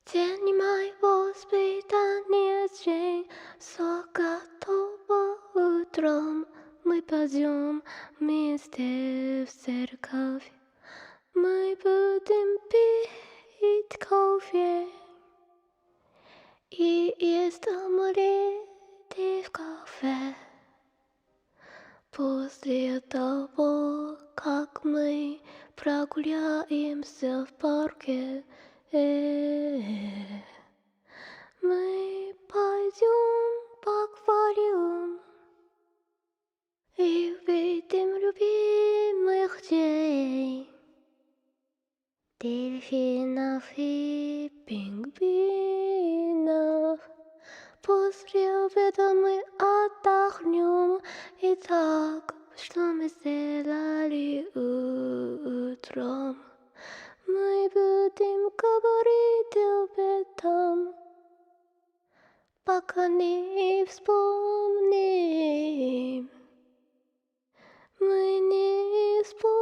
见你 my voice питание день, все готово утром. Мы пойдем вместе в церковь. Мы будем пить кофе и есть омлеты в кафе. После того, как мы прогуляемся в парке, мы пойдем по аквариум и увидим любимых детей, дельфинов и пингвинов. После обеда мы отдохнем. Итак, что мы сделали утром? Мы будем говорить об этом, пока не вспомним. Мы не вспомним.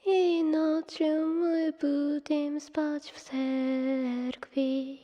И ночью мы будем спать в церкви.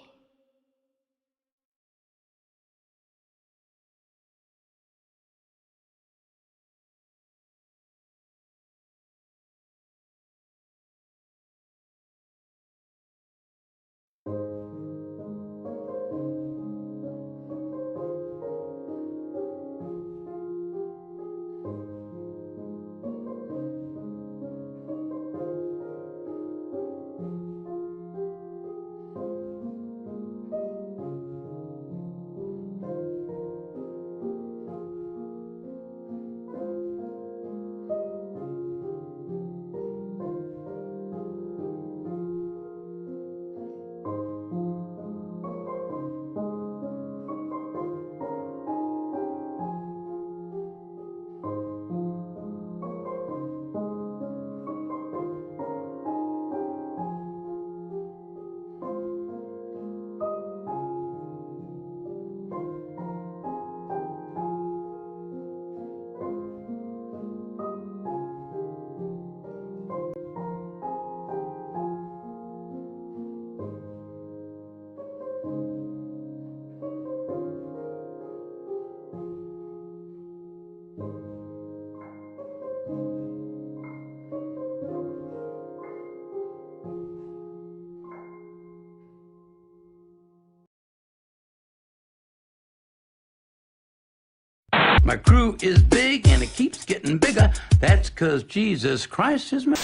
My crew is big and it keeps getting bigger. That's 'cause Jesus Christ is my...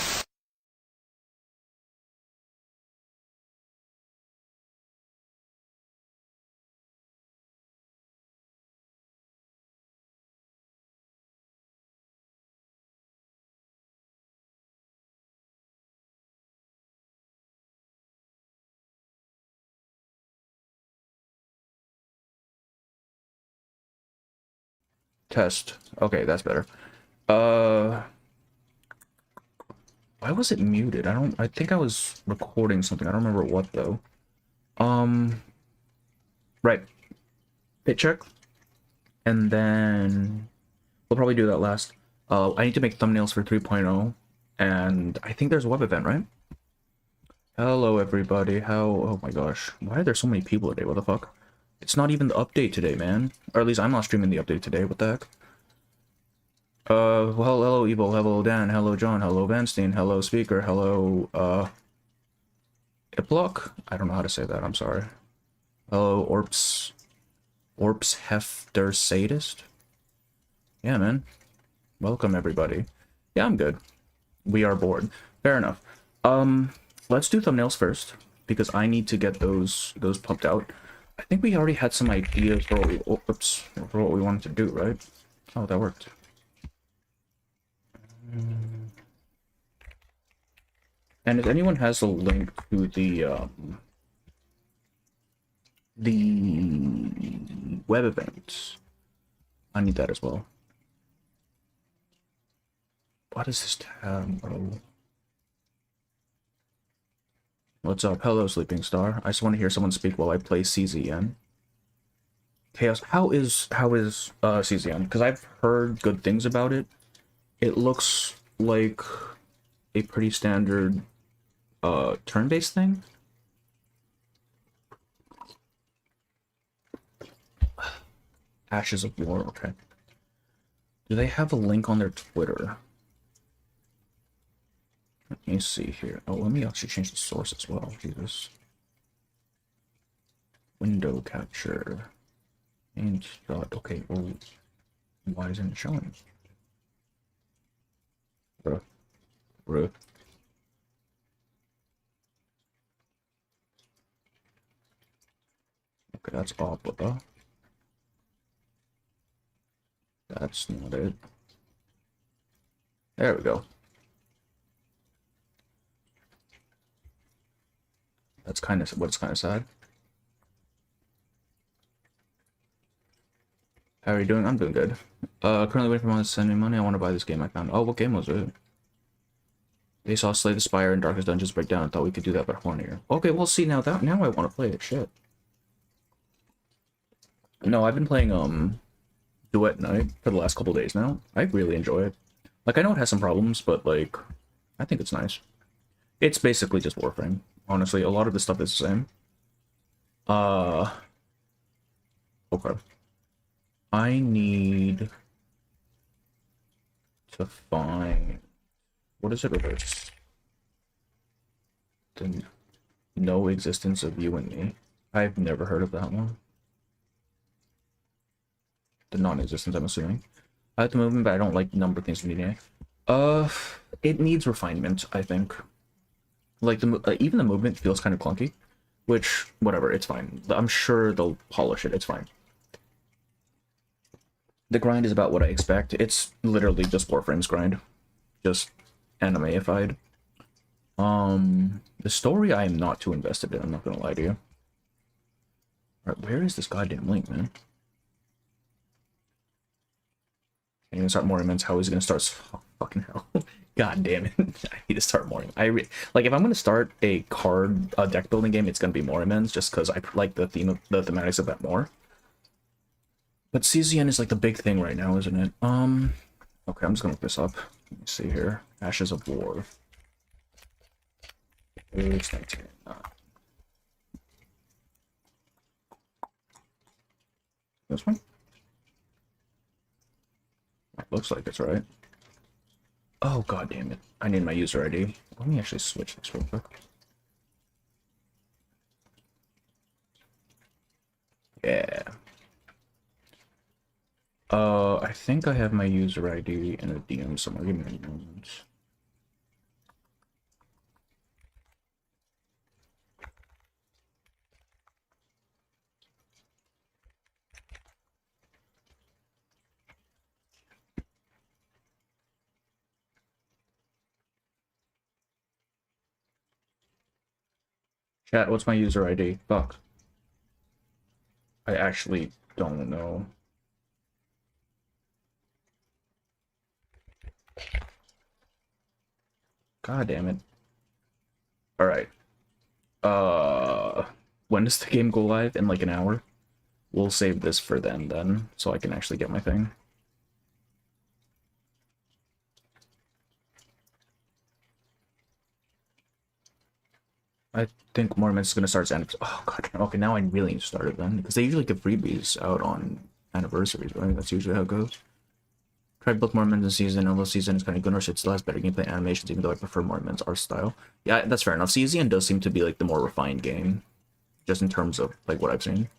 Test. Okay, that's better. Why was it muted? I think I was recording something. I don't remember what though. Right. Pit check. And then we'll probably do that last. I need to make thumbnails for 3.0, and I think there's a web event, right? Hello, everybody. Oh my gosh. Why are there so many people today? What the fuck? It's not even the update today, man. Or at least I'm not streaming the update today. What the heck? Well, hello, Evil. Hello, Dan. Hello, John. Hello, Vanstein. Hello, Speaker. Hello, Iplock? I don't know how to say that. I'm sorry. Hello, Orps Hefter Sadist? Yeah, man. Welcome, everybody. Yeah, I'm good. We are bored. Fair enough. Let's do thumbnails first, because I need to get those pumped out. I think we already had some ideas for what we wanted to do, right? Oh, that worked. And if anyone has a link to the web event, I need that as well. What is this tab, bro? What's up? Hello, Sleeping Star. I just want to hear someone speak while I play CZN. Chaos. How is CZN? Because I've heard good things about it. It looks like a pretty standard turn-based thing. Ashes of War. Okay. Do they have a link on their Twitter? Let me see here. Oh, let me actually change the source as well. Jesus. Window capture. And okay, well, why isn't it showing? Bruh. Okay, that's opera. That's not it. There we go. That's kind of what's kind of sad. How are you doing? I'm doing good. Currently waiting for someone to send me money. I want to buy this game I found. Oh, what game was it? They saw Slay the Spire and Darkest Dungeons break down and thought we could do that, but hornier. Okay, we'll see now. Now I want to play it. Shit. No, I've been playing Duet Night for the last couple days now. I really enjoy it. Like, I know it has some problems, but like, I think it's nice. It's basically just Warframe. Honestly, a lot of the stuff is the same. Okay. I need to find... What is it reverse? The no existence of you and me. I've never heard of that one. The non-existence, I'm assuming. I like the movement, but I don't like number things from media. It needs refinement, I think. Like, even the movement feels kind of clunky. Which, whatever, it's fine. I'm sure they'll polish it, it's fine. The grind is about what I expect. It's literally just Warframe's grind. Just anime-ified. The story I am not too invested in, I'm not gonna lie to you. Alright, where is this goddamn link, man? I'm gonna start more immense. How is he gonna start? Oh, fucking hell. God damn it. I need to start more. Like, if I'm gonna start a deck building game, it's gonna be more immense, just because I like the thematics of that more. But CZN is like the big thing right now, isn't it? Okay, I'm just gonna look this up. Let me see here. Ashes of War. It's 19. This one? Looks like it's right. Oh, god damn it. I need my user ID. Let me actually switch this real quick. Yeah. I think I have my user ID in a DM somewhere. Give me a moment. Chat, what's my user ID? Fuck. I actually don't know. God damn it. Alright. When does the game go live? In like an hour? We'll save this for then, so I can actually get my thing. I think Mormon's is gonna start its oh god, okay, now I really need to start it then, because they usually give freebies out on anniversaries, right? That's usually how it goes. Tried both Mormons and Season, although Season is kind of good, or it still has better gameplay animations, even though I prefer Mormon's art style. Yeah, that's fair enough. Season does seem to be like the more refined game, just in terms of like what I've seen.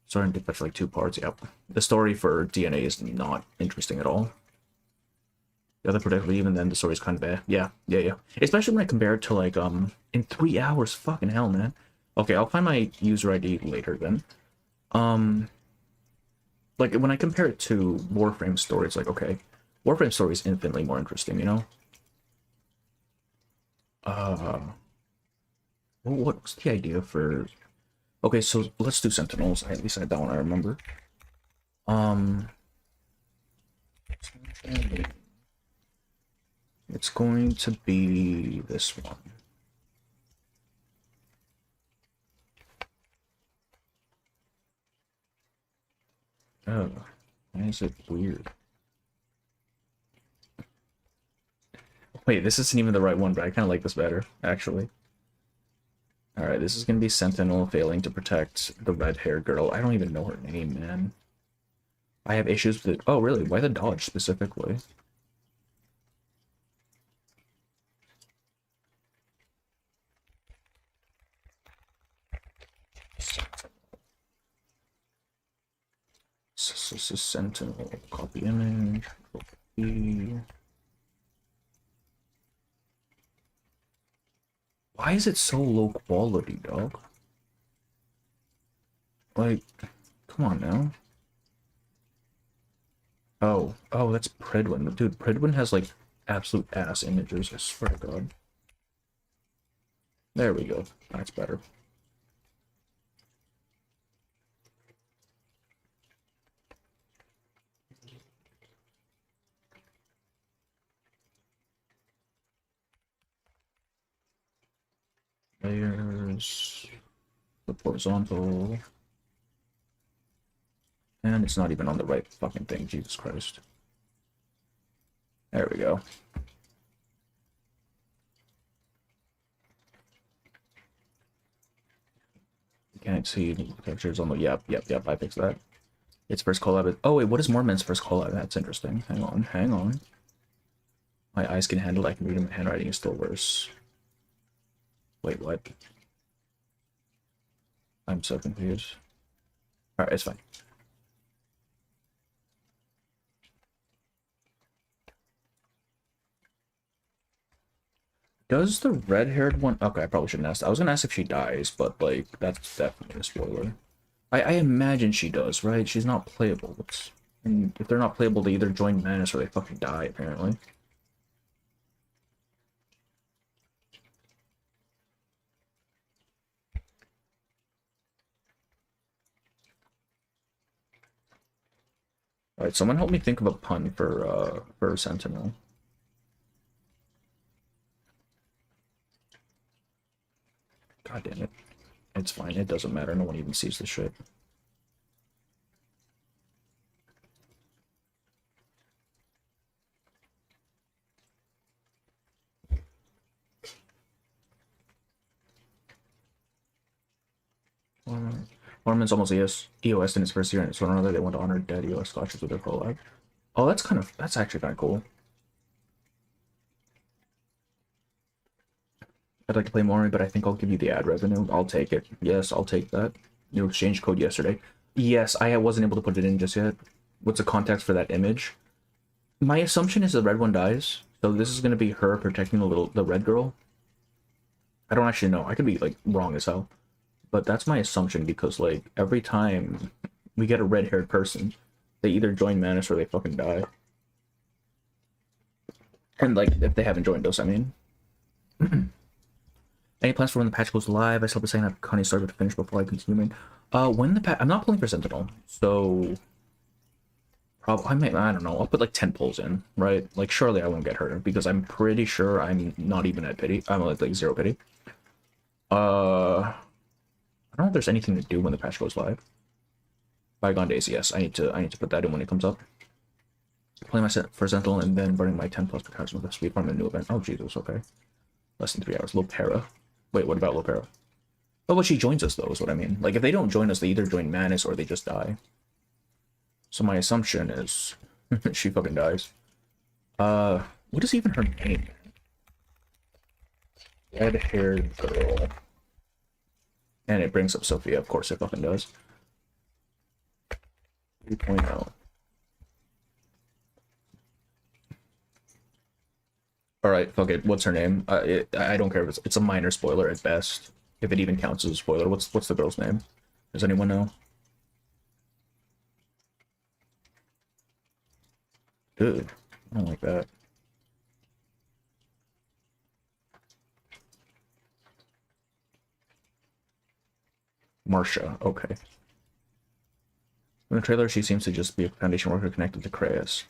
Starting to fetch like 2 parts, yep. The story for DNA is not interesting at all. The other predictably, even then the story's kind of yeah. Especially when I compare it to like in 3 hours, fucking hell, man. Okay, I'll find my user ID later then. Like when I compare it to Warframe story, it's like okay, Warframe story is infinitely more interesting, you know? What's the idea for okay, so let's do Sentinels. At least that one I remember. It's going to be this one. Oh, why is it weird? Wait, this isn't even the right one, but I kind of like this better, actually. Alright, this is going to be Sentinel failing to protect the red-haired girl. I don't even know her name, man. I have issues with it. Oh, really? Why the dodge, specifically? This is Sentinel. Copy image. Copy. Why is it so low quality, dog? Like, come on now. Oh, that's Predwin. Dude, Predwin has like absolute ass images, I swear to God. There we go. That's better. Layers. The horizontal. And it's not even on the right fucking thing, Jesus Christ. There we go. You can't see the pictures on the yep, I fixed that. Its first collab. Oh wait, what is Mormon's first collab? That's interesting. Hang on. My eyes can handle it, I can read it, my handwriting is still worse. Wait, what? I'm so confused. Alright, it's fine. Does the red-haired one... Okay, I probably shouldn't ask. I was gonna ask if she dies, but, like, that's definitely a spoiler. I imagine she does, right? She's not playable. And if they're not playable, they either join Manus or they fucking die, apparently. Alright, someone help me think of a pun for Sentinel. God damn it. It's fine, it doesn't matter, no one even sees the shit. Orman's almost EOS in its first year, and so another they want to honor dead EOS scotches with their collab. Oh, that's actually kind of cool. I'd like to play more, but I think I'll give you the ad revenue. I'll take it. Yes, I'll take that. New exchange code yesterday. Yes, I wasn't able to put it in just yet. what's the context for that image. My assumption is the red one dies, so this is gonna be her protecting the red girl. I don't actually know. I could be like wrong as hell, but that's my assumption because like every time we get a red-haired person, they either join Manus or they fucking die. And like if they haven't joined us, I mean. Any plans for when the patch goes live? I still be saying that Connie's story to finish before I continue. When the patch, I'm not pulling for Sentinel, so probably I don't know. I'll put like 10 pulls in, right? Like surely I won't get hurt because I'm pretty sure I'm not even at pity. I'm at like 0 pity. I don't know if there's anything to do when the patch goes live. Bygone days, yes. I need to put that in when it comes up. Playing my set for Sentinel and then burning my 10 plus protection with a speed farm in a new event. Oh Jesus, okay. Less than 3 hours. Lopera. Wait, what about Lopera? Oh, but she joins us though, is what I mean. Like if they don't join us, they either join Manus or they just die. So my assumption is she fucking dies. What is even her name? Red-haired girl. And it brings up Sophia, of course it fucking does. 3.0. Alright, fuck it. What's her name? I don't care if it's a minor spoiler at best. If it even counts as a spoiler. What's the girl's name? Does anyone know? Dude, I don't like that. Marcia, okay. In the trailer, she seems to just be a Foundation worker connected to Kratos.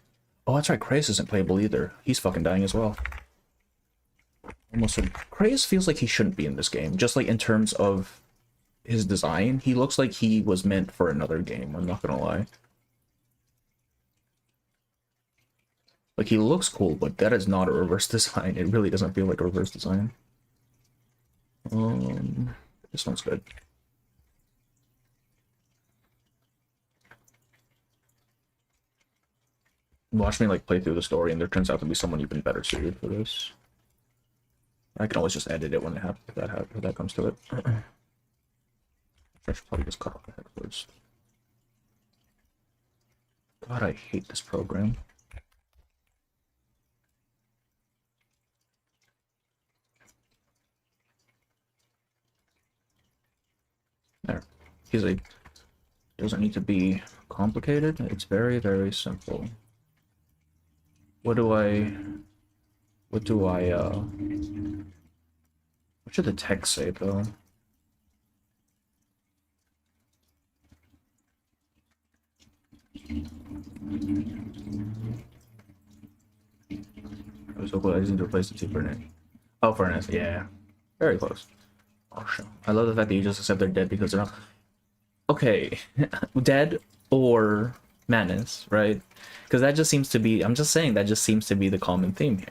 Oh, that's right, Kratos isn't playable either. He's fucking dying as well. Almost said, Kratos feels like he shouldn't be in this game, just like in terms of his design. He looks like he was meant for another game, I'm not gonna lie. Like, he looks cool, but that is not a reverse design. It really doesn't feel like a reverse design. This one's good. Watch me, like, play through the story, and there turns out to be someone even better suited for this. I can always just edit it when it happens, if that comes to it. I should probably just cut off the head first. God, I hate this program. There. He's like, doesn't need to be complicated. It's very, very simple. What should the text say though? I was hoping I need to replace the T for an Oh, for an S, yeah. Very close. Oh shit. I love the fact that you just accept they're dead because they're not. Okay. Dead or Manus, right? Because that just seems to be, I'm just saying, that just seems to be the common theme here.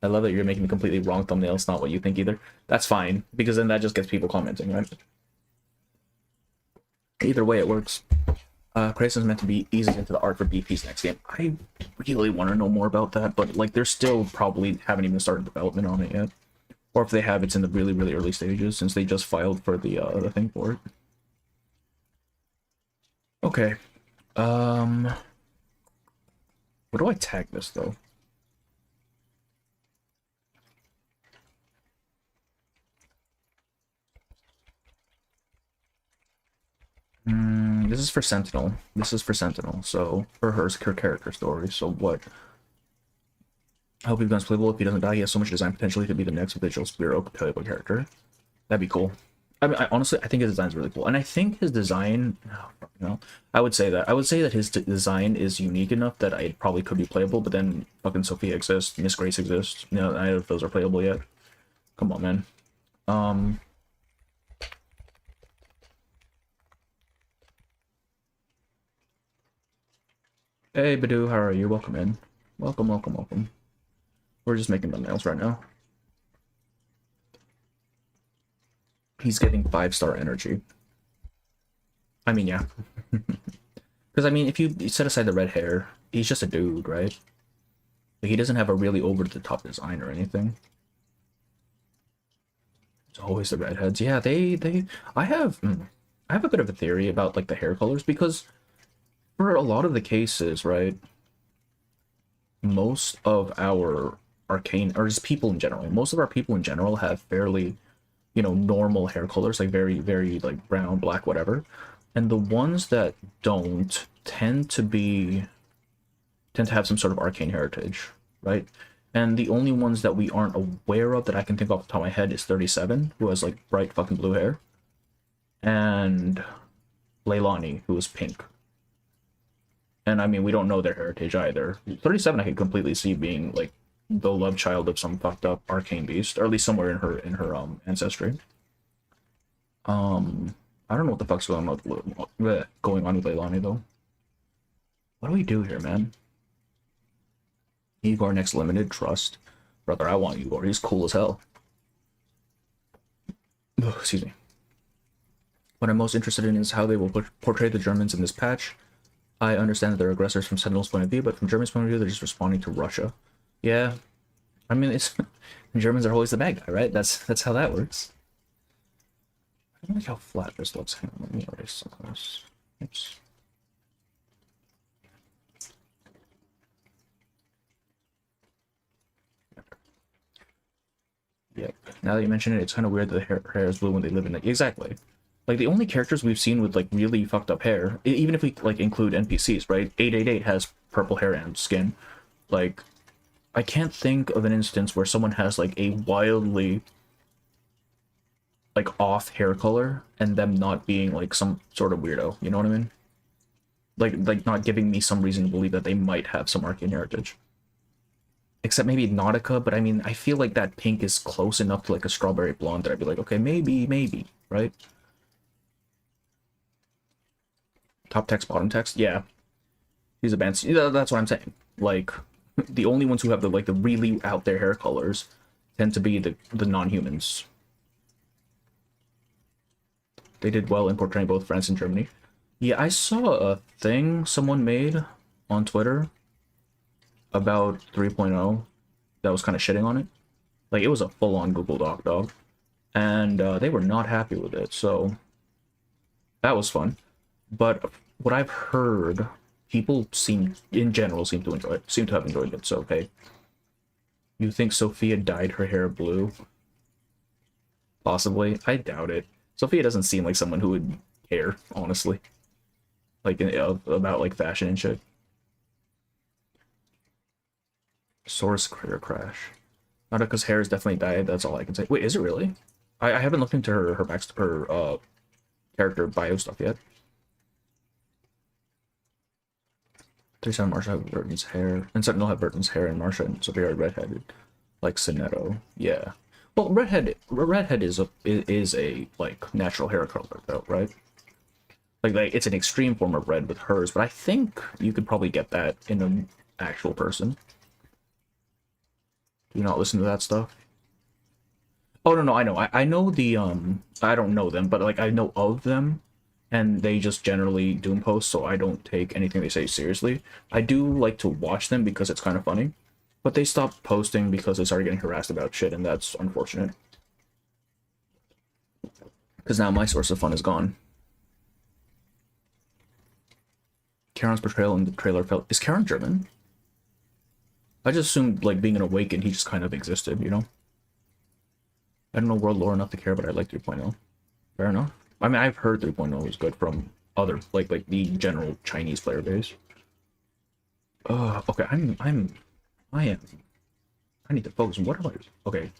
I love that you're making a completely wrong thumbnail. It's not what you think either. That's fine, because then that just gets people commenting, right? Either way, it works. Kratos is meant to be easy into the art for BP's next game. I really want to know more about that, but like, they're still probably haven't even started development on it yet. Or if they have, it's in the really, really early stages, since they just filed for the thing for it. Okay. Where do I tag this, though? This is for Sentinel. This is for Sentinel, so for her character story. So what? I hope he becomes playable. If he doesn't die, he has so much design potentially to be the next Vigil Spiro playable character. That'd be cool. I mean, honestly, I think his design's really cool, and I think his design, I would say that his design is unique enough that it probably could be playable. But then fucking Sophia exists, Miss Grace exists. You know, neither of those are playable yet. Come on, man. Hey, Badoo, how are you? Welcome in. Welcome, welcome, welcome. We're just making thumbnails right now. He's getting 5-star energy. I mean, yeah. Because, I mean, if you set aside the red hair, he's just a dude, right? Like, he doesn't have a really over-the-top design or anything. It's always the redheads. Yeah, I have I have a bit of a theory about like the hair colors, because for a lot of the cases, right, most of our arcane, or just people in general, most of our people in general have fairly, you know, normal hair colors, like very like brown, black, whatever. And the ones that don't tend to have some sort of arcane heritage, right? And the only ones that we aren't aware of that I can think off the top of my head is 37, who has like bright fucking blue hair, and Leilani, who is pink. And I mean, we don't know their heritage either. 37 I could completely see being like the love child of some fucked up arcane beast, or at least somewhere in her ancestry. I don't know what the fuck's going on with Leilani though. What do we do here, man? Igor next limited trust. Brother, I want Igor. He's cool as hell. Ugh, excuse me. What I'm most interested in is how they will portray the Germans in this patch. I understand that they're aggressors from Sentinel's point of view, but from Germany's point of view, they're just responding to Russia. Yeah. I mean, it's the Germans are always the bad guy, right? That's how that works. I don't like how flat this looks. Hang on, let me erase some of this. Oops. Yep. Now that you mention it, it's kind of weird that the hair is blue when they live in it. Exactly. Like, the only characters we've seen with, like, really fucked up hair, even if we, like, include NPCs, right? 888 has purple hair and skin. Like, I can't think of an instance where someone has, like, a wildly, like, off hair color and them not being, like, some sort of weirdo. You know what I mean? Like not giving me some reason to believe that they might have some arcane heritage. Except maybe Nautica, but I mean, I feel like that pink is close enough to, like, a strawberry blonde that I'd be like, okay, maybe, right? Top text, bottom text, yeah. He's a band. That's what I'm saying. Like, the only ones who have the, like, the really out there hair colors tend to be the non-humans. They did well in portraying both France and Germany. Yeah, I saw a thing someone made on Twitter about 3.0 that was kind of shitting on it. Like, it was a full-on Google Doc, dog. And they were not happy with it, so that was fun. But what I've heard, people in general seem to enjoy it, seem to have enjoyed it, so hey. You think Sophia dyed her hair blue? Possibly. I doubt it. Sophia doesn't seem like someone who would care, honestly. Like, about, like, fashion and shit. Source career crash. Nautica's hair is definitely dyed, that's all I can say. Wait, is it really? I haven't looked into her character bio stuff yet. 37 Marsha have Burton's hair, and Sentinel have Burton's hair, and Marsha and Sophia are redheaded, like Sinetto. Yeah. Well, redhead is a like natural hair color though, right? Like it's an extreme form of red with hers, but I think you could probably get that in an actual person. Do you not listen to that stuff? Oh no, I know. I know the I don't know them, but like I know of them. And they just generally doom post, so I don't take anything they say seriously. I do like to watch them because it's kind of funny, but they stopped posting because they started getting harassed about shit, and that's unfortunate. Because now my source of fun is gone. Karen's portrayal in the trailer felt... Is Karen German? I just assumed, like, being an Awakened, he just kind of existed, you know? I don't know world lore enough to care, but I like 3.0. Fair enough. I mean, I've heard 3.0 was good from other, like the general Chinese player base. Okay, I need to focus. What am I? Okay,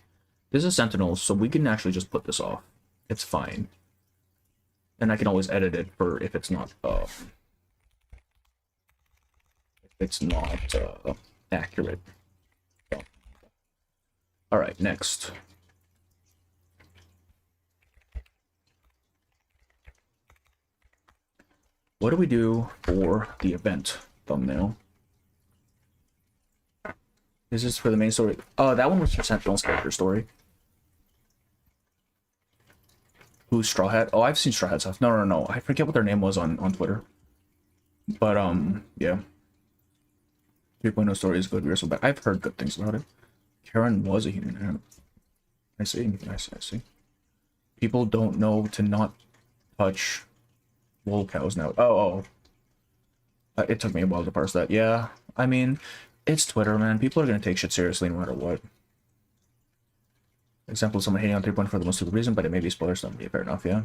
this is Sentinel, so we can actually just put this off. It's fine, and I can always edit it for if it's not accurate. All right, next. What do we do for the event thumbnail? Is this for the main story? That one was for Sentinel's character story. Who's Straw Hat? Oh, I've seen Straw Hat stuff. No. I forget what their name was on Twitter. But, yeah. 3.0 story is good. We're so bad. I've heard good things about it. Karen was a human. I see. People don't know to not touch Lol cows now. Oh. It took me a while to parse that. Yeah, I mean, it's Twitter, man. People are gonna take shit seriously no matter what. Example, someone hating on 3.4 for the most stupid reason, but it may be spoiler stuff. Yeah, fair enough, yeah.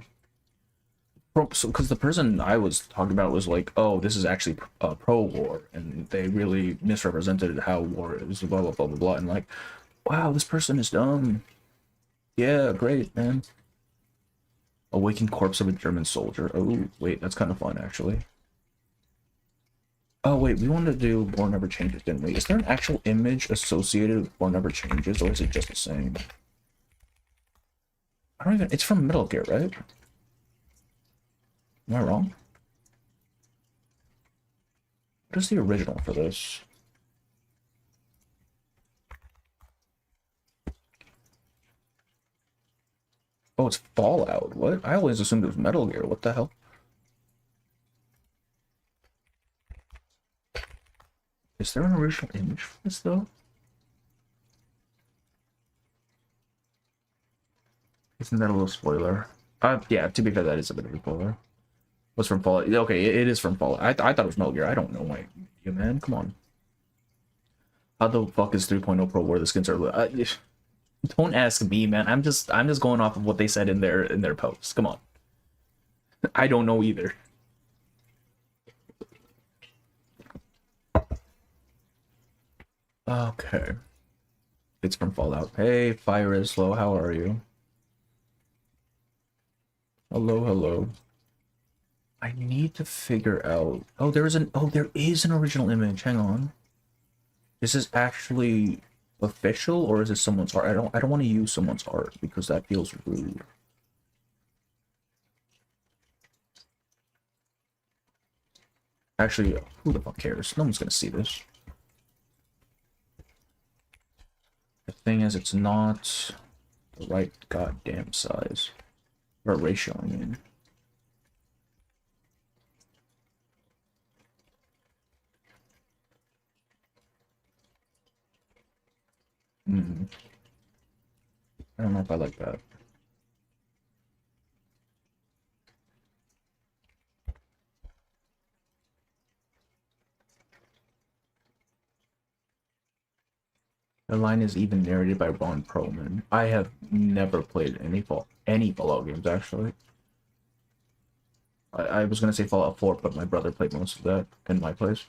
So, because the person I was talking about was like, oh, this is actually pro-war, and they really misrepresented how war is, blah, blah, blah, blah, blah, and like, wow, this person is dumb. Yeah, great, man. Awakened corpse of a German soldier. Oh, wait, that's kind of fun, actually. Oh, wait, we wanted to do War Never Changes, didn't we? Is there an actual image associated with War Never Changes, or is it just the same? I don't even... It's from Metal Gear, right? Am I wrong? What is the original for this? Oh, it's Fallout. What? I always assumed it was Metal Gear. What the hell? Is there an original image for this, though? Isn't that a little spoiler? Yeah, to be fair, that is a bit of a spoiler. What's from Fallout? Okay, it is from Fallout. I thought it was Metal Gear. I don't know, like, you man, come on. How the fuck is 3.0 Pro War? The skins are... don't ask me, man. I'm just going off of what they said in their posts. Come on. I don't know either. Okay. It's from Fallout. Hey, Fire is slow. How are you? Hello. I need to figure out. Oh, there is an original image. Hang on. Is this actually official, or is this someone's art? I don't want to use someone's art because that feels rude. Actually, who the fuck cares? No one's gonna see this. The thing is, it's not the right goddamn size. Or ratio, I mean. I don't know if I like that. The line is even narrated by Ron Perlman. I have never played any Fallout games, actually. I was gonna say Fallout 4, but my brother played most of that in my place.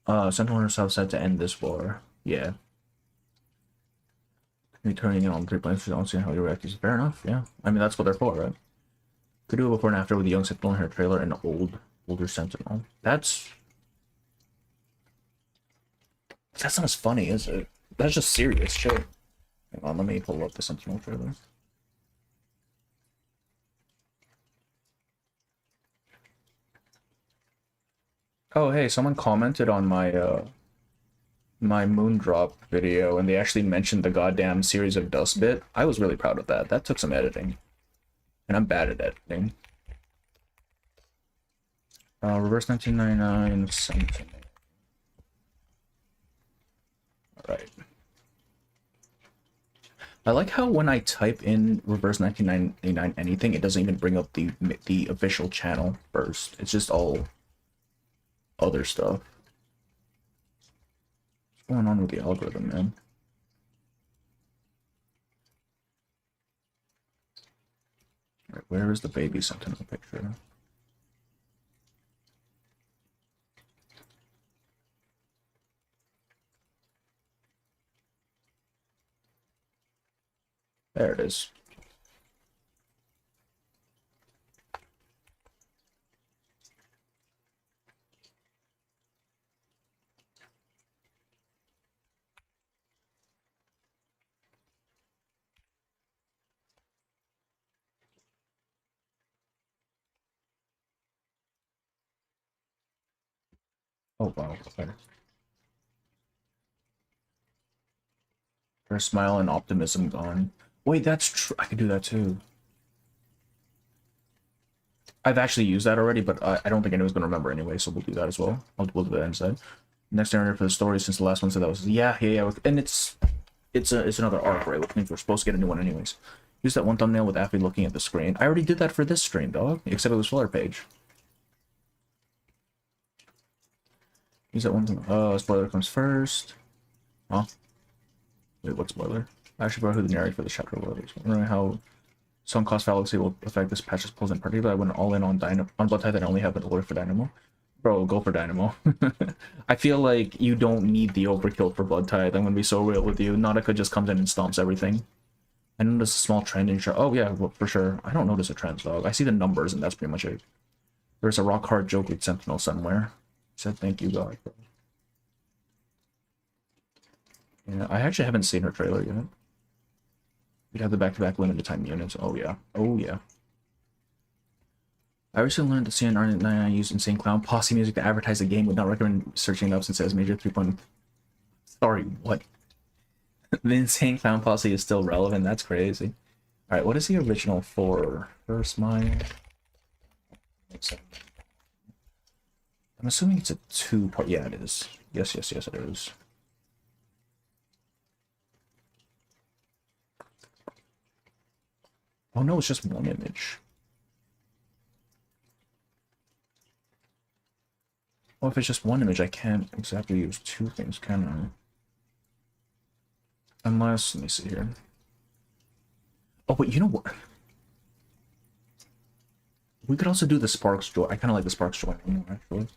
Sentinel herself said to end this war. Yeah. Me turning in on 3 points for seeing how he reacts. Fair enough, yeah. I mean, that's what they're for, right? Could do a before and after with the young Sentinel in her trailer and older Sentinel. That's not as funny, is it? That's just serious shit. Hang on, let me pull up the Sentinel trailer. Oh, hey, someone commented on my my Moondrop video, and they actually mentioned the goddamn series of Dust bit. I was really proud of that. That took some editing. And I'm bad at editing. Reverse 1999 Sentinel. Alright. I like how when I type in reverse 1999 anything, it doesn't even bring up the official channel first. It's just all other stuff. What's going on with the algorithm, man? Right, where is the baby Sentinel picture? There it is. Oh wow, okay. Her smile and optimism gone. Wait, that's true. I could do that too. I've actually used that already, but I don't think anyone's gonna remember anyway, so we'll do that as well. We'll do that instead. Next narrator for the story, since the last one said that was yeah. And it's another arc, right? Which means we're supposed to get a new one anyways. Use that one thumbnail with Affy looking at the screen. I already did that for this stream, dog. Except it was filler page. Use that one thing. Spoiler comes first. Huh? Wait, what spoiler? I actually brought who the narrator for the chapter was. Wondering how sunk cost fallacy will affect this patch's pulls in particular. I went all in on Blood Tithe and only have an order for Dynamo. Bro, go for Dynamo. I feel like you don't need the overkill for Blood Tithe. I'm gonna be so real with you. Nautica just comes in and stomps everything. I notice a small trend in oh yeah, well, for sure. I don't notice a trend, dog. I see the numbers and that's pretty much it. There's a rock hard joke with Sentinel somewhere. He said thank you, God. Yeah, I actually haven't seen her trailer yet. We have the back-to-back limited time units. Oh yeah. Oh yeah. I recently learned that CNR99 used Insane Clown Posse music to advertise the game. Would not recommend searching it up since it has major 3. Sorry, what? The Insane Clown Posse is still relevant. That's crazy. Alright, what is the original for? First Mine. I'm assuming it's a 2-part. Yeah, it is. Yes, yes, yes, it is. Oh no, it's just one image. Well, if it's just one image, I can't exactly use 2 things, can I? Unless, let me see here. Oh, but you know what? We could also do the Sparks Joy. I kind of like the Sparks Joy more, actually.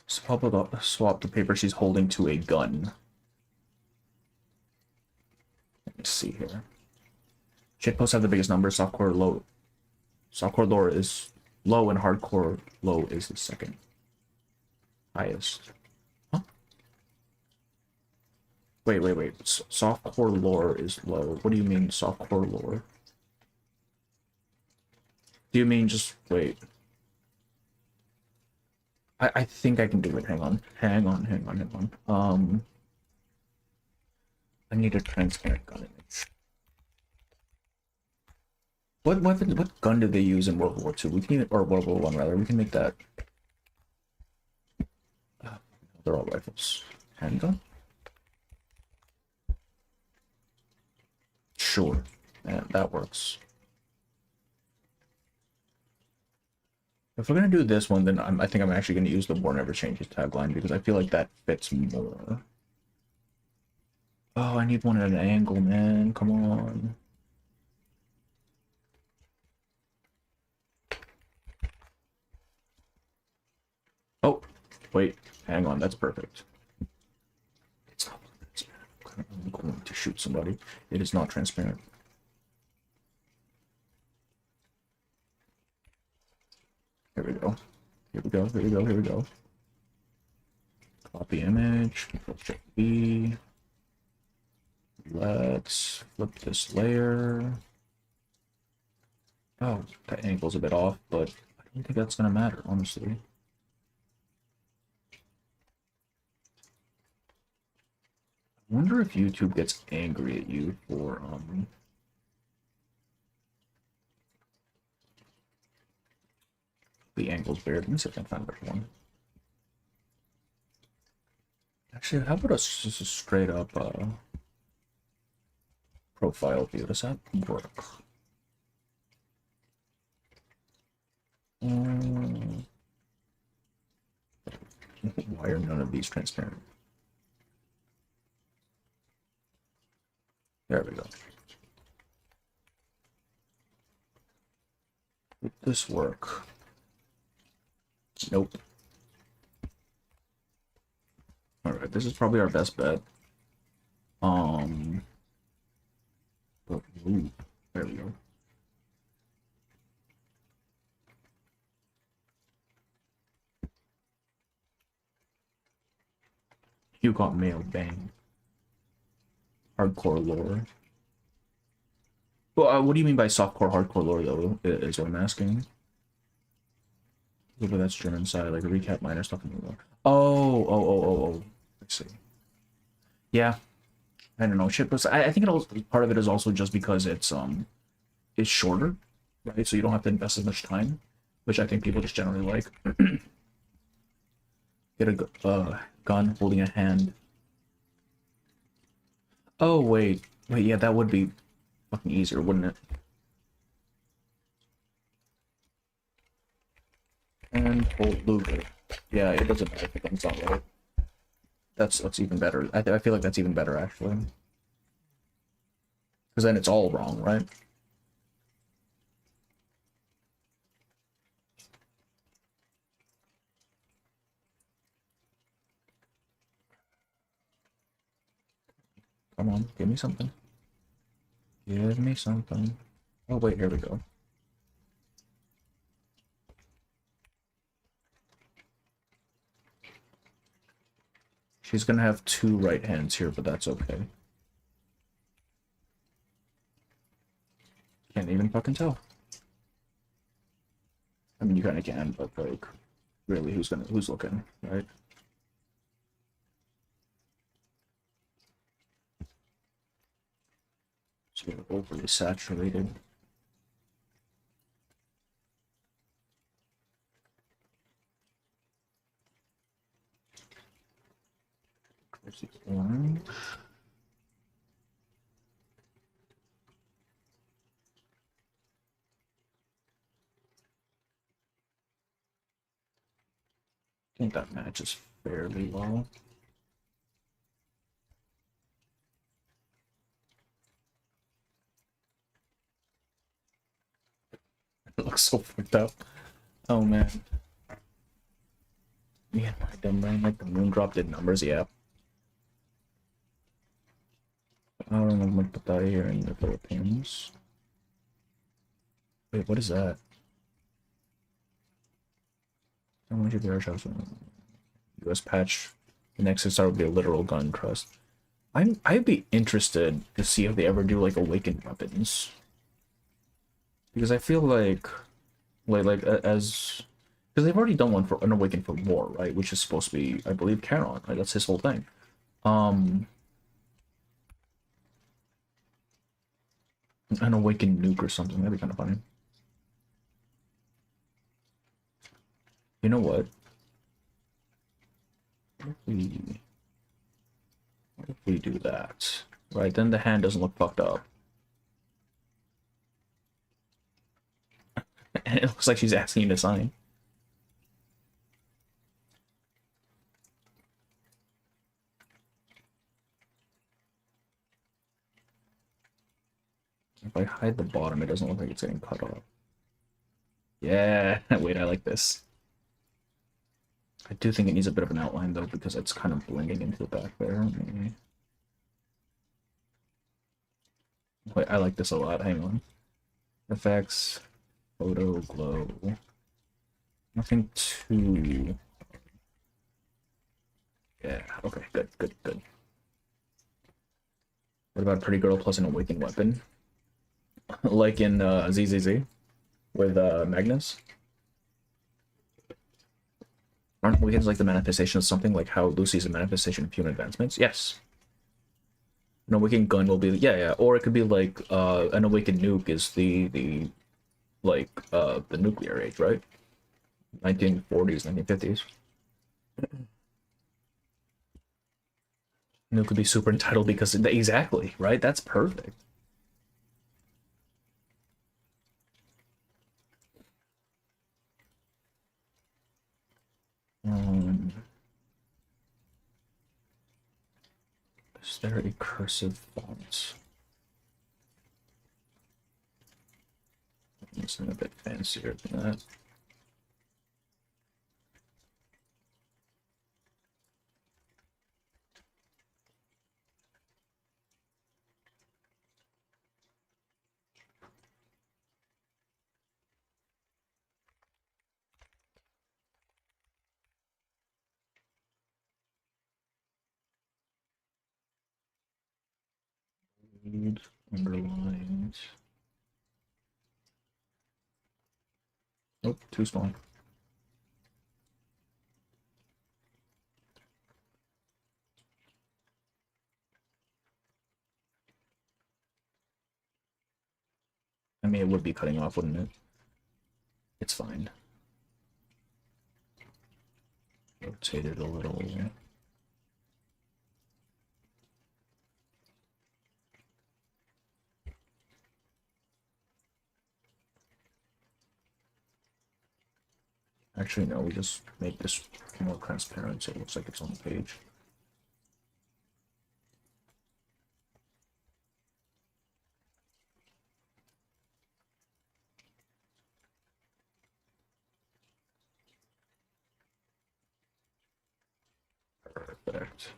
Swap the paper she's holding to a gun. Let me see here. Shitposts have the biggest numbers. Softcore low. Softcore lore is low and hardcore low is the second highest. Huh? Wait. Softcore lore is low. What do you mean softcore lore? Do you mean just wait? I think I can do it. Hang on. I need a transparent gun image. What weapon? What gun did they use in World War II? We can even, or World War I rather. We can make that. They're all rifles. Handgun. Sure, and that works. If we're gonna do this one, then I think I'm actually gonna use the War Never Changes tagline because I feel like that fits more. Oh, I need one at an angle, man. Come on. Oh, wait. Hang on. That's perfect. It's not transparent. I'm going to shoot somebody. It is not transparent. Here we go. Here we go. Copy image. Control B. Let's flip this layer. Oh, that angle's a bit off, but I don't think that's gonna matter, honestly. I wonder if YouTube gets angry at you for the angle's weird. Let me see if I can find a better one. Actually, how about just a straight up profile view? Does that work? Why are none of these transparent? There we go. Would this work? Nope. Alright, this is probably our best bet. But, ooh, there we go. You got mail, bang. Hardcore lore. Well, what do you mean by softcore hardcore lore, though, is what I'm asking. But that's German side, like a recap minor stuff in the lore. Oh. I see. Yeah. I don't know, shit, but I think part of it is also just because it's shorter, right? So you don't have to invest as much time, which I think people just generally like. Get a gun holding a hand. Oh, wait, yeah, that would be... Fucking easier, wouldn't it? And hold Luger. Yeah, it doesn't matter if it comes out right. That's even better. I feel like that's even better, actually. Because then it's all wrong, right? Come on, give me something. Give me something. Oh, wait, here we go. She's gonna have 2 right hands here, but that's okay. Can't even fucking tell. I mean, you kind of can, but like, really, who's looking, right? So you're overly saturated. There's the orange. I think that matches fairly well. It looks so fucked up. Oh man. Me and my dumb brain, like the moon drop did numbers, yeah. I don't know what to put that here in the Philippines. Wait, what is that? How much of your shots? US patch. The next star would be a literal gun trust. I'd be interested to see if they ever do like awakened weapons. Because I feel like as because they've already done one for an awakened for war, right? Which is supposed to be, I believe, Charon, right? That's his whole thing. An awakened nuke or something. That'd be kind of funny. You know what? What if we do that? Right, then the hand doesn't look fucked up. And it looks like she's asking you to sign. If I hide the bottom, it doesn't look like it's getting cut off. Yeah, wait, I like this. I do think it needs a bit of an outline though, because it's kind of blending into the back there. Maybe. Wait, I like this a lot. Hang on. Effects, photo, glow. Nothing too. Yeah. Okay. Good. Good. Good. What about Pretty Girl plus an awakened weapon, like in ZZZ with Magnus? Aren't awakens like the manifestation of something, like how Lucy's a manifestation of human advancements? Yes. An awakened gun will be, yeah, or it could be like an awakened nuke is the the nuclear age, right? 1940s, 1950s. Nuke could be super entitled because exactly, right? That's perfect. Is there a cursive font? It's a bit fancier than that. Read, underlined. Oh, too small. I mean, it would be cutting off, wouldn't it? It's fine. Rotate it a little. Actually, no, we just make this more transparent so it looks like it's on the page. Perfect.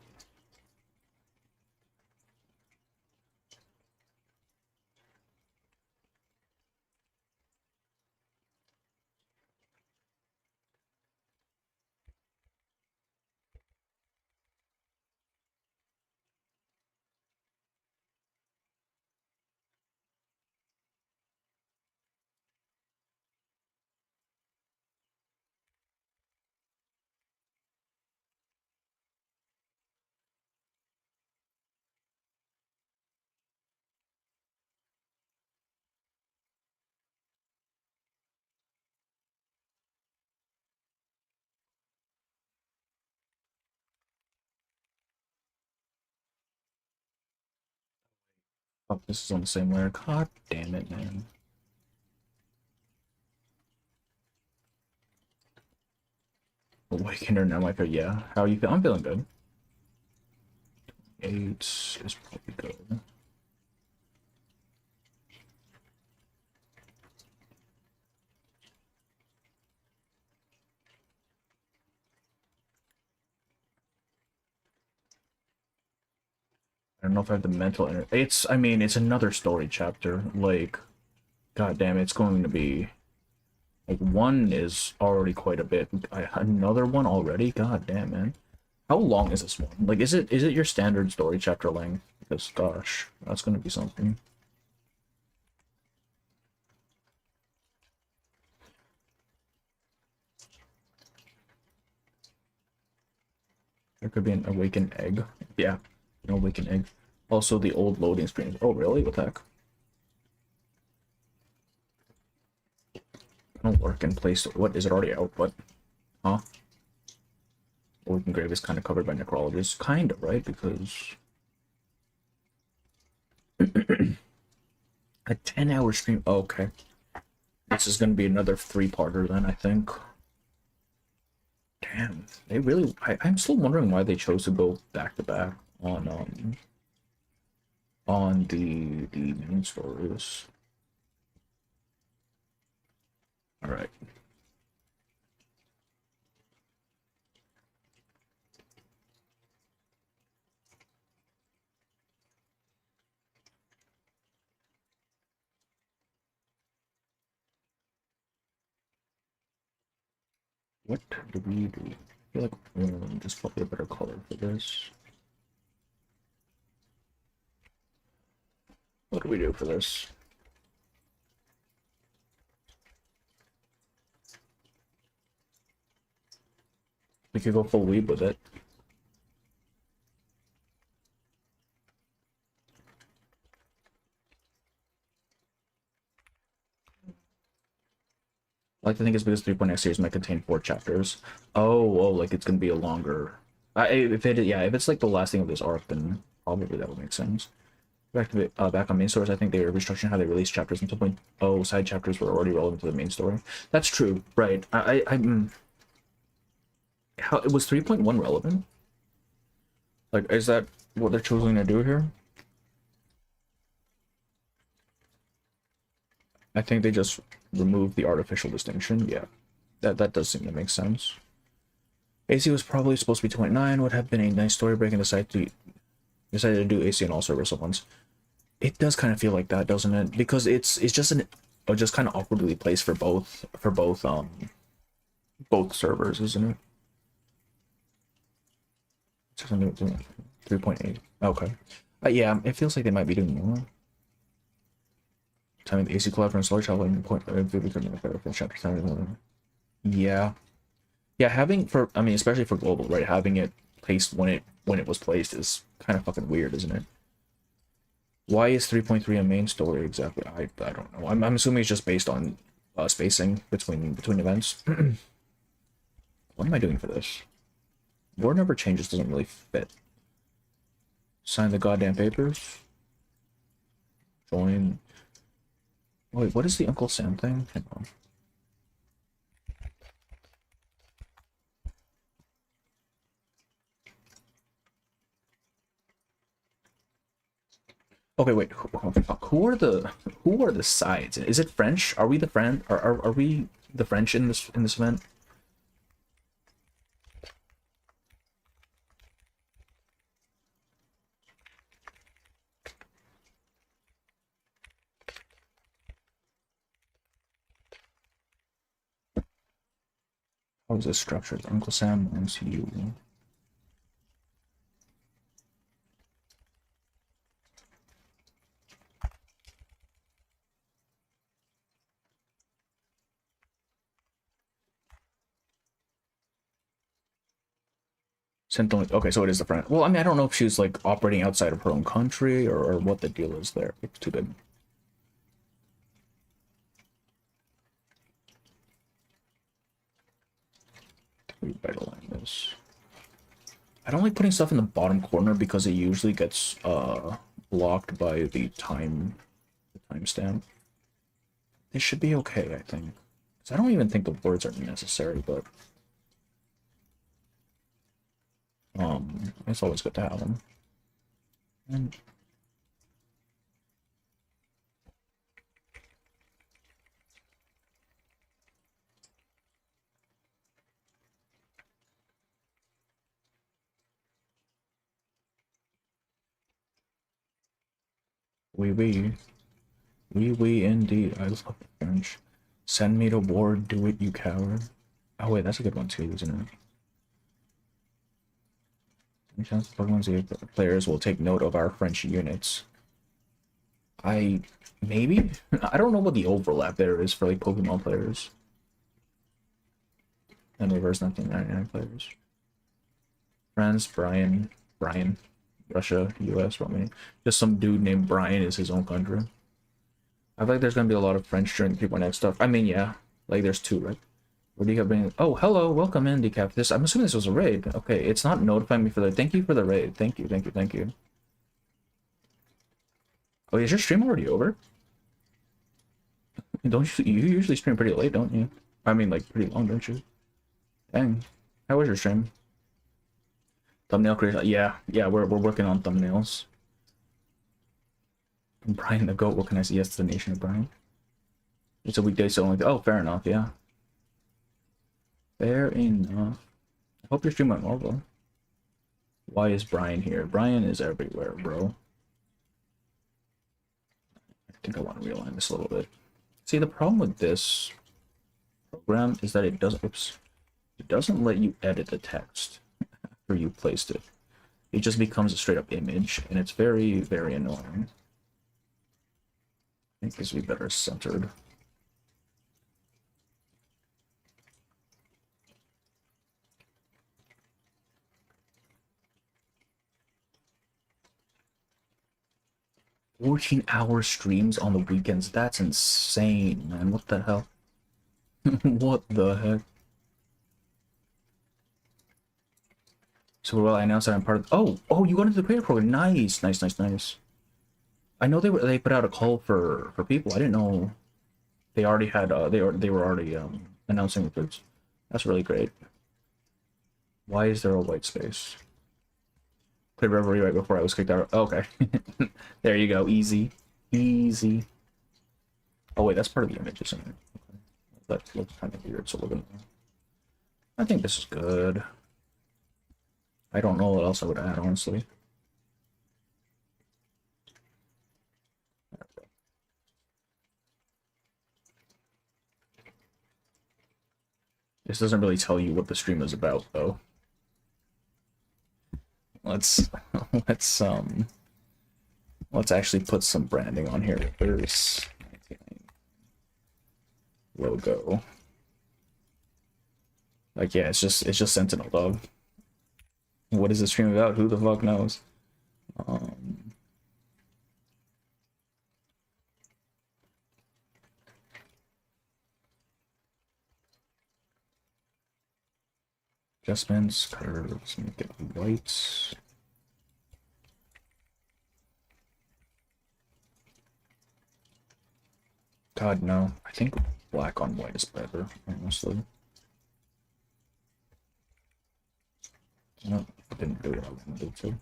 Oh, this is on the same layer. God damn it, man. Awakener now, my favorite. Yeah. How are you feel? I'm feeling good. 8 is probably good. I don't know if I have the mental it's, I mean, it's another story chapter. Like, god damn, it's going to be like 1 is already quite a bit. Another one already? God damn, man. How long is this one? Like, is it your standard story chapter length? Because gosh, that's gonna be something. There could be an awakened egg. Yeah, an awakened egg. Also, the old loading screen. Oh, really? What the heck? I don't work in place. What is it already out? What? Huh? Awakened grave is kind of covered by necrologists. Kind of, right? Because a 10-hour stream. Oh, okay. This is gonna be another 3-parter then, I think. Damn, they really. I'm still wondering why they chose to go back to back on the main stories. All right. What do we do? I feel like there's probably a better color for this. What do we do for this? We could go full weeb with it. I like to think it's because 3.x series might contain 4 chapters. Oh, like it's gonna be a longer. If it, yeah, if it's like the last thing of this arc, then probably that would make sense. Back on main stories, I think they were restructuring how they release chapters. And 2.0 side chapters were already relevant to the main story. That's true, right? How was 3.1 relevant? Like, is that what they're choosing to do here? I think they just removed the artificial distinction. Yeah, that does seem to make sense. AC was probably supposed to be 29. Would have been a nice story break, and decided to do AC and all servers at once. It does kind of feel like that, doesn't it? Because it's just just kind of awkwardly placed for both both servers, isn't it? 3.8. Okay. Yeah, it feels like they might be doing more. Timing the AC collab and Solar Child like point chapter 10. Yeah. Yeah, I mean, especially for global, right? Having it placed when it was placed is kind of fucking weird, isn't it? Why is 3.3 a main story exactly? I don't know. I'm assuming it's just based on spacing between events. What am I doing for this? Board number changes doesn't really fit. Sign the goddamn papers. Join. Wait, what is the Uncle Sam thing? Hang on. Okay, wait. Who are the sides? Is it French? Are we the French? Are we the French in this event? How is this structured? Uncle Sam wants you. Sentinel. Okay, so it is the French. Well, I mean, I don't know if she's like operating outside of her own country or what the deal is there. It's too good. Revitalize this. I don't like putting stuff in the bottom corner because it usually gets blocked by the timestamp. It should be okay, I think. 'Cause I don't even think the words are necessary, but it's always good to have them. And oui, oui. Oui, oui, indeed. I love French. Send me to war, do it, you coward. Oh, wait, that's a good one too, isn't it? Any chance Pokemon Z players will take note of our French units? Maybe? I don't know what the overlap there is for like Pokemon players and reverse 1999 players. France, Brian, Russia, US, Romania. Just some dude named Brian is his own country. I feel like there's gonna be a lot of French during the 3.x stuff. I mean, yeah, like there's two, right? Where do you have? Oh, hello, welcome in, Decaf. This, I'm assuming this was a raid. Okay, it's not notifying me for the. Thank you for the raid. Thank you, thank you, thank you. Oh, is your stream already over? Don't you usually stream pretty late, don't you? I mean, like pretty long, don't you? Dang, how was your stream? Thumbnail creation. Yeah, we're working on thumbnails. Brian the goat. What can I say? Yes to the nation of Brian. It's a weekday, so only. Oh, fair enough. Yeah. Fair enough. I hope your stream went well, though. Why is Brian here? Brian is everywhere, bro. I think I want to realign this a little bit. See, the problem with this program is that it doesn't. Oops. It doesn't let you edit the text after you placed it. It just becomes a straight up image, and it's very, very annoying. I think this would be better centered. "14-hour streams on the weekends. That's insane, man. What the hell?" What the heck? So, well, I announced that I'm part of. Oh, you got into the creator program. Nice, nice, nice, nice. I know they put out a call for people. I didn't know they already had they were already announcing recruits. That's really great. Why is there a white space? Played Reverie right before I was kicked out. Oh, okay. There you go. Easy. Easy. Oh wait, that's part of the image, isn't it? Okay. That looks kind of weird, so we're gonna. I think this is good. I don't know what else I would add, honestly. This doesn't really tell you what the stream is about, though. Let's let's actually put some branding on here first. Logo. Like, yeah, it's just Sentinel Dog. What is the stream about? Who the fuck knows? Adjustments, curves, make it white. God, no. I think black on white is better, honestly. No, I didn't do what I wanted to.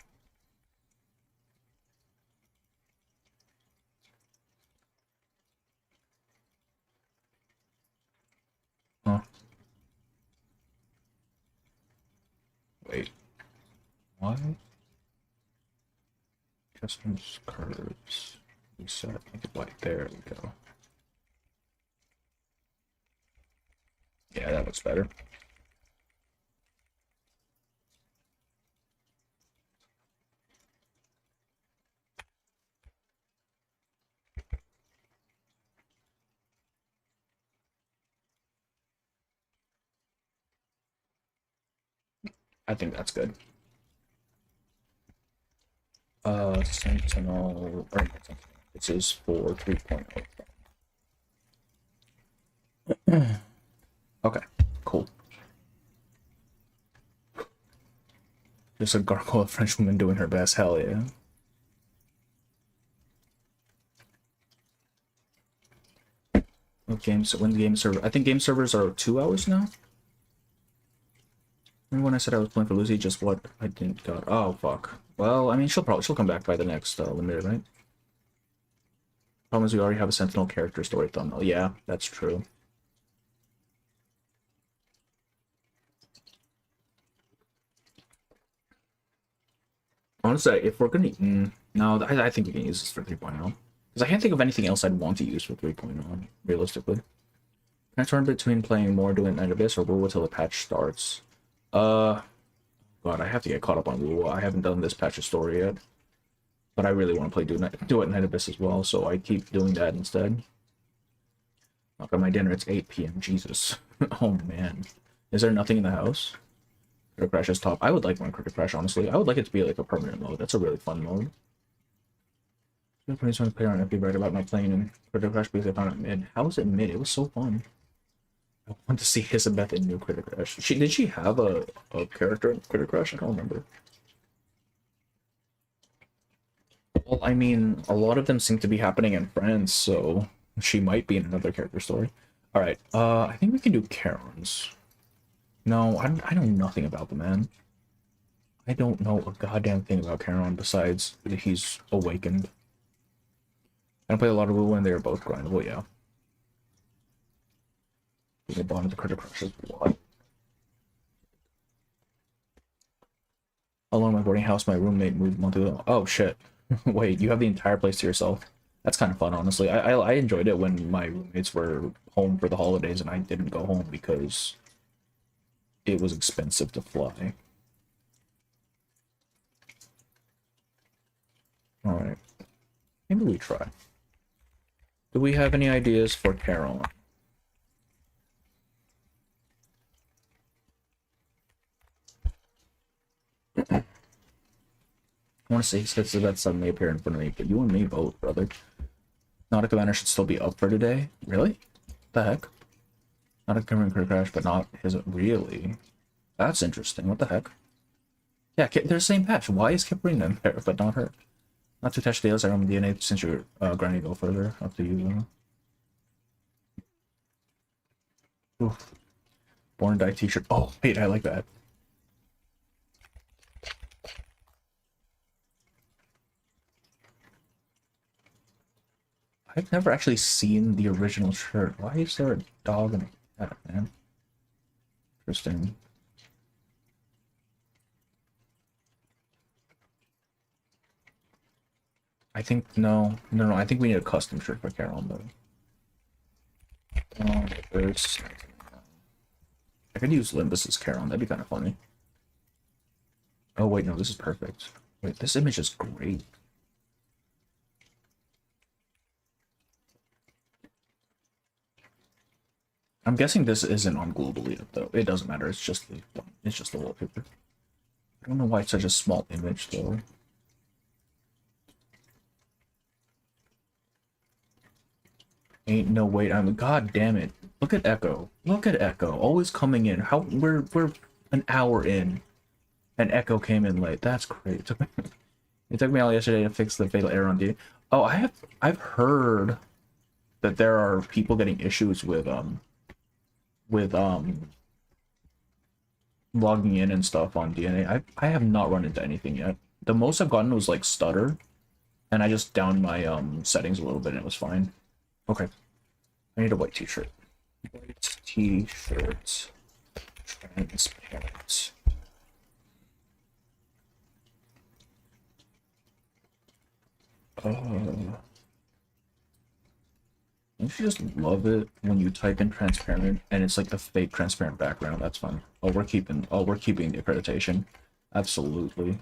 Wait. What? Customs curves. Reset. Make it white. There we go. Yeah, that looks better. I think that's good. Sentinel, or not Sentinel. This is for 3.0. Okay, cool. Just a gargoyle French woman doing her best. Hell yeah. What games? When the game server? I think game servers are 2 hours now. Remember when I said I was playing for Lucy? Just what I didn't got. Oh fuck. Well, I mean, she'll come back by the next limited, right? Problem is we already have a Sentinel character story thumbnail. Yeah, that's true. Honestly, if we're gonna, no, I think we can use this for 3.0 because I can't think of anything else I'd want to use for 3.0 realistically. Can I turn between playing more doing Night Abyss or Woo until the patch starts? God, I have to get caught up on Woo. I haven't done this patch's story yet, but I really want to play do it Night Abyss as well, so I keep doing that instead. Knock on my dinner. It's 8 p.m. Jesus. Oh man, is there nothing in the house? Critter Crash is top. I would like one Critter Crash, honestly. I would like it to be like a permanent mode. That's a really fun mode. I'm trying to play on FB right about not playing in Critter Crash because I found it mid. How was it mid? It was so fun. I want to see Isabeth in new Critter Crash. Did she have a character in Critter Crash? I don't remember. Well, I mean, a lot of them seem to be happening in France, so she might be in another character story. All right, I think we can do Karen's. No, I know nothing about the man. I don't know a goddamn thing about Charon besides that he's awakened. I play a lot of Woo and they're both grindable, yeah. They bonded the Critter Crush as what? Along my boarding house, my roommate moved a month ago. Oh shit. Wait, you have the entire place to yourself? That's kind of fun, honestly. I enjoyed it when my roommates were home for the holidays and I didn't go home because it was expensive to fly. Alright. Maybe we try. Do we have any ideas for Caroline? I want to say skits that suddenly appear in front of me, but you and me both, brother. Not a commander should still be up for today. Really? What the heck? Not a commander crash, but not his. Really? That's interesting. What the heck? Yeah, they're the same patch. Why is Kip bringing them there, but not her? Not to touch Dale's arm DNA since you're grinding go further. Up to you. Oof. Born and Die t-shirt. Oh, wait, I like that. I've never actually seen the original shirt. Why is there a dog and a cat, man? Interesting. I think, no, I think we need a custom shirt for Carol, though. First, I could use Limbus's Carol, that'd be kind of funny. Oh, wait, no, this is perfect. Wait, this image is great. I'm guessing this isn't on globally yet, though. It doesn't matter. It's just the wallpaper. I don't know why it's such a small image, though. Ain't no wait. God damn it. Look at Echo. Look at Echo. Always coming in. How we're an hour in, and Echo came in late. That's great. It took me all yesterday to fix the fatal error on D. Oh, I've heard that there are people getting issues with logging in and stuff on DNA. I have not run into anything yet. The most I've gotten was like stutter, and I just downed my settings a little bit and it was fine. Okay. I need a white t-shirt. White t-shirt. Transparent. Don't you just love it when you type in transparent and it's like a fake transparent background? That's fun. We're keeping the accreditation. Absolutely.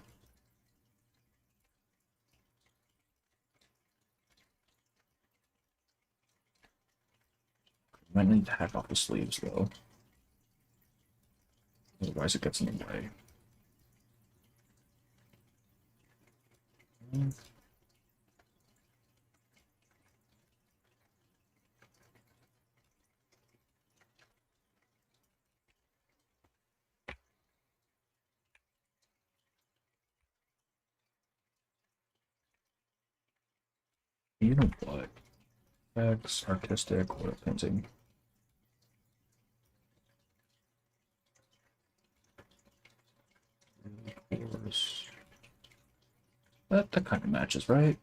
Might need to hack off the sleeves though. Otherwise it gets in the way. You know what? X, artistic, or painting. That kind of matches, right?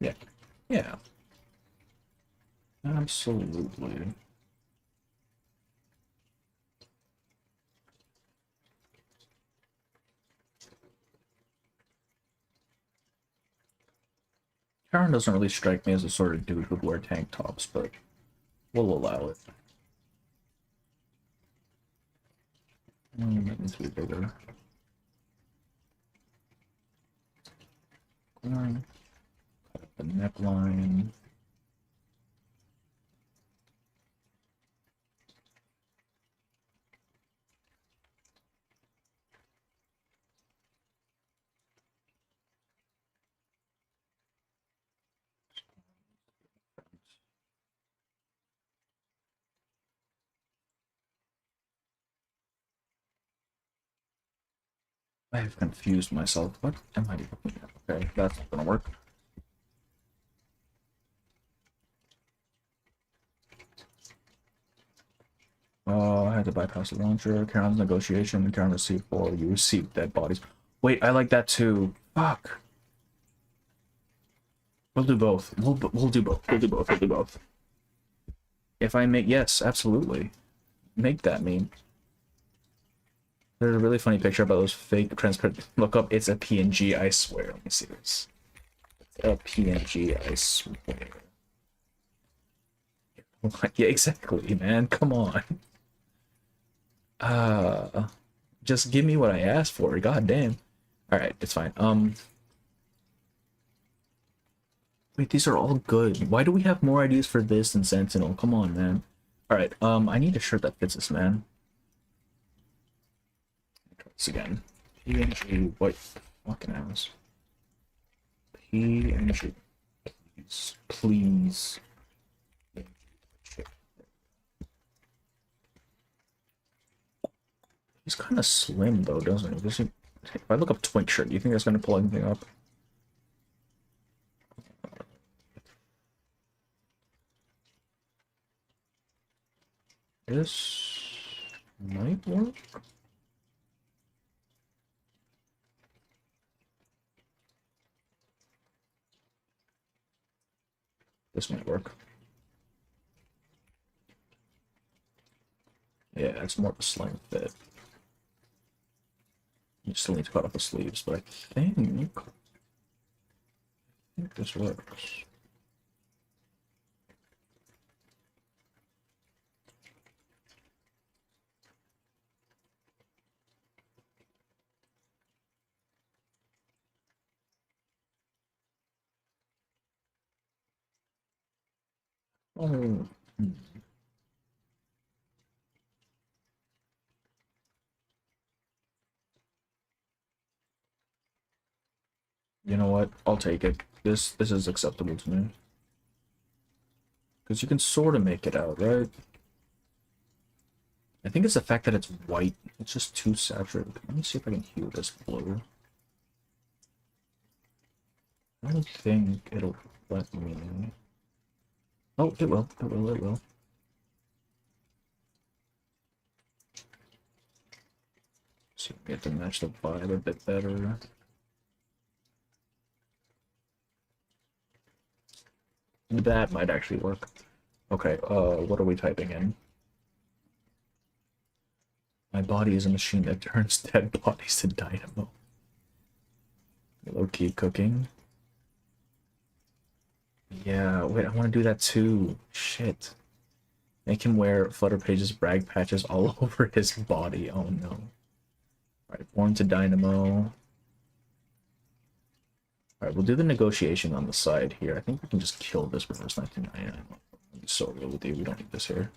Yeah. Yeah. Absolutely. Karen doesn't really strike me as the sort of dude who'd wear tank tops, but we'll allow it. That needs to be bigger. Cut the neckline. I have confused myself. What am I looking at? Okay, that's not gonna work. I had to bypass the launcher. Karen's negotiation. Karen received 4. You received dead bodies. Wait, I like that too. Fuck. We'll do both. We'll do both. We'll do both. We'll do both. If I make, yes, absolutely. Make that meme. There's a really funny picture about those fake transparent. Look up. It's a PNG. I swear. Let me see this. It's a PNG. I swear. Yeah, exactly, man. Come on. Just give me what I asked for. God damn. All right, it's fine. Wait, these are all good. Why do we have more ideas for this than Sentinel? Come on, man. All right. I need a shirt that fits this, man. Try this again. PNG white fucking ass. PNG, please, please. He's kind of slim though, doesn't he? If I look up twink shirt, do you think that's gonna pull anything up? This might work. This might work. Yeah, it's more of a slim fit. You still need to cut off the sleeves, but I think this works. Oh. You know what? I'll take it. This is acceptable to me. Because you can sort of make it out, right? I think it's the fact that it's white. It's just too saturated. Let me see if I can hue this blue. I don't think it'll let me. Oh, it will. It will. It will. See if we get to match the vibe a bit better. That might actually work. Okay, what are we typing in? My body is a machine that turns dead bodies to dynamo. Low-key cooking. Yeah, wait, I want to do that too. Shit. Make him wear Flutter Pages brag patches all over his body. Oh no. Alright, Born to Dynamo. Alright, we'll do the negotiation on the side here. I think we can just kill this reverse 1999. I'll be so real with you, we don't need this here.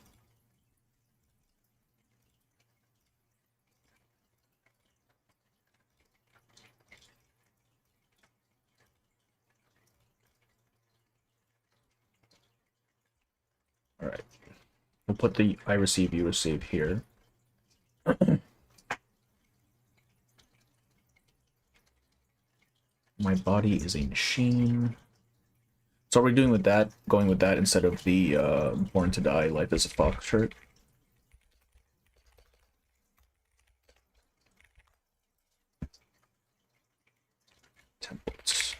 Alright. We'll put the I receive, you receive here. My body is a machine. So are we doing with that, going with that instead of the Born to Die, Life is a Fox shirt? Templates.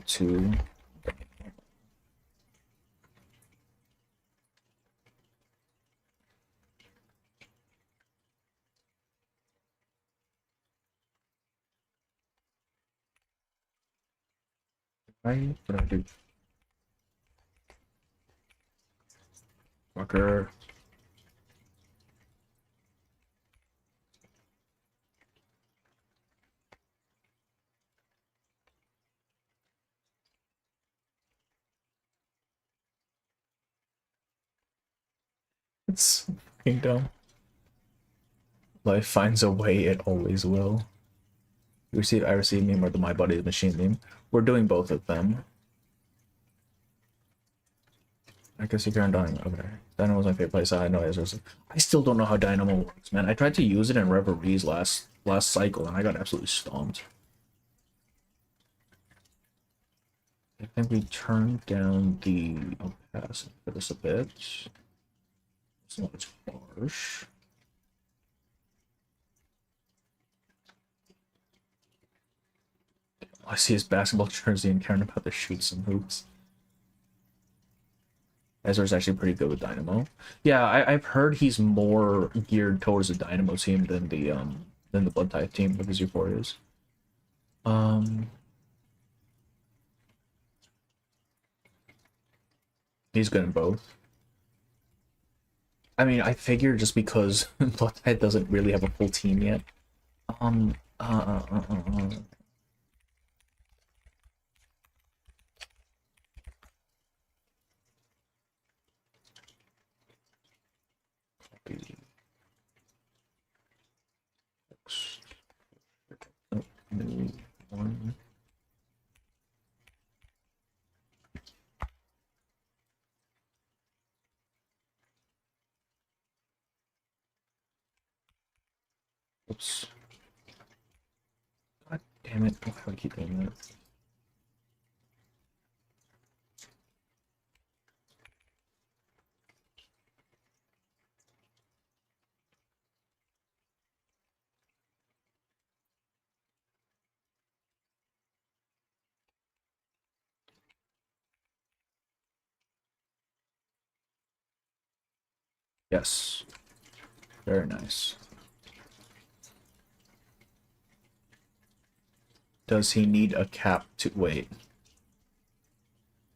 Two. Right? What do I do? Fucker. It's fucking dumb. Life finds a way, it always will. You receive I receive meme or the My Body is Machine meme. We're doing both of them. I guess you can't Dynamo. Okay. Dynamo was my favorite place. I know I still don't know how Dynamo works, man. I tried to use it in Reveries last cycle and I got absolutely stomped. I think we turned down the opacity for this a bit. It's not as harsh. I see his basketball jersey and caring about to shoot some hoops. Ezra's actually pretty good with Dynamo. Yeah, I've heard he's more geared towards the Dynamo team than the Blood Tithe team with his Euphorias. He's good in both. I mean, I figure just because Blood Tithe doesn't really have a full team yet. Um, uh, uh, uh, uh. Copy. Oh, new one. Oops. God damn it. Why do I keep doing that? Yes. Very nice. Does he need a cap to wait?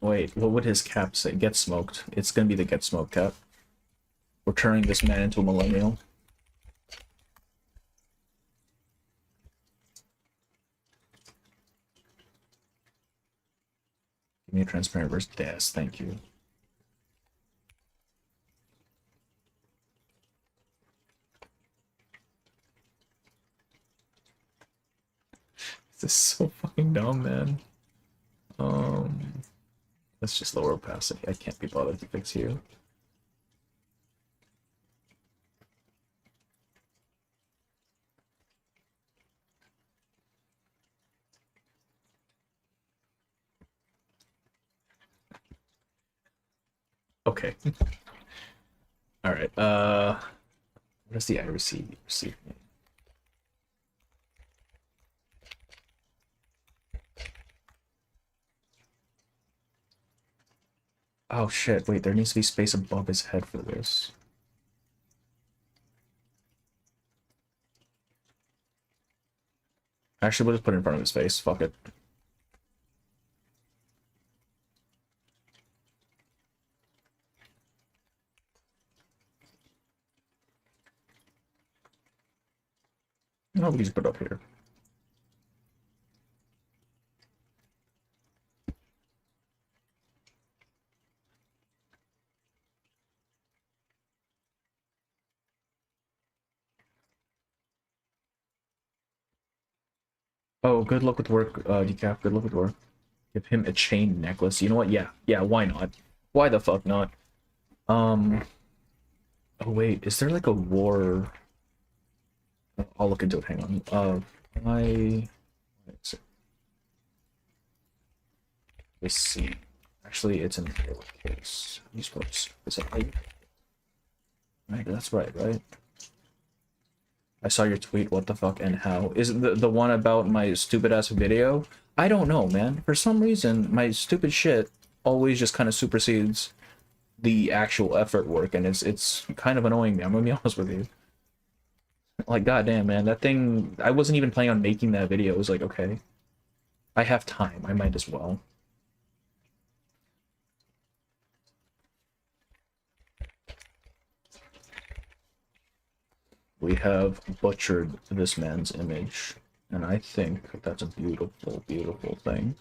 Wait, what would his cap say? Get smoked. It's gonna be the get smoked cap. We're turning this man into a millennial. Give me a transparent versus Daz, thank you. This is so fucking dumb, man. Let's just lower opacity. I can't be bothered to fix you. Okay. Alright, what is the I receive? Oh shit, wait, there needs to be space above his head for this. Actually, we'll just put it in front of his face. Fuck it. No, we just put it up here. Oh, good luck with work, Decaf. Good luck with work. Give him a chain necklace. You know what? Yeah, yeah. Why not? Why the fuck not? Um. Oh wait, is there like a war? I'll look into it. Hang on. I. Let's see. Actually, it's in lowercase. You supposed is it right? Right, that's right, right? I saw your tweet. What the fuck and how? Is it the one about my stupid ass video? I don't know, man. For some reason, my stupid shit always just kind of supersedes the actual effort work, and it's kind of annoying me. I'm gonna be honest with you. Like, goddamn, man, that thing. I wasn't even planning on making that video. It was like, okay, I have time. I might as well. We have butchered this man's image, and I think that's a beautiful, beautiful thing.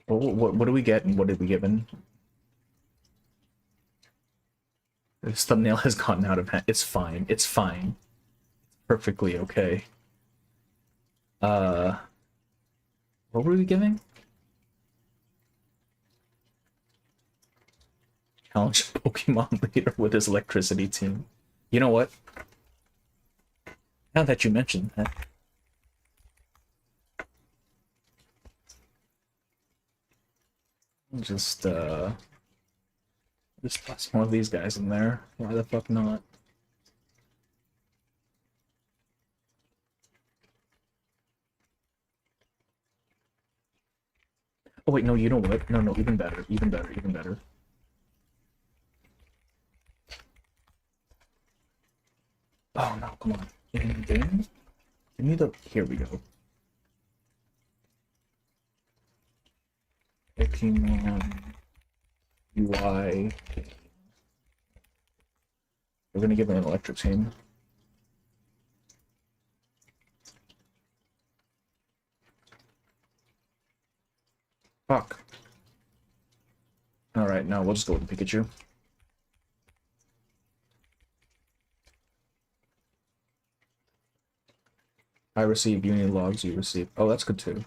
What do we get, and what did we given? This thumbnail has gotten out of hand. It's fine. It's fine. Perfectly okay. What were we giving? Challenge Pokemon leader with his electricity team. You know what? Now that you mentioned that. Just toss one of these guys in there. Why the fuck not? Oh wait, no, you know what? No, no, even better, even better, even better. Oh no, come on. And then, give me the, here we go. Pokemon UI. We're gonna give it an electric team. Fuck. Alright, now we'll just go with Pikachu. I receive unit logs, you receive. Oh, that's good too.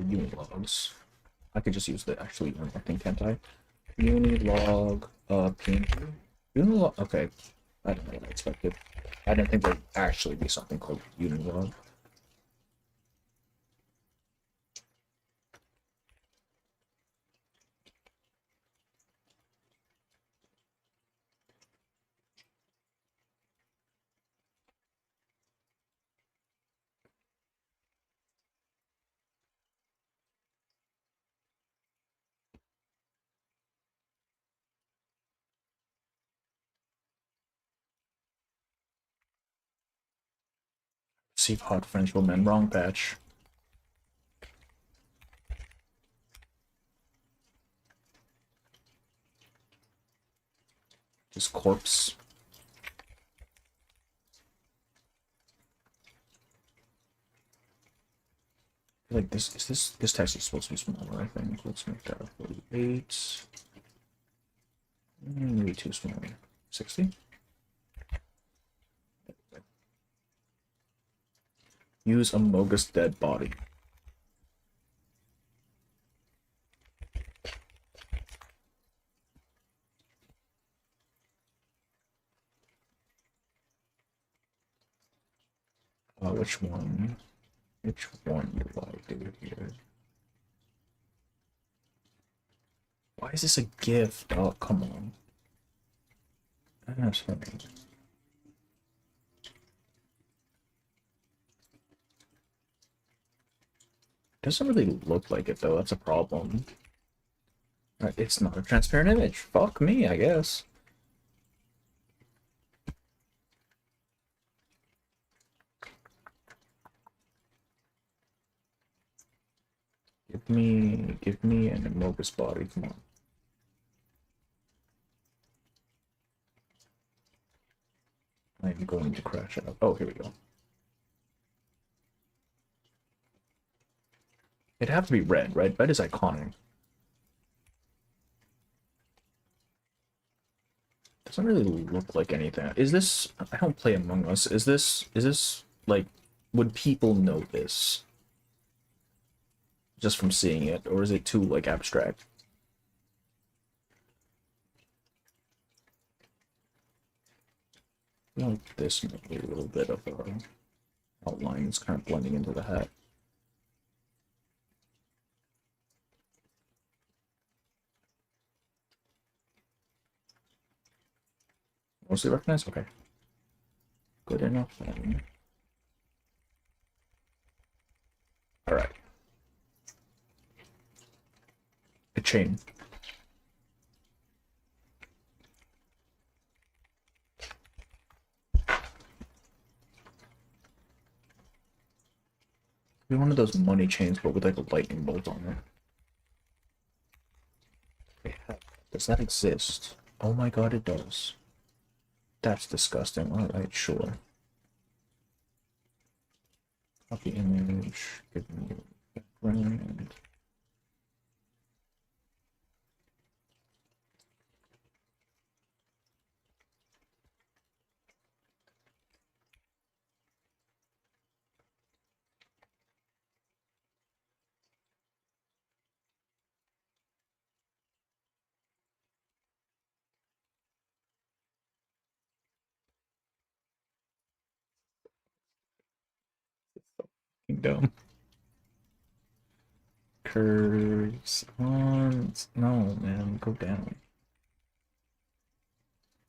Unit logs. I could just use the actually unit thing, can't I? Unit log, PNG. Unit log, okay. I don't know what I expected. I didn't think there'd actually be something called unit log. Receive hot French woman, wrong patch. Just corpse. Like this is this text is supposed to be smaller, I think. Let's make that 48. Maybe too small. 60? Use Amogus dead body. Which one? Which one do I do here? Why is this a gift? Oh, come on. That's funny. Doesn't really look like it though, that's a problem. It's not a transparent image. Fuck me, I guess. Give me an amorphous body, come on. I'm going to crash out. Oh, here we go. It'd have to be red, right? Red is iconic. Doesn't really look like anything. Is this... I don't play Among Us. Is this, like... Would people know this? Just from seeing it? Or is it too, like, abstract? I feel like this might be a little bit of a outline. It's kind of blending into the hat. Mostly recognized? Okay. Good enough then. Alright. A chain. Be one of those money chains, but with like a lightning bolt on it. Does that exist? Oh my god, it does. That's disgusting. Alright, sure. Copy image. Give me background. Dumb. Curves on. No, man, go down.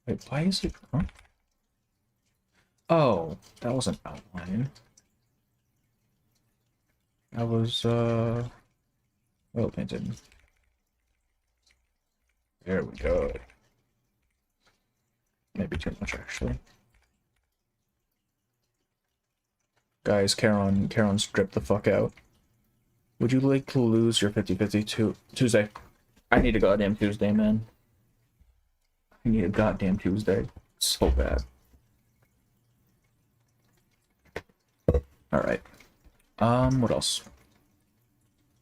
Wait, why is it? Huh? Oh, that was an outline. That was, well painted. There we go. Maybe too much, actually. Guys, Karen stripped the fuck out. Would you like to lose your 50-50 to Tuesday? I need a goddamn Tuesday, man. I need a goddamn Tuesday. So bad. Alright. What else?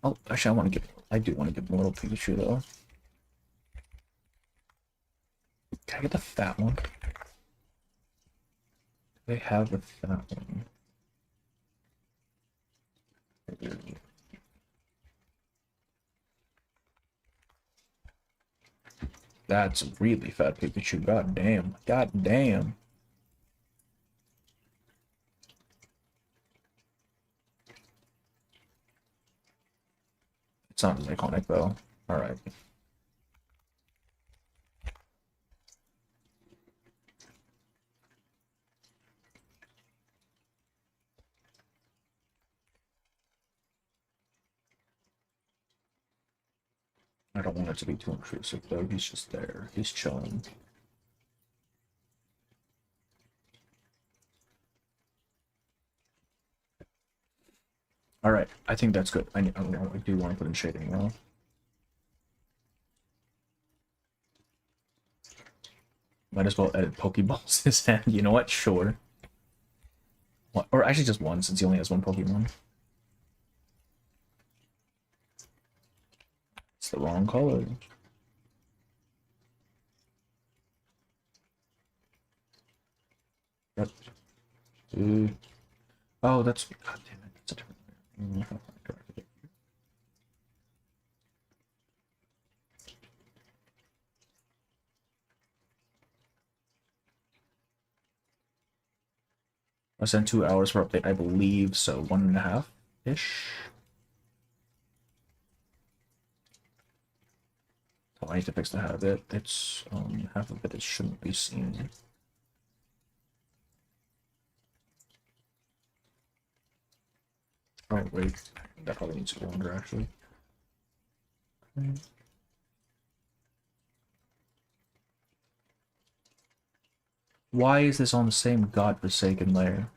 Oh, actually, I do want to give him a little Pikachu, though. Can I get the fat one? They have the fat one. That's really fat Pikachu. God damn. God damn. It's not as iconic though. Alright. I don't want it to be too intrusive though. He's just there. He's chilling. Alright, I think that's good. I do want to put in shading though. Might as well edit Pokeballs his hand. You know what? Sure. What? Or actually just one, since he only has one Pokemon. It's the wrong color. Yep. Dude. Oh, that's... God damn it. That's a different... I sent 2 hours for update, I believe, so 1.5-ish. Oh, I need to fix the habit. It's half of it shouldn't be seen. Oh wait, that probably needs to go under actually. Why is this on the same godforsaken layer?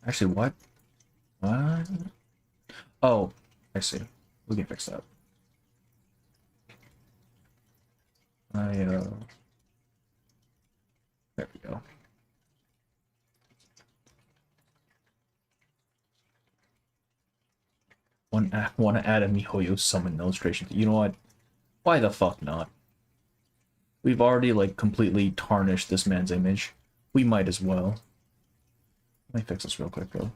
Actually, what? What? Oh, I see. We can fix that. There we go. Want to add a MiHoYo summon illustration? You know what? Why the fuck not? We've already like completely tarnished this man's image. We might as well. Let me fix this real quick though.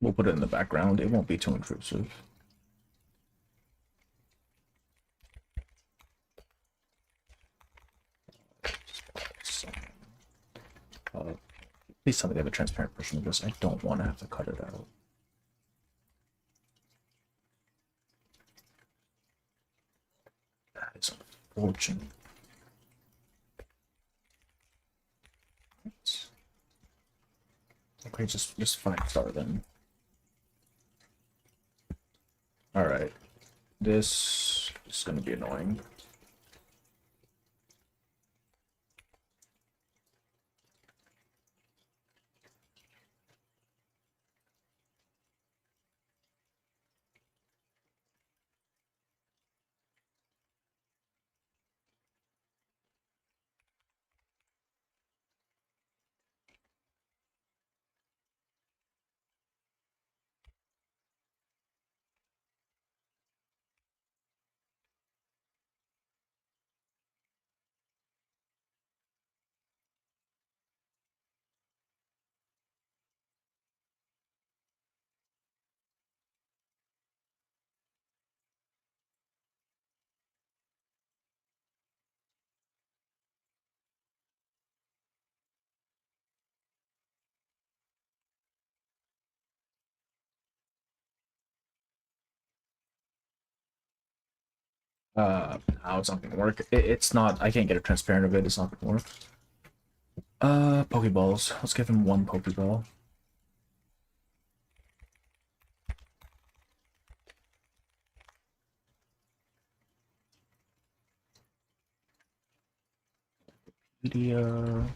We'll put it in the background. It won't be too intrusive. Please tell me they have a transparent version of this. I don't want to have to cut it out. That is unfortunate. Okay, just fine start then. Alright. This is gonna be annoying. How it's not gonna work. It's not. I can't get a transparent of it. It's not gonna work. Pokeballs. Let's give him one Pokeball. Media.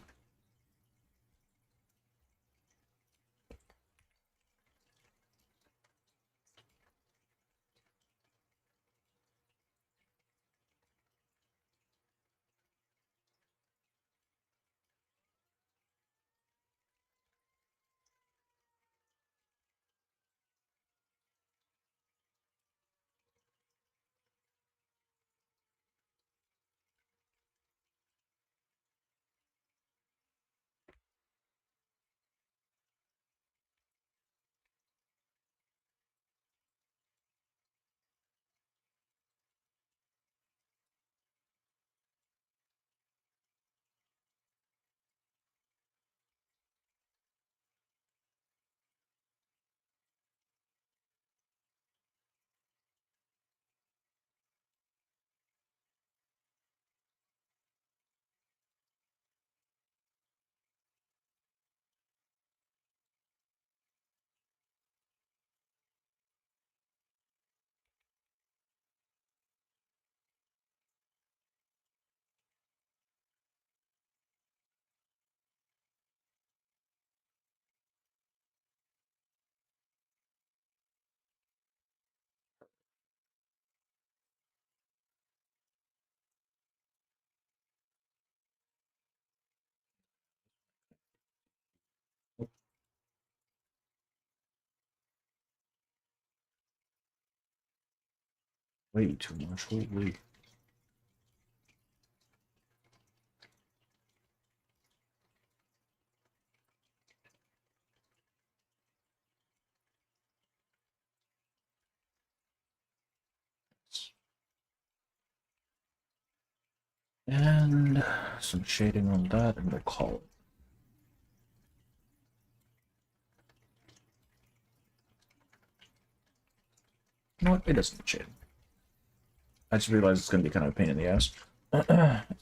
Way too much. Holy. And some shading on that, and we'll call it. You know what? It doesn't need shading. I just realized it's going to be kind of a pain in the ass.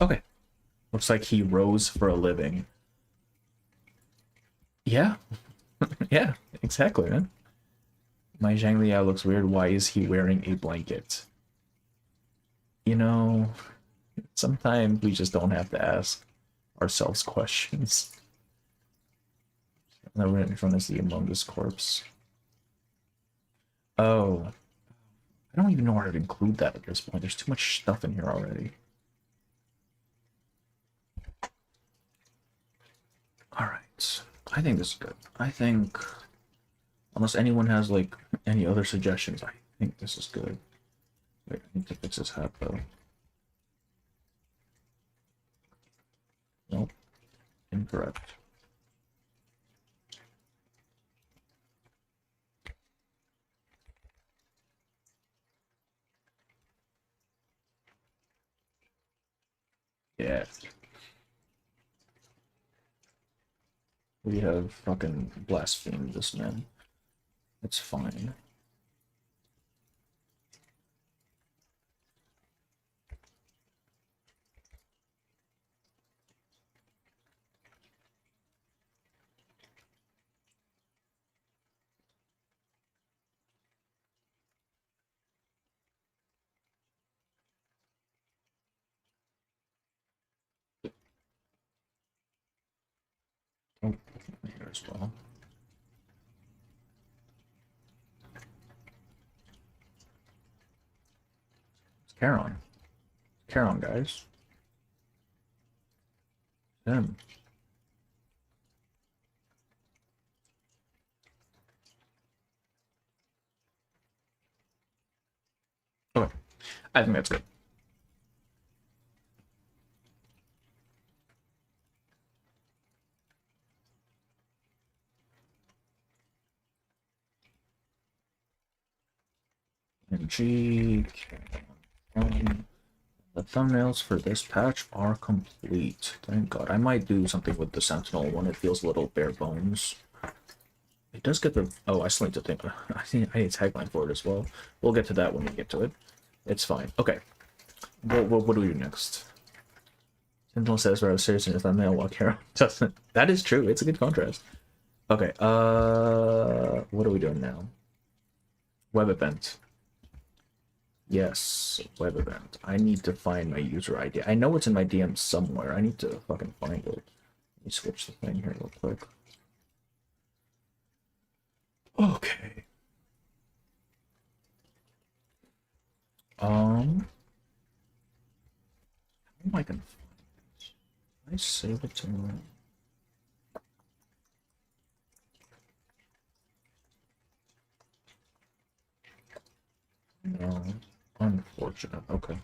Okay. Looks like he rose for a living. Yeah. Yeah, exactly, man. My Zhang Liao looks weird. Why is he wearing a blanket? You know, sometimes we just don't have to ask ourselves questions. And right in front is the Among Us corpse. Oh, I don't even know where to include that at this point. There's too much stuff in here already. Alright. I think this is good. I think, unless anyone has, like, any other suggestions, I think this is good. Wait, I need to fix his hat, though. Nope. Incorrect. Yeah. We have fucking blasphemed this man. It's fine. Oh, here as well. It's Charon. Charon, guys. Him. Okay. I think that's good. And cheek. The thumbnails for this patch are complete. Thank God. I might do something with the Sentinel one. It feels a little bare bones. It does get the... Oh, I still need to think. I need a tagline for it as well. We'll get to that when we get to it. It's fine. Okay. What do we do next? Sentinel says we're serious in your thumbnail while Carol doesn't. That is true. It's a good contrast. Okay. What are we doing now? Web event. Yes, web event. I need to find my user ID. I know it's in my DM somewhere. I need to fucking find it. Let me switch the thing here real quick. Okay. How am I gonna find it? I save it to no. Unfortunate. Okay.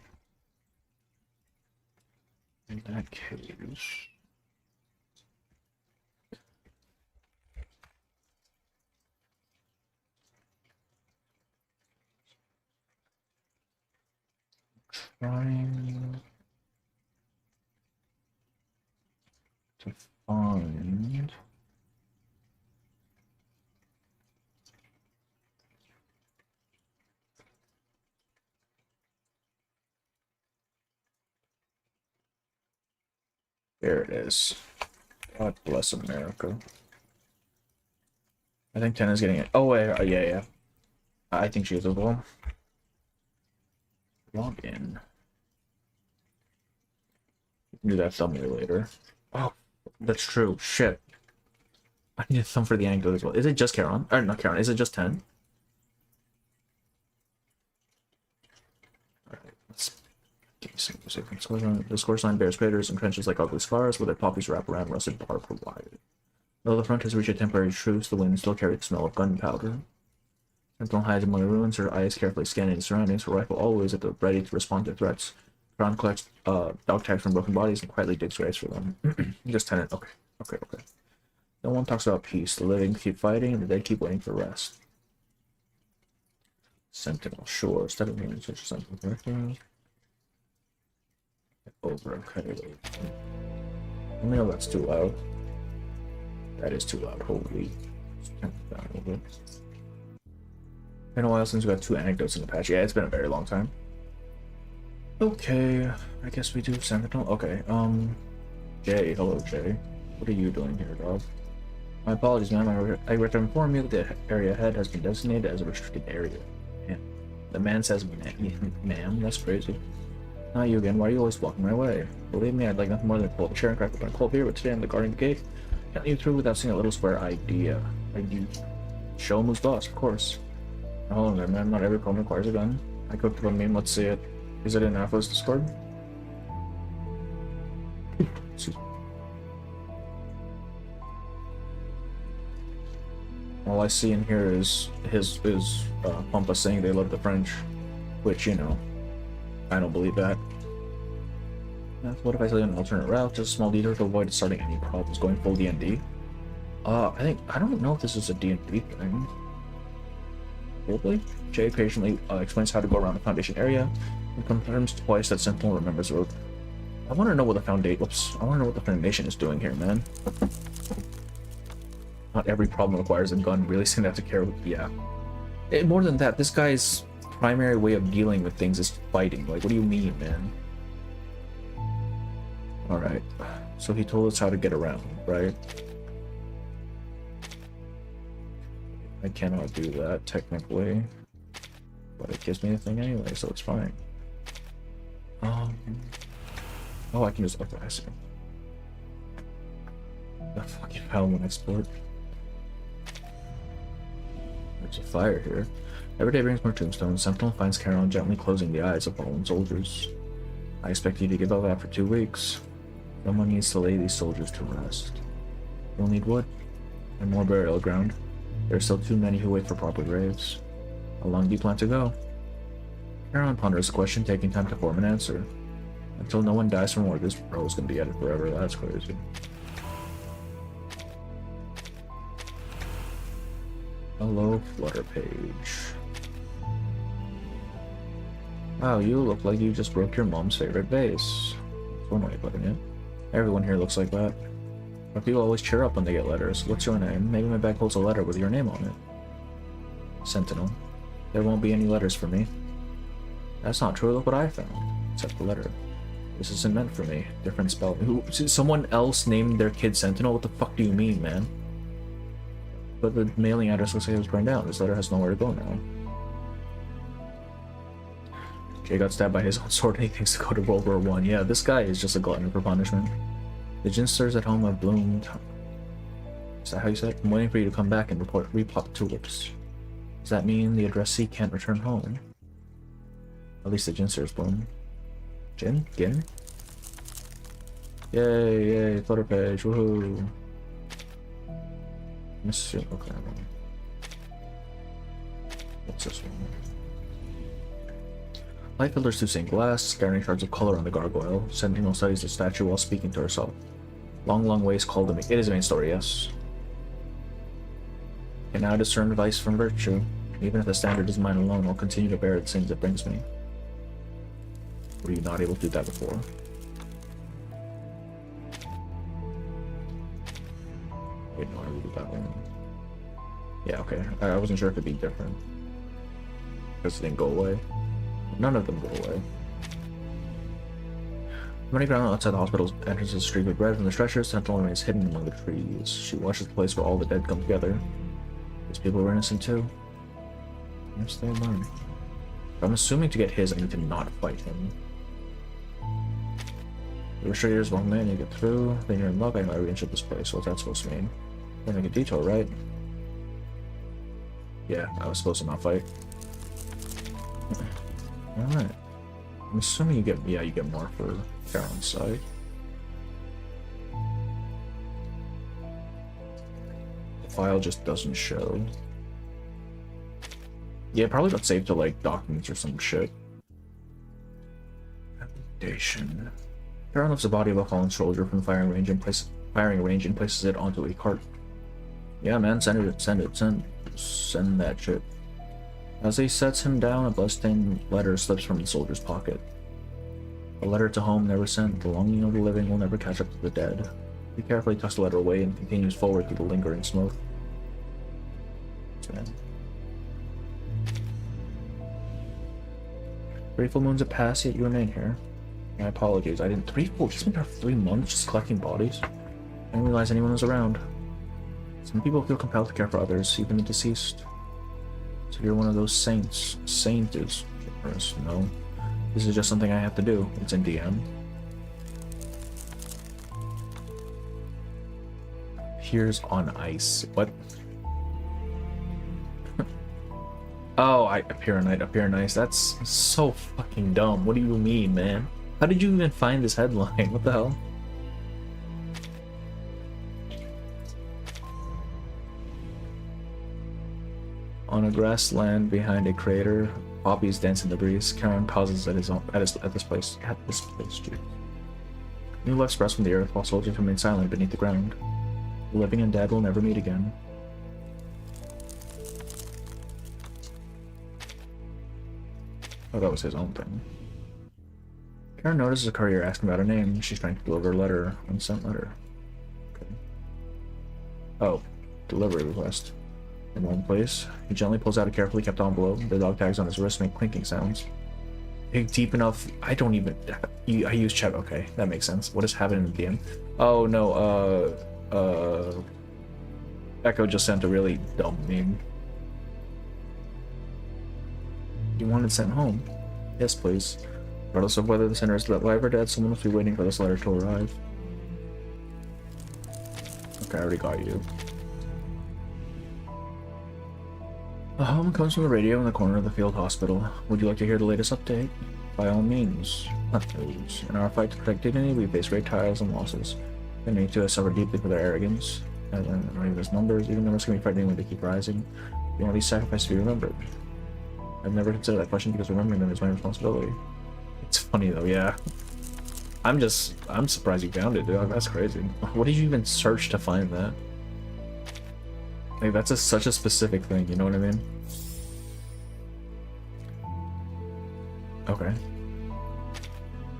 In that case. Trying to find. There it is. God bless America. I think 10 is getting it. Oh, wait, yeah. I think she is as well. Log in. We can do that thumbnail later. Oh, that's true. Shit. I need a thumb for the anecdote as well. Is it just Charon? Or not Charon, is it just 10? Alright, let's give me some music. The score sign bears craters and trenches like ugly scars, where their poppies wrap around rusted bark provided. Though the front has reached a temporary truce, the wind still carries the smell of gunpowder. Sentinel hides among the ruins, her eyes carefully scanning the surroundings, her rifle always at the ready to respond to threats. Crown collects dog tags from broken bodies and quietly digs graves for them. Just tenant. Okay. No one talks about peace. The living keep fighting, and the dead keep waiting for rest. Sentinel, sure. Stepping in such a sentinel. over. Okay, wait. Let me know that's too loud. That is too loud. Holy. Just turn it down a little bit. Been a while since we got 2 anecdotes in the patch. Yeah, it's been a very long time. Okay, I guess we do Sentinel. Okay, Jay. Hello, Jay. What are you doing here, dog? My apologies, ma'am. I regret to inform you that the area ahead has been designated as a restricted area. Man. The man says, ma'am, that's crazy. Not you again. Why are you always blocking my way? Believe me, I'd like nothing more than to pull up a chair and crack open a cold beer, but today I'm the guarding the gate. Can't leave through without seeing a little square idea. Show him who's boss, of course. Now, hold on there, man. Not every problem requires a gun. I cooked up a meme. Let's see it. Is it in Atlas Discord? All I see in here is Pampa saying they love the French, which, you know, I don't believe that. What if I tell you an alternate route, just a small detour to avoid starting any problems going full D&D? I don't know if this is a D&D thing. Probably. Jay patiently explains how to go around the Foundation area and confirms twice that Sentinel remembers the road. I want to know what the Foundation is doing here, man. Not every problem requires a gun. Really seem to have to care with, yeah. More than that, this guy's primary way of dealing with things is fighting. Like, what do you mean, man? Alright. So he told us how to get around, right? I cannot do that, technically. But it gives me a thing anyway, so it's fine. Oh, I can just... Okay, I see. The fucking Halloween export. There's a fire here. Every day brings more tombstones. Sentinel finds Caroline gently closing the eyes of fallen soldiers. I expect you to give up after 2 weeks. Someone needs to lay these soldiers to rest. You'll need wood and more burial ground. There are still too many who wait for proper graves. How long do you plan to go? Caroline ponders the question, taking time to form an answer. Until no one dies from war, this row is going to be at it forever. That's crazy. Hello, Flutter page. Wow, you look like you just broke your mom's favorite vase. That's one way of putting it. Everyone here looks like that. But people always cheer up when they get letters. What's your name? Maybe my bag holds a letter with your name on it. Sentinel. There won't be any letters for me. That's not true. Look what I found. Except the letter. This isn't meant for me. Different spell. Someone else named their kid Sentinel? What the fuck do you mean, man? But the mailing address looks like it was burned down. This letter has nowhere to go now. Jay got stabbed by his own sword and he thinks to go to World War I. Yeah, this guy is just a glutton for punishment. The ginsters at home have bloomed. Is that how you said it? I'm waiting for you to come back and repot tulips. Does that mean the addressee can't return home? At least the ginsters bloom. Gin? Yay, Flutter page, woohoo. Okay, what's this one? Light filters through stained glass, scattering shards of color on the gargoyle. Sentinel studies the statue while speaking to herself. Long ways call to me. It is a main story, yes. Can now discern vice from virtue. Even if the standard is mine alone, I'll continue to bear the sins it brings me. Were you not able to do that before? Wait, no, I will do that one. Yeah, okay. I wasn't sure if it'd be different. Because it didn't go away. None of them go away. Running ground outside the hospital's entrance is streaked with red from the stretcher. Sentinel remains hidden among the trees. She watches the place where all the dead come together. These people were innocent too. Yes, they learn. I'm assuming to get his, I need to not fight him. You were sure yours wrong, man. You get through, then you're in luck. I know I re-entered this place. What's that supposed to mean? We're gonna make a detour, right? Yeah, I was supposed to not fight. Alright. I'm assuming you get, yeah, you get more for Caroline's side. The file just doesn't show. Yeah, probably got saved to like documents or some shit. Application. Caroline lifts the body of a fallen soldier from the firing range and places it onto a cart. Yeah, man, send that shit. As he sets him down, a bloodstained letter slips from the soldier's pocket. A letter to home never sent. The longing of the living will never catch up to the dead. He carefully tucks the letter away and continues forward through the lingering smoke. Three full moons have passed, yet you remain here. My apologies. I didn't. Just been here for 3 months just collecting bodies. I didn't realize anyone was around. Some people feel compelled to care for others, even the deceased. So you're one of those saints. Saint is generous. No. This is just something I have to do. It's in DM. Appears on ice. What? Oh, I appear on ice. That's so fucking dumb. What do you mean, man? How did you even find this headline? What the hell? On a grassland behind a crater, poppies dance in the breeze. Karen pauses at this place. Dude. New life spreads from the earth while soldiers remain silent beneath the ground. The living and dead will never meet again. Oh, that was his own thing. Karen notices a courier asking about her name. She's trying to deliver a letter. Unsent letter. Okay. Oh, delivery request. In one place, he gently pulls out a carefully kept envelope. The dog tags on his wrist make clinking sounds. Dig deep enough. I don't even. I use chat. Okay, that makes sense. What is happening in the DM? Oh no. Echo just sent a really dumb meme. You want it sent home? Yes, please. Regardless of whether the sender is alive or dead, someone must be waiting for this letter to arrive. Okay, I already got you. A home comes from the radio in the corner of the field hospital. Would you like to hear the latest update? By all means. Not news. In our fight to protect dignity, we face great trials and losses. The enemy too has suffered deeply for their arrogance. And not even his numbers, even the risk of me frightening when they keep rising. We want these sacrifices to be remembered. I've never considered that question because remembering them is my responsibility. It's funny though, yeah. I'm surprised you found it, dude. That's crazy. What did you even search to find that? Like, that's such a specific thing, you know what I mean? Okay.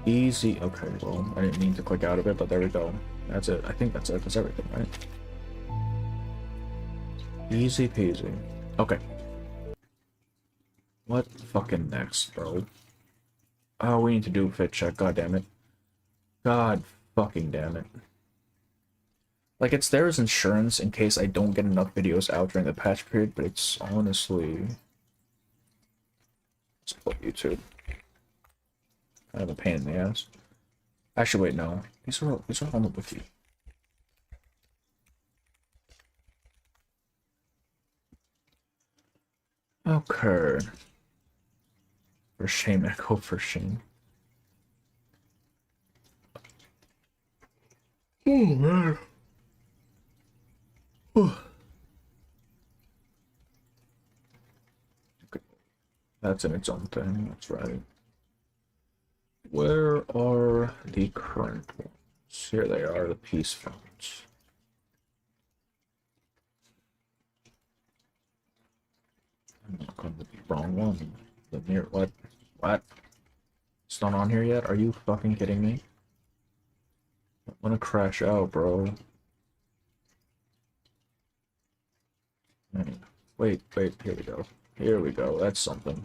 Easy. Okay, well, I didn't mean to click out of it, but there we go. That's it. I think that's it. That's everything, right? Easy peasy. Okay. What fucking next, bro? Oh, we need to do a fit check. God damn it. God fucking damn it. Like, it's there as insurance in case I don't get enough videos out during the patch period, but it's honestly... Let's play YouTube. Kind of a pain in the ass. Actually, wait, no. These are on the wiki. Okay. For shame, Echo, for shame. Oh, man. Okay. That's in its own thing, that's right. Where are the current ones? Here they are, the peace phones. I'm not going to the wrong one. The mirror, what? What? It's not on here yet? Are you fucking kidding me? I'm gonna crash out, bro. Wait, here we go. Here we go, that's something.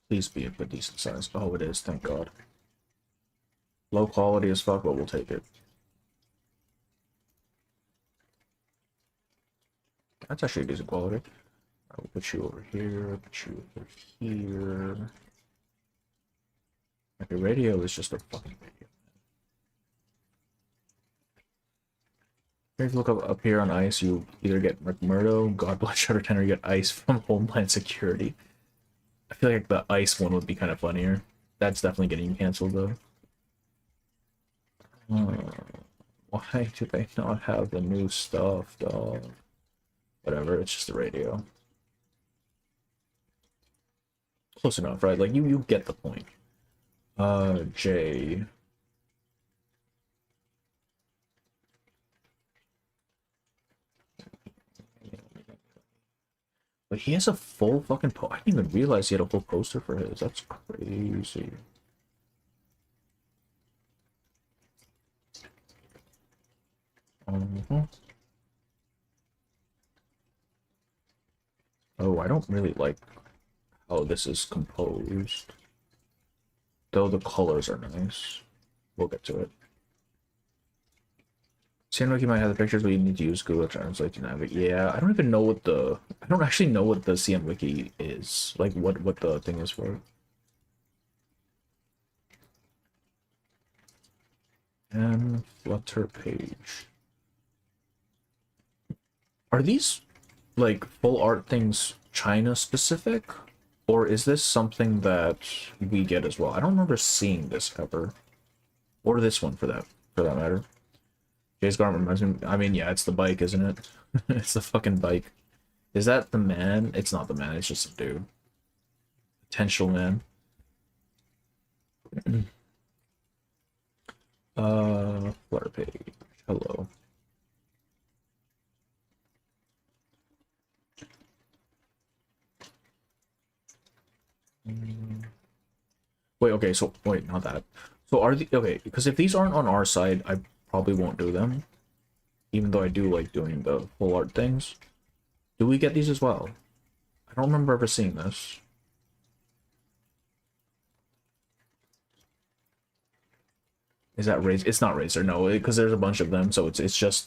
Please be a decent size. Oh, it is, thank God. Low quality as fuck, but we'll take it. That's actually decent quality. I will put you over here, put you over here. Like, the radio is just a fucking radio. If you look up here on ice, you either get McMurdo, God Bless Shutter 10, or you get ice from Homeland Security. I feel like the ice one would be kind of funnier. That's definitely getting canceled though. Why do they not have the new stuff, dog? Whatever, it's just the radio. Close enough, right? Like, you get the point. J. But he has a full fucking I didn't even realize he had a full poster for his. That's crazy. Oh, I don't really like how this is composed. Though the colors are nice. We'll get to it. CNWiki might have the pictures, but you need to use Google Translate to navigate. Yeah, I don't even know what the... I don't actually know what the CNWiki is. Like, what the thing is for. And Flutter page. Are these, like, full art things China specific? Or is this something that we get as well? I don't remember seeing this ever. Or this one, for that matter. Jay's garment reminds me... I mean, yeah, it's the bike, isn't it? It's the fucking bike. Is that the man? It's not the man, it's just a dude. Potential man. Flutter page. Hello. Wait, okay, so wait, not that. So are the okay, because if these aren't on our side, I probably won't do them. Even though I do like doing the full art things. Do we get these as well? I don't remember ever seeing this. Is that Razor? It's not Razor, no, because there's a bunch of them, so it's just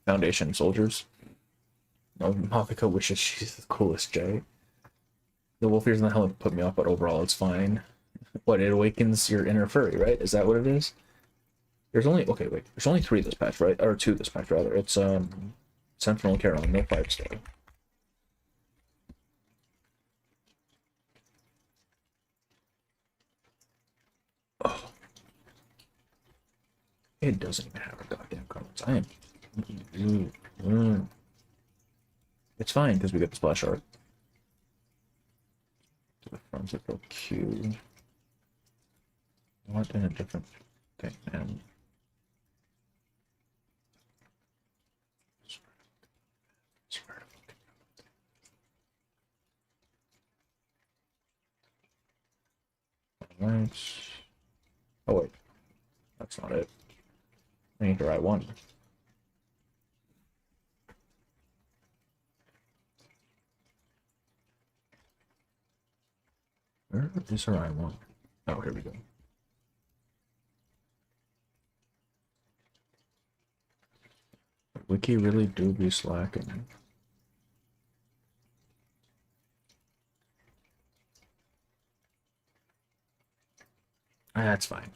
Foundation soldiers. No, Mafika wishes she's the coolest, Jay. The wolf ears in the helmet put me off, but overall it's fine. What, it awakens your inner furry, right? Is that what it is? There's only okay, wait. There's only 3 this patch, right? Or 2 this patch rather. It's Sentinel Carol, no 5-star. Oh. It doesn't even have a goddamn comments. I am. It's fine because we get the splash art. To the front of the Q. What in a different thing, man. Right. Oh wait, that's not it. I need the right one. Where is the right one? Oh, here we go. Wiki really do be slacking. That's fine.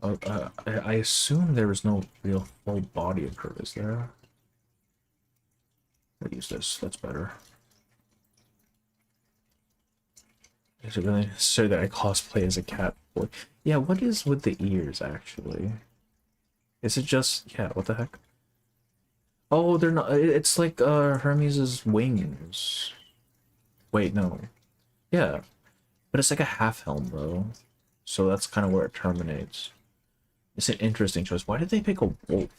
I assume there is no real full body of her, is there? I'll use this, that's better. Is it really necessary that I cosplay as a cat boy? Yeah, what is with the ears, actually? Is it just... yeah, what the heck? Oh, they're not... it's like, Hermes' wings. Wait, no. Yeah. But it's like a half helm, though. So that's kind of where it terminates. It's an interesting choice. Why did they pick a wolf?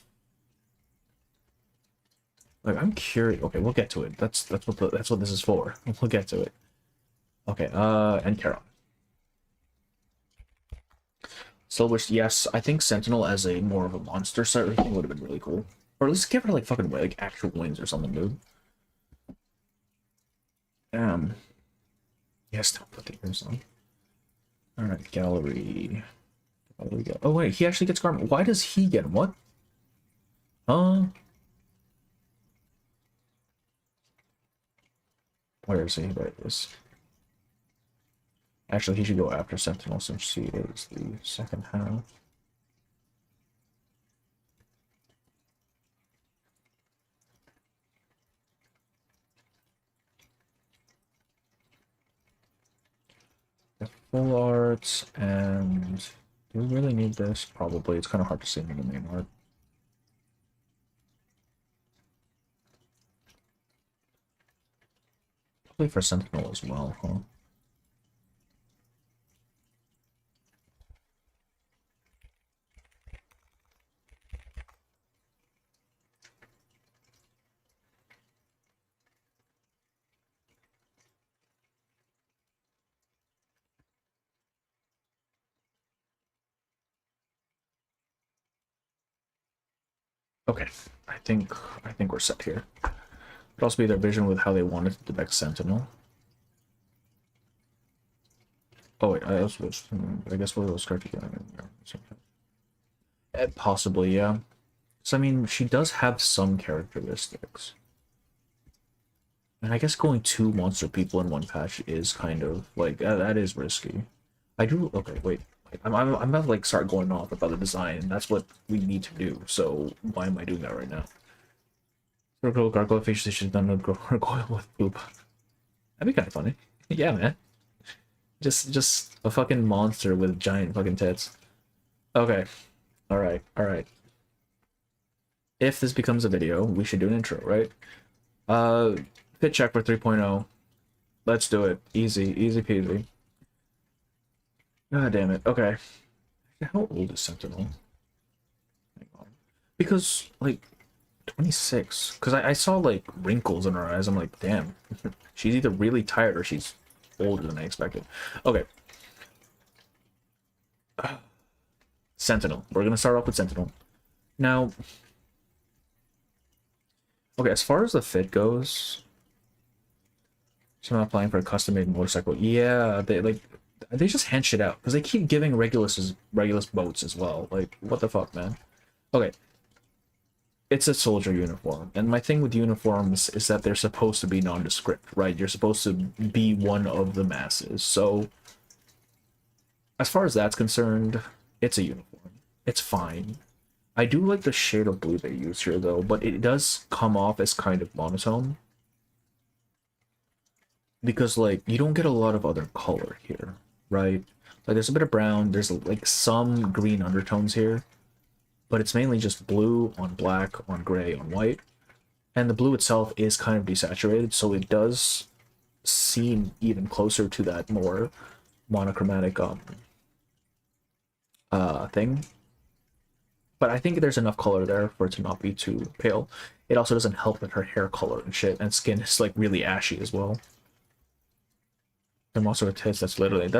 Like, I'm curious. Okay, we'll get to it. That's what this is for. We'll get to it. Okay, and Charon. Still wish, yes, I think Sentinel as a more of a monster set would have been really cool. Or at least give her like fucking like actual wings or something, dude. Yes, don't put the ears on. Alright, gallery. Oh wait, he actually gets garment. Why does he get him? What? Where is he? There it is. Actually, he should go after Sentinel since she is the second half. The full arts, and do we really need this? Probably. It's kind of hard to see in the main art. Probably for Sentinel as well, huh? Okay, I think we're set here. Could also be their vision with how they wanted to depict Sentinel. Oh wait, I guess what those cards again? Possibly, yeah. So I mean, she does have some characteristics. And I guess going two monster people in one patch is kind of like that is risky. I do okay. Wait, I'm about to like start going off about the design, and that's what we need to do. So why am I doing that right now? Gargoyle face station done with gargoyle with poop. That'd be kind of funny. Yeah, man. Just a fucking monster with giant fucking tits. Okay. All right. All right. If this becomes a video, we should do an intro, right? Fit check for 3.0. Let's do it. Easy peasy. God damn it. Okay. How old is Sentinel? Hang on. Because, like, 26. Because I saw, like, wrinkles in her eyes. I'm like, damn. She's either really tired or she's older than I expected. Okay. Sentinel. We're gonna start off with Sentinel. Now, okay, as far as the fit goes, so I'm applying for a custom-made motorcycle. Yeah, they just hand shit out because they keep giving Regulus boats as well. Like, what the fuck, man? Okay, it's a soldier uniform, and my thing with uniforms is that they're supposed to be nondescript, right? You're supposed to be one of the masses. So, as far as that's concerned, it's a uniform. It's fine. I do like the shade of blue they use here, though, but it does come off as kind of monotone. Because, like, you don't get a lot of other color here, right? Like, there's a bit of brown, there's, like, some green undertones here, but it's mainly just blue on black, on gray, on white. And the blue itself is kind of desaturated, so it does seem even closer to that more monochromatic, thing. But I think there's enough color there for it to not be too pale. It also doesn't help that her hair color and shit, and skin is, like, really ashy as well. The monster with tits, that's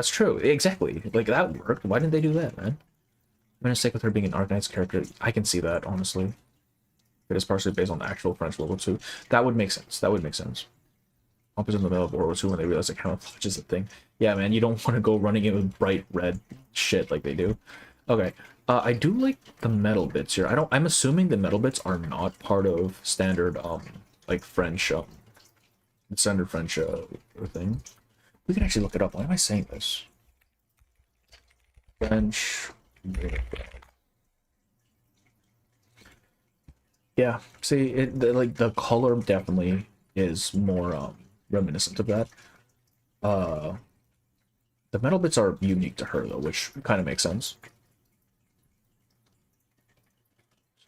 true. Exactly. Like, that worked. Why didn't they do that, man? I'm gonna stick with her being an Arcanite's character. I can see that, honestly. It is partially based on the actual French level 2. That would make sense. That would make sense. Opposite in the middle of World War 2 when they realize the camouflage is a thing. Yeah, man, you don't want to go running in with bright red shit like they do. Okay. I do like the metal bits here. I'm assuming the metal bits are not part of standard, like French, standard French, thing. We can actually look it up. Why am I saying this? French. Yeah. See, like the color definitely is more reminiscent of that. The metal bits are unique to her though, which kind of makes sense.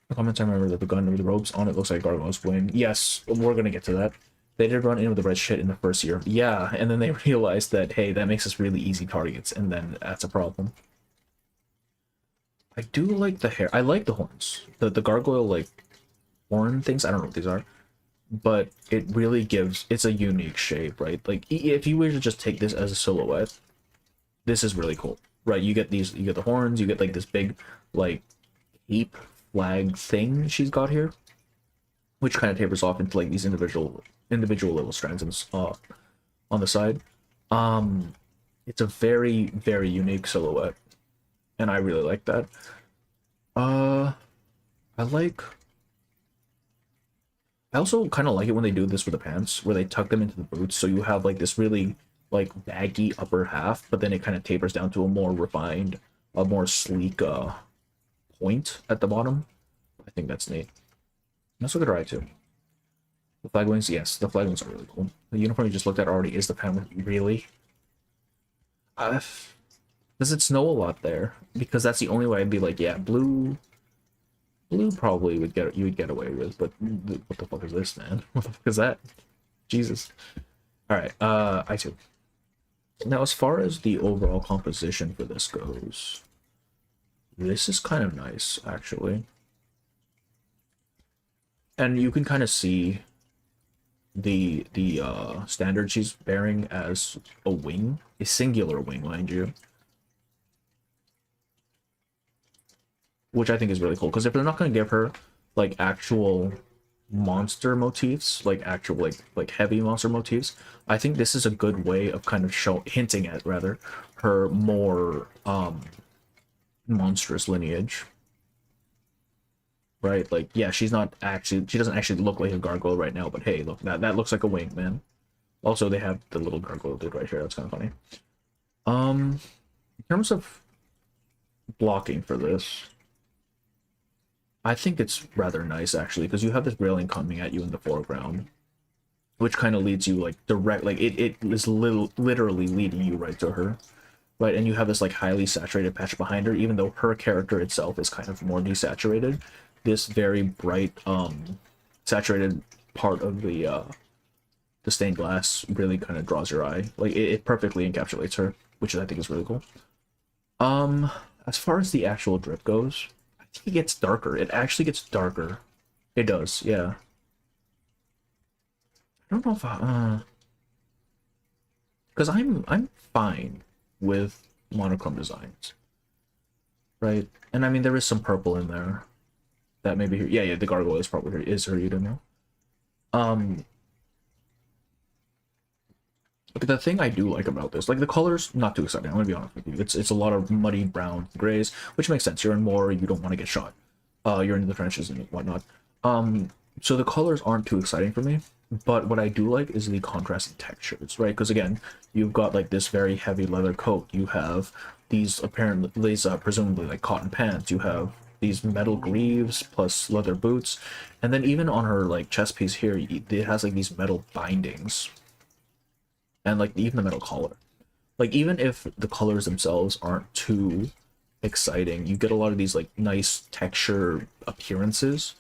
The comments I remember that the gun with the ropes on it looks like Gargoyle's wing. Yes, we're gonna get to that. They did run in with the red shit in the first year. Yeah, and then they realized that, hey, that makes us really easy targets, and then that's a problem. I do like the hair. I like the horns. The gargoyle, like, horn things. I don't know what these are. But it really gives... It's a unique shape, right? Like, if you were to just take this as a silhouette, this is really cool. Right, you get these... You get the horns, you get, like, this big, like, cape flag thing she's got here. Which kind of tapers off into, like, these individual little strands on the side. It's a very, very unique silhouette, and I really like that. I also kind of like it when they do this with the pants, where they tuck them into the boots, so you have like this really like baggy upper half, but then it kind of tapers down to a more refined, a more sleek point at the bottom. I think that's neat. Let's look at her eye too. The flag wings, yes, the flag wings are really cool. The uniform you just looked at already is the pen. Really? Does it snow a lot there? Because that's the only way I'd be like, yeah, blue probably you would get away with. But what the fuck is this, man? What the fuck is that? Jesus. All right, I too. Now, as far as the overall composition for this goes, this is kind of nice, actually. And you can kind of see the standard she's bearing as a wing, a singular wing, mind you, which I think is really cool. Because if they're not going to give her like actual monster motifs, like actual like heavy monster motifs, I think this is a good way of kind of hinting at rather her more monstrous lineage. Right? Like, yeah, she doesn't actually look like a gargoyle right now, but hey, look, that looks like a wing, man. Also, they have the little gargoyle dude right here. That's kind of funny. In terms of blocking for this, I think it's rather nice actually, because you have this railing coming at you in the foreground, which kind of leads you like direct, like it is literally leading you right to her, right? And you have this like highly saturated patch behind her, even though her character itself is kind of more desaturated. This very bright, saturated part of the stained glass really kind of draws your eye. Like it perfectly encapsulates her, which I think is really cool. As far as the actual drip goes, I think it gets darker. It actually gets darker. It does, yeah. I don't know if because I'm fine with monochrome designs, right? And I mean there is some purple in there that maybe here. Yeah, the gargoyle is probably here. Is her, you don't know. But the thing I do like about this, like the colors, not too exciting. I'm gonna be honest with you. It's a lot of muddy brown grays, which makes sense. You're in war, you don't want to get shot. You're in the trenches and whatnot. So the colors aren't too exciting for me. But what I do like is the contrasting textures, right? Because again, you've got like this very heavy leather coat. You have these presumably like cotton pants. You have these metal greaves plus leather boots, and then even on her like chest piece here, it has like these metal bindings, and like even the metal collar. Like even if the colors themselves aren't too exciting, you get a lot of these like nice texture appearances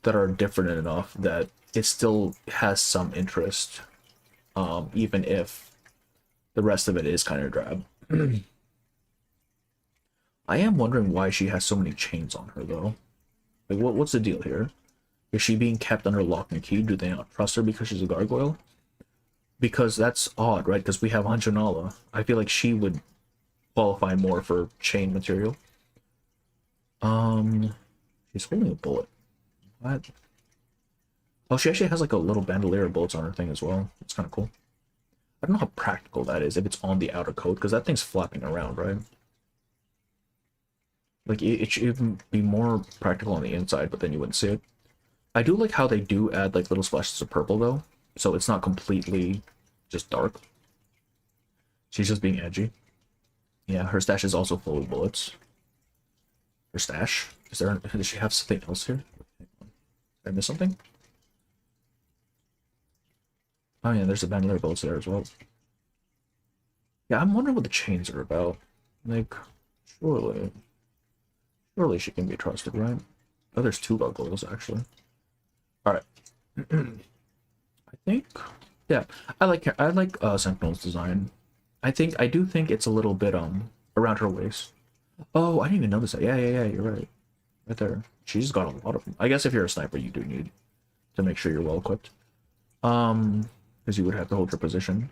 that are different enough that it still has some interest, even if the rest of it is kind of drab. I am wondering why she has so many chains on her though. Like what's the deal here? Is she being kept under lock and key? Do they not trust her because she's a gargoyle? Because that's odd, right? Because we have Anjanala. I feel like she would qualify more for chain material. She's holding a bullet. What? Oh, she actually has like a little bandolier of bullets on her thing as well. It's kind of cool. I don't know how practical that is if it's on the outer coat, because that thing's flapping around, right? Like, it should even be more practical on the inside, but then you wouldn't see it. I do like how they do add like little splashes of purple though, so it's not completely just dark. She's just being edgy. Yeah, her stash is also full of bullets. Her stash? Does she have something else here? Did I miss something? Oh yeah, there's a bandolier of bullets there as well. Yeah, I'm wondering what the chains are about. Like, surely she can be trusted, right? Oh, there's two gargoyles actually. All right. I think, yeah, I like Sentinel's design. I do think it's a little bit around her waist. Oh, I didn't even notice that. Yeah, you're right. Right there. She's got a lot of them. I guess if you're a sniper, you do need to make sure you're well equipped. Because you would have to hold your position.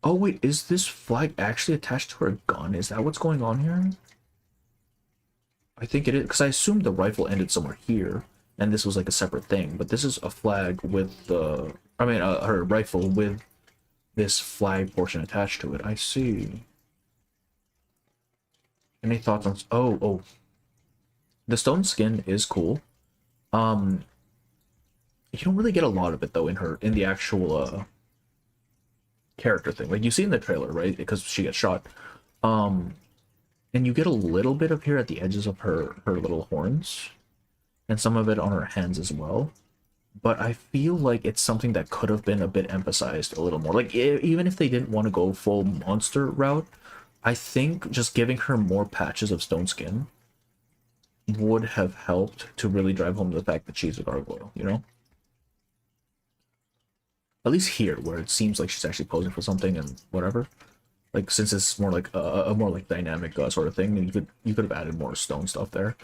Oh wait, is this flag actually attached to her gun? Is that what's going on here? I think it is, because I assumed the rifle ended somewhere here, and this was like a separate thing. But this is a flag with the, her rifle with this flag portion attached to it. I see. Any thoughts on? Oh, the stone skin is cool. You don't really get a lot of it though in the actual character thing. Like you see in the trailer, right? Because she gets shot. And you get a little bit of here at the edges of her little horns, and some of it on her hands as well. But I feel like it's something that could have been a bit emphasized a little more. Like even if they didn't want to go full monster route, I think just giving her more patches of stone skin would have helped to really drive home the fact that she's a gargoyle, you know? At least here, where it seems like she's actually posing for something and whatever. Like, since it's more like a more like dynamic sort of thing, you could have added more stone stuff there.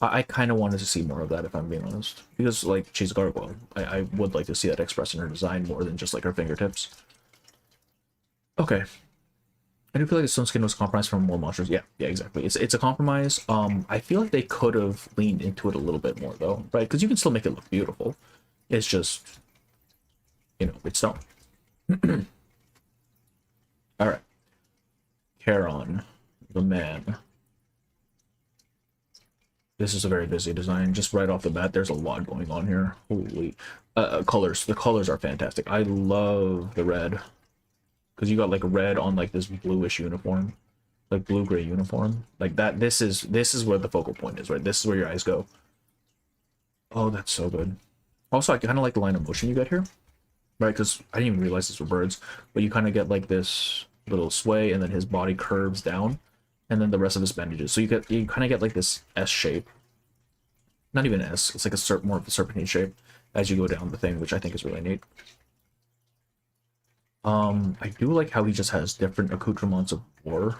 I kind of wanted to see more of that, if I'm being honest, because like she's a gargoyle. I would like to see that expressed in her design more than just like her fingertips. Okay, I do feel like the Stone Skin was compromised from more monsters. Yeah, yeah, exactly. It's a compromise. I feel like they could have leaned into it a little bit more though, right? Because you can still make it look beautiful. It's just, you know, it's stone. All right, Charon, the man. This is a very busy design. Just right off the bat, there's a lot going on here. Holy, colors. The colors are fantastic. I love the red because you got like red on like this bluish uniform, like blue-gray uniform, like that. This is where the focal point is, right? This is where your eyes go. Oh, that's so good. Also, I kind of like the line of motion you get here, right? Because I didn't even realize these were birds, but you kind of get like this little sway, and then his body curves down, and then the rest of his bandages. So you kind of get like this S shape. Not even S. It's like a more of a serpentine shape as you go down the thing, which I think is really neat. I do like how he just has different accoutrements of war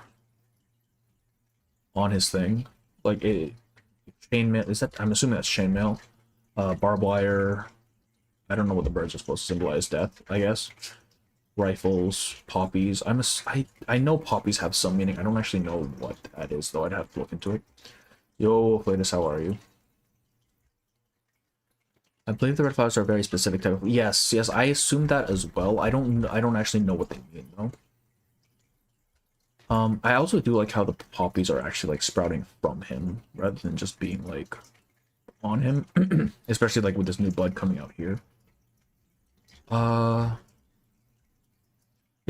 on his thing. Like chainmail. Is that? I'm assuming that's chainmail. Barbed wire. I don't know what the birds are supposed to symbolize. Death, I guess. Rifles, poppies. I know poppies have some meaning. I don't actually know what that is though. I'd have to look into it. Yo, Flatus, how are you? I believe the red flowers are a very specific type of. Yes, yes. I assumed that as well. I don't actually know what they mean though. I also do like how the poppies are actually like sprouting from him rather than just being like on him, especially like with this new bud coming out here. Yeah,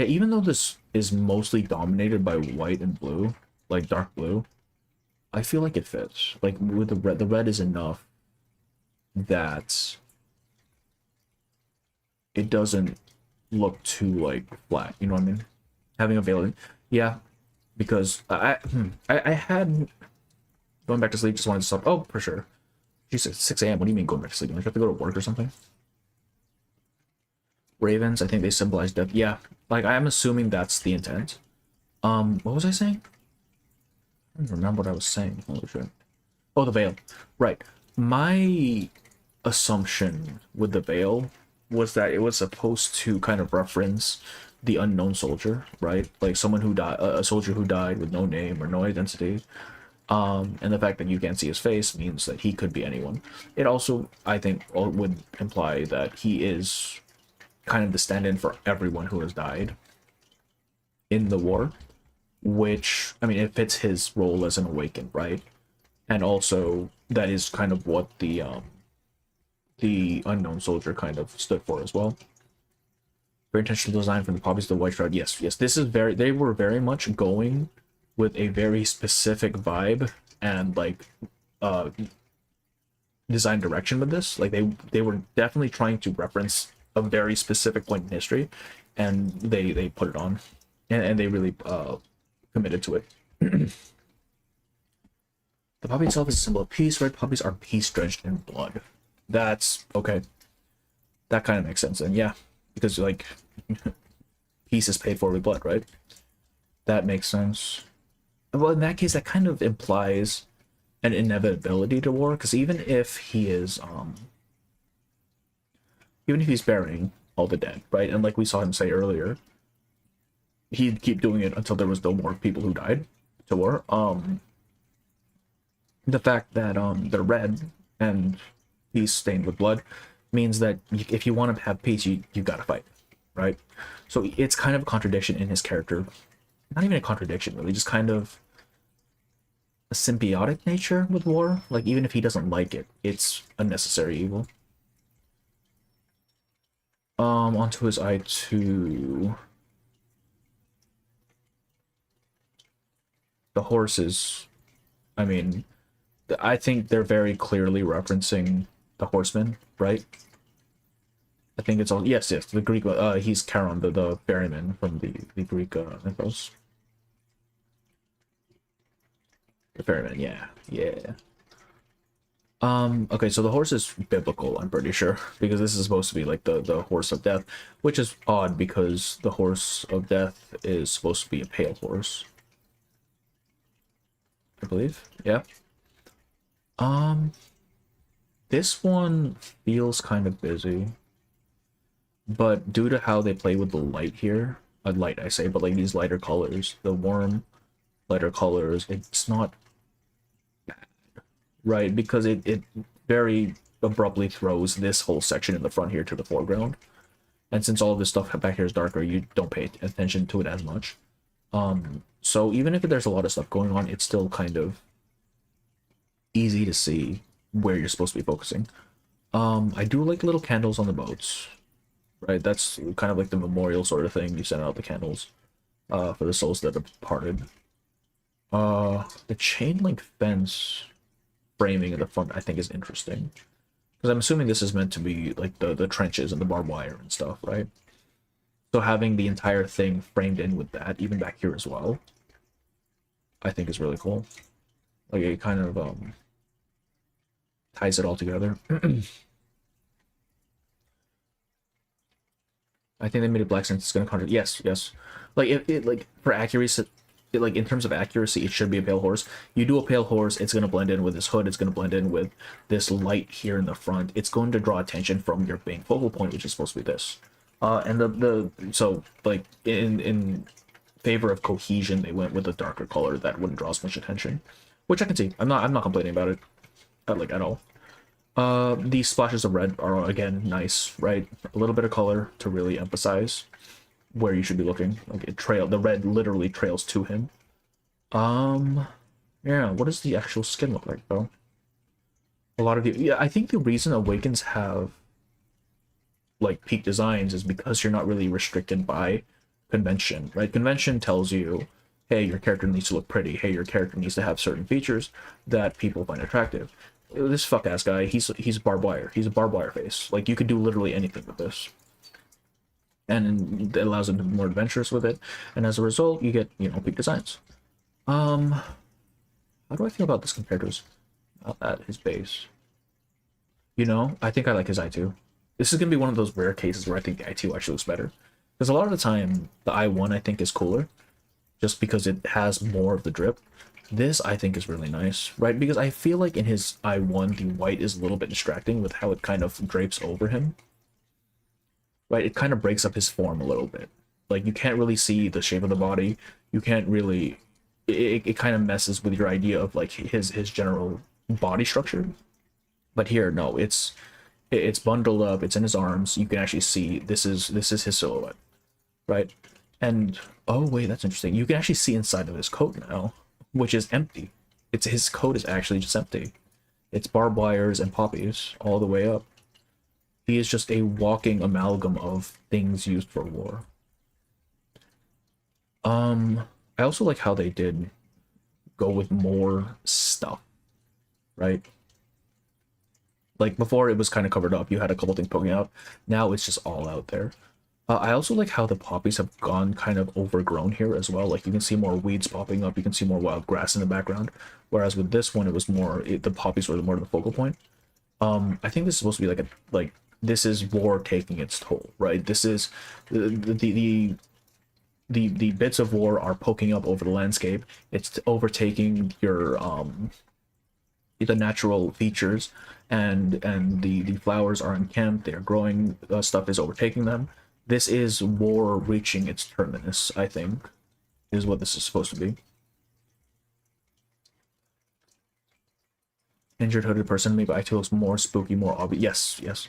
even though this is mostly dominated by white and blue, like dark blue, I feel like it fits. Like with the red is enough that it doesn't look too like flat. You know what I mean? Having a veil, yeah, because I had going back to sleep. Just wanted to stop. Oh, for sure. Geez, it's 6 a.m. What do you mean going back to sleep? Like, you have to go to work or something? Ravens, I think they symbolize death. Yeah, like I'm assuming that's the intent. What was I saying? I don't remember what I was saying. Holy shit. Oh, the veil. Right. My assumption with the veil was that it was supposed to kind of reference the unknown soldier, right? Like someone who died, a soldier who died with no name or no identity. And the fact that you can't see his face means that he could be anyone. It also, I think, would imply that he is kind of the stand-in for everyone who has died in the war, which, I mean, it fits his role as an awakened, right? And also, that is kind of what the unknown soldier kind of stood for as well. Very intentional design from the poppies to the white shroud. Yes, yes, this is very, they were very much going with a very specific vibe and like design direction with this. Like they were definitely trying to reference a very specific point in history, and they put it on, and they really committed to it. The poppy itself is a symbol of peace. Red poppies are peace drenched in blood. That's okay. That kind of makes sense, and yeah, because like peace is paid for with blood, right? That makes sense. Well, in that case, that kind of implies an inevitability to war, because even if he's burying all the dead, right? And like we saw him say earlier, he'd keep doing it until there was no more people who died to war. The fact that they're red and he's stained with blood means that if you want to have peace, you gotta fight, right? So it's kind of a contradiction in his character. Not even a contradiction, really, just kind of a symbiotic nature with war. Like, even if he doesn't like it, it's a necessary evil. Onto his eye 2. The horses, I mean, I think they're very clearly referencing the horsemen, right? I think it's all, yes, the Greek, he's Charon, the ferryman from the Greek mythos. The ferryman, yeah. Okay, so the horse is biblical, I'm pretty sure, because this is supposed to be like the horse of death, which is odd because the horse of death is supposed to be a pale horse, I believe. Yeah. This one feels kind of busy, but due to how they play with the light here, light, I say, but like these lighter colors, the warm lighter colors, it's not bad, right? Because it very abruptly throws this whole section in the front here to the foreground. And since all of this stuff back here is darker, you don't pay attention to it as much. So even if there's a lot of stuff going on, it's still kind of easy to see where you're supposed to be focusing. I do like little candles on the boats, right? That's kind of like the memorial sort of thing. You send out the candles for the souls that have departed. The chain link fence framing in the front, I think, is interesting. Because I'm assuming this is meant to be like the trenches and the barbed wire and stuff, right? So having the entire thing framed in with that, even back here as well, I think is really cool. Like it kind of ties it all together. I think they made it black since it's gonna contradict. Yes, yes. Like it like for accuracy, like in terms of accuracy, it should be a pale horse. You do a pale horse, it's gonna blend in with this hood. It's gonna blend in with this light here in the front. It's going to draw attention from your main focal point, which is supposed to be this. And the so like in favor of cohesion, they went with a darker color that wouldn't draw as much attention, which I can see. I'm not complaining about it, like at all. These splashes of red are again nice, right? A little bit of color to really emphasize where you should be looking. Like the red literally trails to him. Yeah, what does the actual skin look like though? A lot of the, yeah, I think the reason Awakens have like peak designs is because you're not really restricted by convention, right? Convention tells you, hey, your character needs to look pretty. Hey, your character needs to have certain features that people find attractive. This fuck ass guy, he's barbed wire. He's a barbed wire face. Like you could do literally anything with this, and it allows him to be more adventurous with it. And as a result, you get peak designs. How do I feel about this compared to his base? I think I like his eye too. This is gonna be one of those rare cases where I think the I2 actually looks better, because a lot of the time the I1 I think is cooler, just because it has more of the drip. This I think is really nice, right? Because I feel like in his I1 the white is a little bit distracting with how it kind of drapes over him, right? It kind of breaks up his form a little bit. Like you can't really see the shape of the body. You can't really. It kind of messes with your idea of like his general body structure. But here, no, it's bundled up. It's in his arms. You can actually see this is his silhouette, right? And oh wait, that's interesting. You can actually see inside of his coat now, which is empty. His coat is actually just empty. It's barbed wires and poppies all the way up. He is just a walking amalgam of things used for war. I also like how they did go with more stuff, right? Like before it was kind of covered up. You had a couple things poking out. Now it's just all out there. I also like how the poppies have gone kind of overgrown here as well. Like you can see more weeds popping up. You can see more wild grass in the background. Whereas with this one, it was more, the poppies were more the focal point. I think this is supposed to be like this is war taking its toll, right? This is the bits of war are poking up over the landscape. It's overtaking your the natural features, and the flowers are encamped. They are growing. Stuff is overtaking them. This is war reaching its terminus, I think, is what this is supposed to be. Injured hooded person, maybe I2 looks more spooky, more obvious. Yes, yes.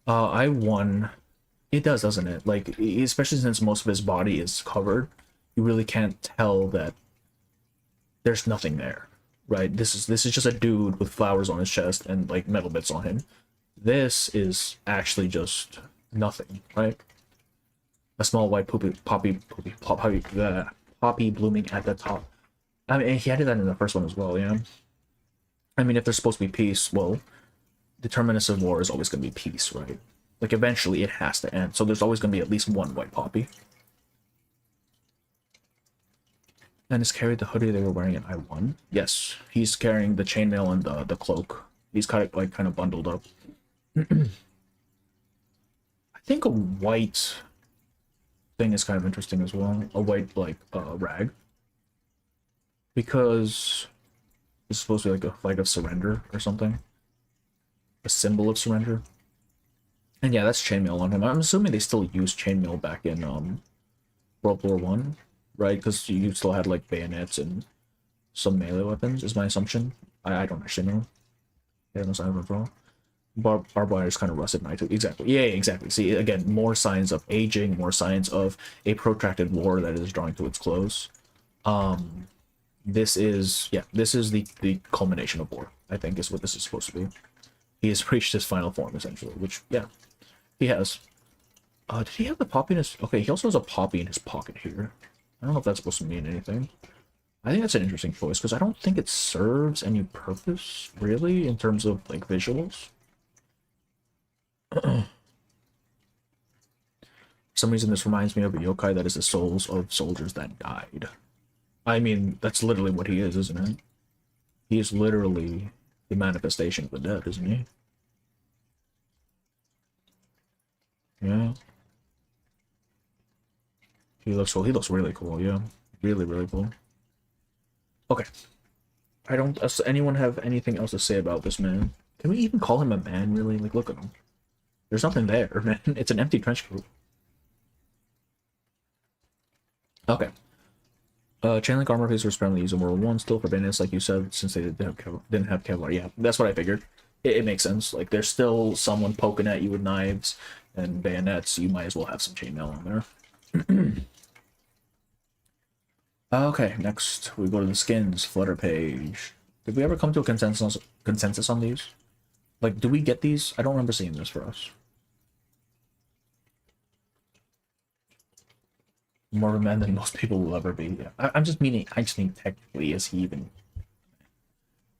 I1, it does, doesn't it? Like, especially since most of his body is covered, you really can't tell that there's nothing there, right? This is just a dude with flowers on his chest and like metal bits on him. This is actually just nothing, right? A small white poppy blooming at the top. I mean, he added that in the first one as well, yeah. I mean, if there's supposed to be peace, well, the terminus of war is always going to be peace, right? Like, eventually it has to end, so there's always going to be at least one white poppy. And is carried the hoodie they were wearing in I1? Yes, he's carrying the chainmail and the cloak. He's kind of bundled up. I think a white thing is kind of interesting as well. A white, rag. Because it's supposed to be like a flag of surrender or something. A symbol of surrender. And yeah, that's chainmail on him. I'm assuming they still use chainmail back in World War One, right? Because you still had like bayonets and some melee weapons, is my assumption. I don't actually know. Yeah, unless I remember wrong. Barbed wire is kind of rusted knife too. Exactly. Yeah, exactly. See, again, more signs of aging, more signs of a protracted war that is drawing to its close. This is, yeah, this is the culmination of war, I think, is what this is supposed to be. He has reached his final form, essentially, which, yeah, he has. Did he have the poppy in his... Okay, he also has a poppy in his pocket here. I don't know if that's supposed to mean anything. I think that's an interesting choice, because I don't think it serves any purpose, really, in terms of, like, visuals. For some reason, this reminds me of a yokai that is the souls of soldiers that died. I mean, that's literally what he is, isn't it? He is literally the manifestation of the dead, isn't he? Yeah. He looks cool. He looks really cool, yeah. Really, really cool. Okay. I don't... Does anyone have anything else to say about this man? Can we even call him a man, really? Like, look at him. There's nothing there, man. It's an empty trench coat. Okay. Chain link armor pieces were sparingly used in World War I, still for bandits, like you said, since they didn't have Kevlar. Yeah, that's what I figured. It makes sense. Like, there's still someone poking at you with knives and bayonets. You might as well have some chainmail on there. Okay, next we go to the skins flutter page. Did we ever come to a consensus on these? Like, do we get these? I don't remember seeing this for us. More of a man than most people will ever be. Yeah. I just mean technically, is he even...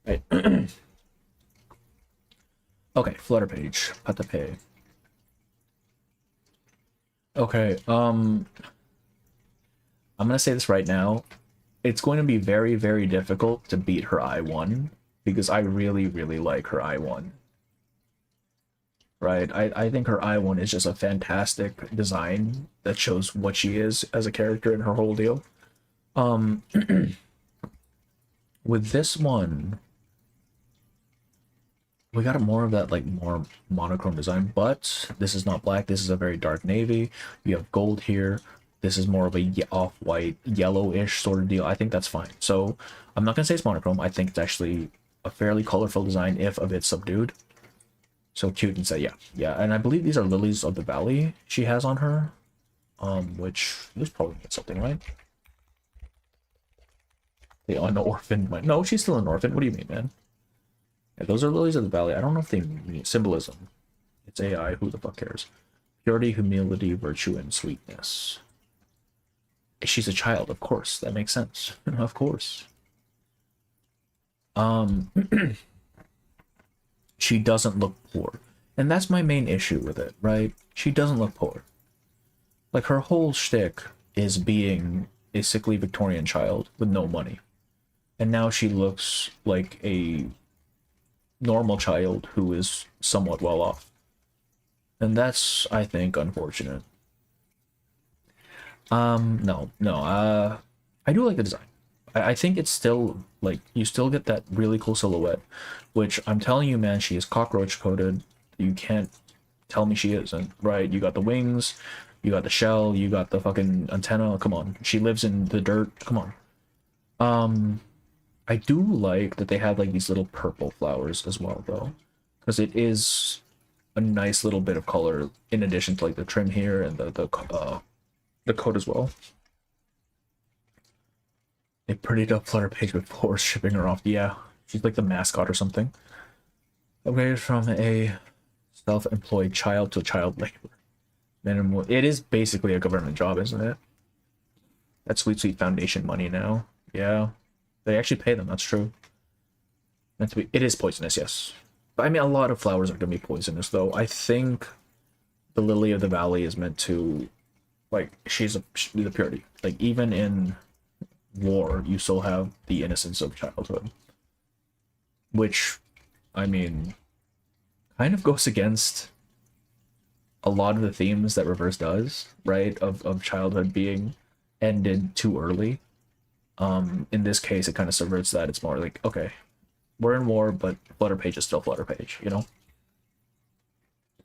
Right. Okay, flutter page. Patape. Okay, I'm gonna say this right now. It's going to be very, very difficult to beat her I1, because I really, really like her I1. Right? I think her I1 is just a fantastic design that shows what she is as a character in her whole deal. With this one, we got more of that, like, more monochrome design, but this is not black. This is a very dark navy. You have gold here. This is more of a off-white, yellowish sort of deal. I think that's fine. So I'm not gonna say it's monochrome. I think it's actually a fairly colorful design, if a bit subdued. So cute and say, yeah. And I believe these are lilies of the valley she has on her, which is probably something, right? The unorphaned might... No, she's still an orphan. What do you mean, man? Yeah, those are lilies of the valley. I don't know if they mean symbolism. It's AI. Who the fuck cares? Purity, humility, virtue, and sweetness. She's a child, of course. That makes sense. Of course. She doesn't look poor. And that's my main issue with it, right? She doesn't look poor. Like, her whole shtick is being a sickly Victorian child with no money. And now she looks like a normal child who is somewhat well off. And that's, I think, unfortunate. No. I do like the design. I think it's still, like, you still get that really cool silhouette, which I'm telling you, man, she is cockroach coated. You can't tell me she isn't, right? You got the wings, you got the shell, you got the fucking antenna. Come on. She lives in the dirt. Come on. I do like that they have, like, these little purple flowers as well, though, because it is a nice little bit of color in addition to, like, the trim here and the coat as well. A prettied up flutter page before shipping her off. Yeah, she's like the mascot or something. Upgraded from a self-employed child to child labor. Minimum. It is basically a government job, isn't it? That's sweet, sweet foundation money now. Yeah, they actually pay them. That's true. Meant to be. It is poisonous, yes. But I mean, a lot of flowers are gonna be poisonous, though. I think the lily of the valley is meant to, like, she's the purity. Like, even in war, you still have the innocence of childhood, which, I mean, kind of goes against a lot of the themes that Reverse does, right? Of childhood being ended too early. In this case, it kind of subverts that. It's more like, okay, we're in war, but Flutter Page is still Flutter Page, you know?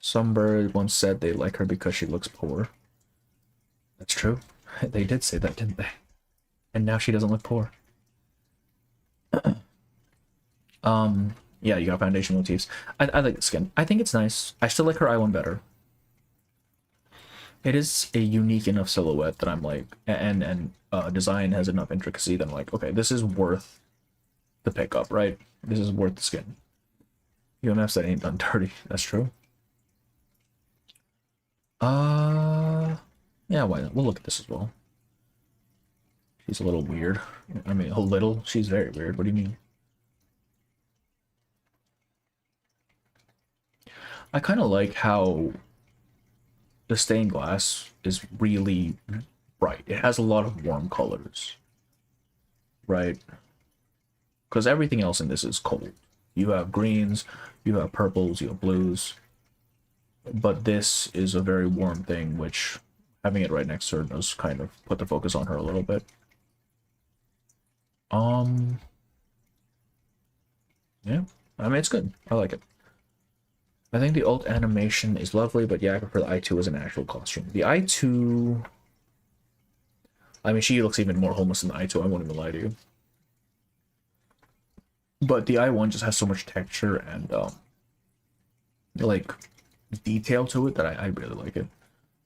Some bird once said they like her because she looks poor. That's true. They did say that, didn't they? And now she doesn't look poor. Yeah, you got foundation motifs. I like the skin. I think it's nice. I still like her eye one better. It is a unique enough silhouette that I'm like, and design has enough intricacy that I'm like, okay, this is worth the pickup, right? This is worth the skin. UMFs that ain't done dirty. That's true. Yeah, why not? We'll look at this as well. She's a little weird. I mean, a little. She's very weird. What do you mean? I kind of like how the stained glass is really bright. It has a lot of warm colors, right? Because everything else in this is cold. You have greens, you have purples, you have blues, but this is a very warm thing, which having it right next to her does kind of put the focus on her a little bit. Yeah, I mean, it's good. I like it. I think the alt animation is lovely, but yeah, I prefer the I2 as an actual costume. The I2, I mean, she looks even more homeless than the I2, I won't even lie to you. But the I1 just has so much texture and, like, detail to it that I really like it.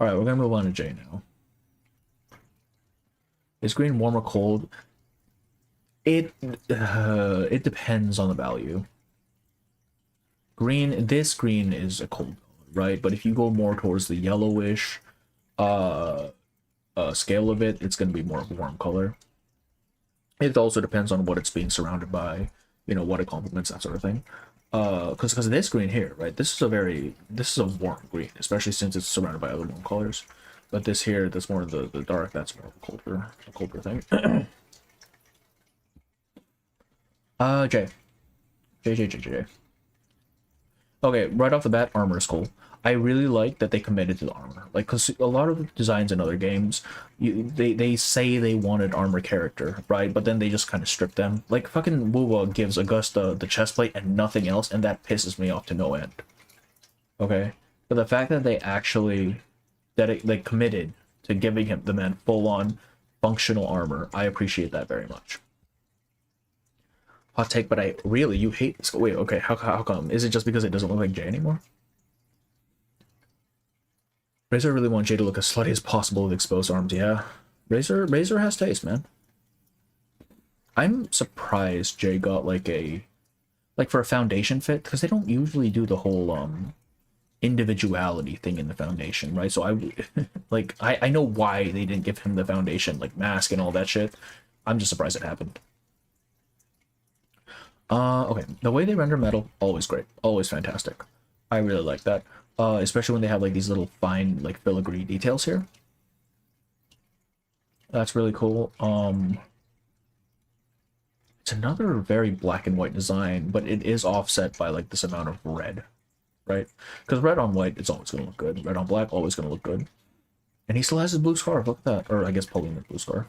Alright, we're gonna move on to J now. Is green warm or cold? It depends on the value. This green is a cold color, right? But if you go more towards the yellowish scale of it, it's going to be more of a warm color. It also depends on what it's being surrounded by, you know, what it complements, that sort of thing. Because this green here, right? This is a warm green, especially since it's surrounded by other warm colors. But this here, that's more of the dark, that's more of a colder thing. J. J. Okay, right off the bat, armor is cool. I really like that they committed to the armor. Like, because a lot of the designs in other games, they say they wanted armor character, right? But then they just kind of strip them. Like, fucking Wuwa gives Augusta the chestplate and nothing else, and that pisses me off to no end. Okay? But the fact that they actually, they committed to giving him the man full-on functional armor, I appreciate that very much. Hot take, but you hate this. Wait, okay, how come? Is it just because it doesn't look like Jay anymore? Razor really want Jay to look as slutty as possible with exposed arms. Yeah, Razor has taste, man. I'm surprised Jay got like for a foundation fit, because they don't usually do the whole individuality thing in the foundation, right? So I know why they didn't give him the foundation like mask and all that shit. I'm just surprised it happened. Okay, the way they render metal, always great, always fantastic. I really like that, especially when they have like these little fine like filigree details here. That's really cool. It's another very black and white design, but it is offset by like this amount of red, right? Because red on white, it's always gonna look good. Red on black, always gonna look good. And he still has his blue scarf. Look at that, or I guess Paulina's blue scarf.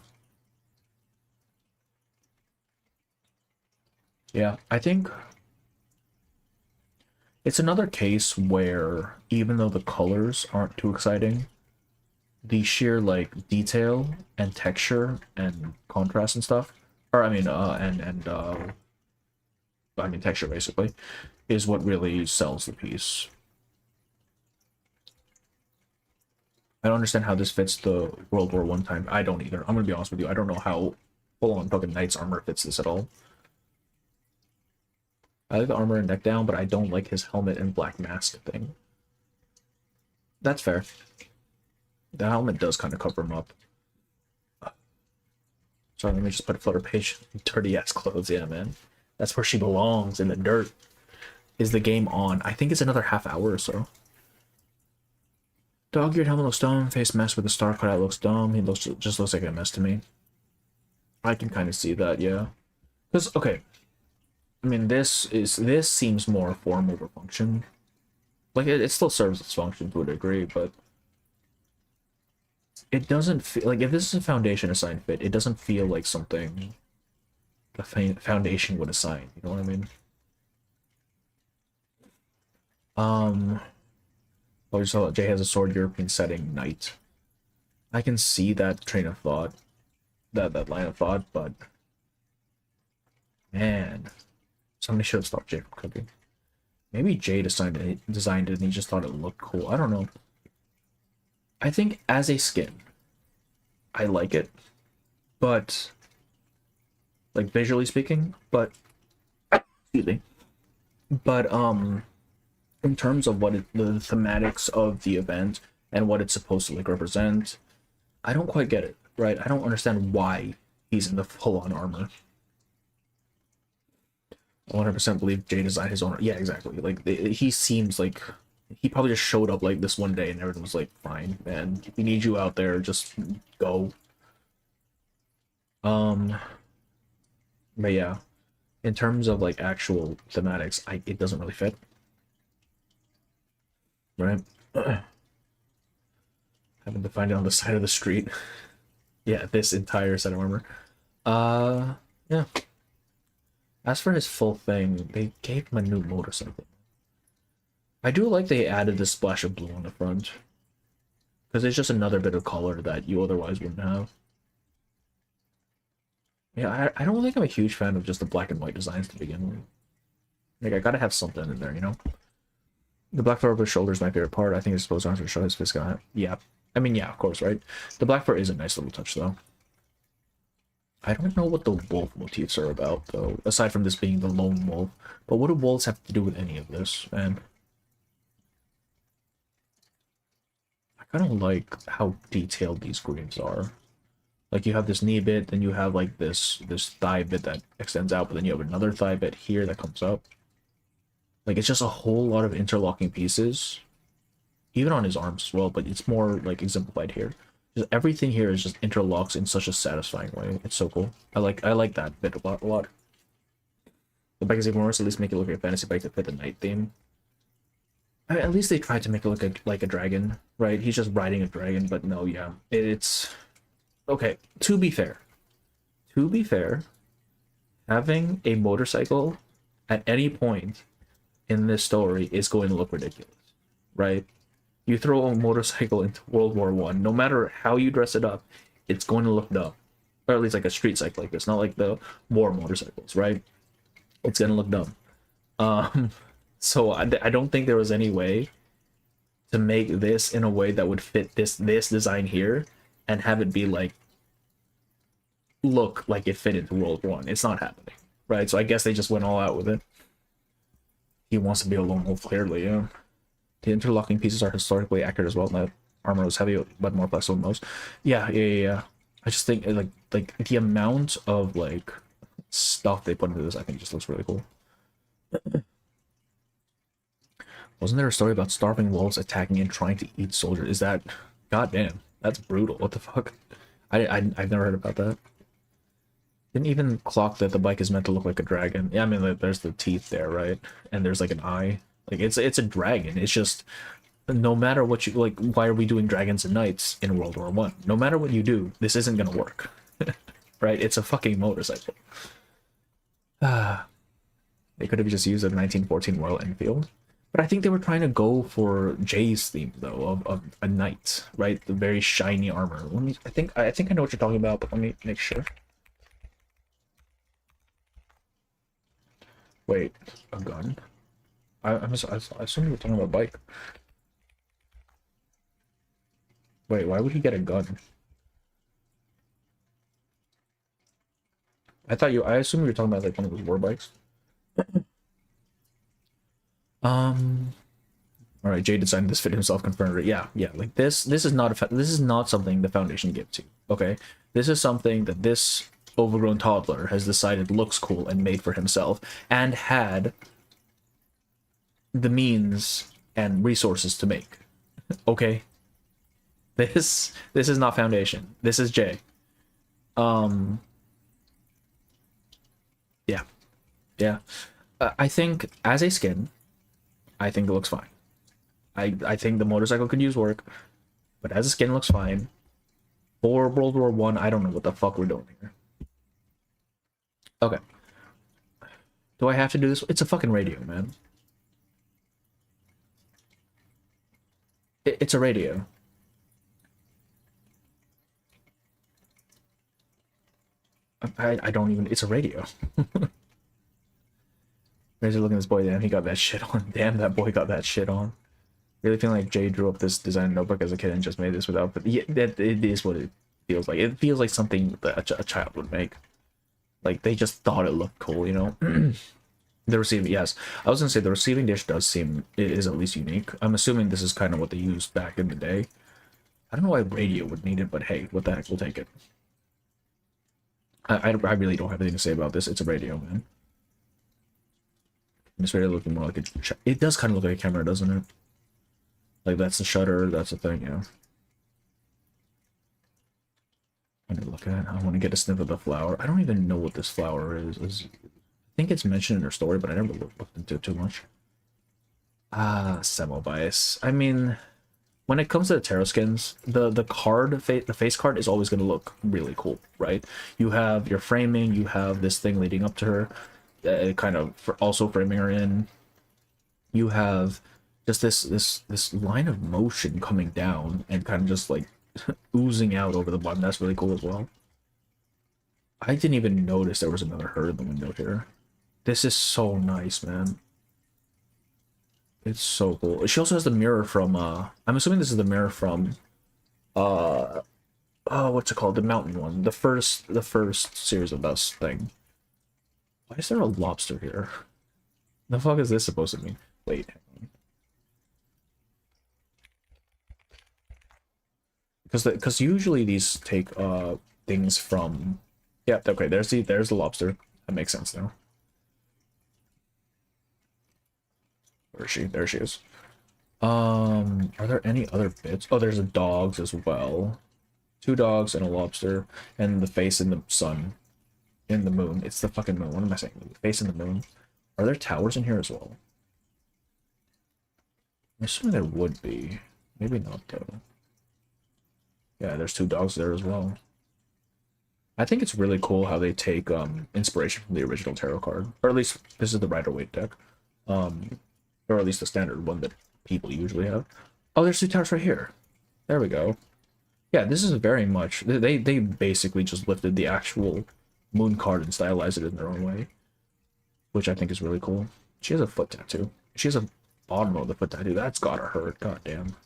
Yeah, I think it's another case where even though the colors aren't too exciting, the sheer like detail and texture and contrast and stuff, or I mean texture basically, is what really sells the piece. I don't understand how this fits the World War I time. I don't either. I'm gonna be honest with you. I don't know how full-on fucking knight's armor fits this at all. I like the armor and neck down, but I don't like his helmet and black mask thing. That's fair. The helmet does kind of cover him up. Sorry, let me just put a flutter page. Dirty ass clothes, yeah, man. That's where she belongs, in the dirt. Is the game on? I think it's another half hour or so. Dog-eared helmet looks dumb. Face mask with the star cut out looks dumb. He just looks like a mess to me. I can kind of see that, yeah. Because, okay. I mean, this seems more form over function. Like, it still serves its function to a degree, but it doesn't feel like, if this is a foundation assigned fit, it doesn't feel like something a foundation would assign. You know what I mean? Oh, you saw that Jay has a sword European setting knight. I can see that train of thought, that line of thought, but man, somebody should have stopped Jay from cooking. Maybe Jay designed it and he just thought it looked cool. I don't know. I think as a skin, I like it, but like visually speaking, but excuse me. But in terms of the thematics of the event and what it's supposed to like represent, I don't quite get it, right? I don't understand why he's in the full-on armor. 100% believe Jay designed his own. Yeah, exactly. Like he seems like he probably just showed up like this one day and everyone was like, "Fine, man, we need you out there. Just go." But yeah, in terms of like actual thematics, it doesn't really fit, right? Having to find it on the side of the street. Yeah, this entire set of armor. Yeah. As for his full thing, they gave him a new motorcycle. I do like they added this splash of blue on the front. Because it's just another bit of color that you otherwise wouldn't have. Yeah, I don't think I'm a huge fan of just the black and white designs to begin with. Like, I gotta have something in there, you know? The black fur over his shoulder is my favorite part. I think it's supposed to show his fist on it. Yeah. I mean, yeah, of course, right? The black fur is a nice little touch, though. I don't know what the wolf motifs are about, though, aside from this being the lone wolf. But what do wolves have to do with any of this, man? I kind of like how detailed these greens are. Like, you have this knee bit, then you have, like, this thigh bit that extends out, but then you have another thigh bit here that comes up. Like, it's just a whole lot of interlocking pieces. Even on his arms as well, but it's more, like, exemplified here. Just everything here is just interlocks in such a satisfying way. It's so cool. I like that bit a lot. The bike is even worse. At least make it look like a fantasy bike to fit the night theme. I mean, at least they tried to make it look like a dragon, right? He's just riding a dragon, but no, yeah, it's okay. To be fair, having a motorcycle at any point in this story is going to look ridiculous, right? You throw a motorcycle into World War One, no matter how you dress it up, it's going to look dumb. Or at least like a street cycle like this, not like the war motorcycles, right? It's gonna look dumb. So I don't think there was any way to make this in a way that would fit this design here and have it be like look like it fit into World War One. It's not happening, right? So I guess they just went all out with it. He wants to be a lone wolf, clearly, yeah. The interlocking pieces are historically accurate as well. That armor is heavy, but more flexible than most. Yeah. I just think like the amount of like stuff they put into this, I think, just looks really cool. Wasn't there a story about starving wolves attacking and trying to eat soldiers? Is that goddamn? That's brutal. What the fuck? I've never heard about that. Didn't even clock that the bike is meant to look like a dragon. Yeah, I mean, like, there's the teeth there, right? And there's like an eye. Like it's a dragon. It's just no matter what you like. Why are we doing dragons and knights in World War One? No matter what you do, this isn't gonna work, right? It's a fucking motorcycle. They could have just used a 1914 Royal Enfield, but I think they were trying to go for Jay's theme though of a knight, right? The very shiny armor. Let me. I think I know what you're talking about, but let me make sure. Wait, a gun? I assume you were talking about a bike. Wait, why would he get a gun? I assume you were talking about like one of those war bikes. All right, Jay designed this fit himself, confirmed it. Yeah, like this is not something the Foundation gives to. Okay, this is something that this overgrown toddler has decided looks cool and made for himself and had the means and resources to make. Okay, this is not Foundation. This is Jay. Yeah. I think as a skin, I think it looks fine. I think the motorcycle could use work, but as a skin, it looks fine. For World War One, I don't know what the fuck we're doing here. Okay. Do I have to do this? It's a fucking radio, man. It's a radio. I don't even. It's a radio. Crazy looking at this boy. Damn, he got that shit on. Damn, that boy got that shit on. Really feeling like Jay drew up this design notebook as a kid and just made this without. But yeah, that it is what it feels like. It feels like something that a child would make. Like they just thought it looked cool, you know. The receiving, yes, I was gonna say the receiving dish does seem it is at least unique. I'm assuming this is kind of what they used back in the day. I don't know why radio would need it, but hey, what the heck, we'll take it. I really don't have anything to say about this. It's a radio, man. This radio looking more like a. It does kind of look like a camera, doesn't it? Like that's the shutter. That's the thing, yeah. I need to look at it. I want to get a sniff of the flower. I don't even know what this flower is. I think it's mentioned in her story, but I never looked into it too much. Ah, Semmelweis. I mean, when it comes to the tarot skins, the face card is always going to look really cool, right? You have your framing, you have this thing leading up to her, kind of also framing her in. You have just this line of motion coming down and kind of just like oozing out over the bottom. That's really cool as well. I didn't even notice there was another her in the window here. This is so nice, man. It's so cool. She also has the mirror from I'm assuming this is the mirror from oh, what's it called? The mountain one. The first series of this thing. Why is there a lobster here? The fuck is this supposed to mean? Wait, hang on. Because usually these take things from, yeah, okay, there's the lobster. That makes sense now. Where is she? There she is. Are there any other bits? Oh, there's the dogs as well. 2 dogs and a lobster, and the face in the sun, in the moon. It's the fucking moon. What am I saying? The face in the moon. Are there towers in here as well? I'm assuming there would be. Maybe not though. Yeah, there's 2 dogs there as well. I think it's really cool how they take inspiration from the original tarot card, or at least this is the Rider-Waite deck, or at least the standard one that people usually have. Oh, there's 2 towers right here. There we go. Yeah, this is very much they basically just lifted the actual moon card and stylized it in their own way, which I think is really cool. She has a foot tattoo. She has a bottom of the foot tattoo. That's gotta hurt. God damn.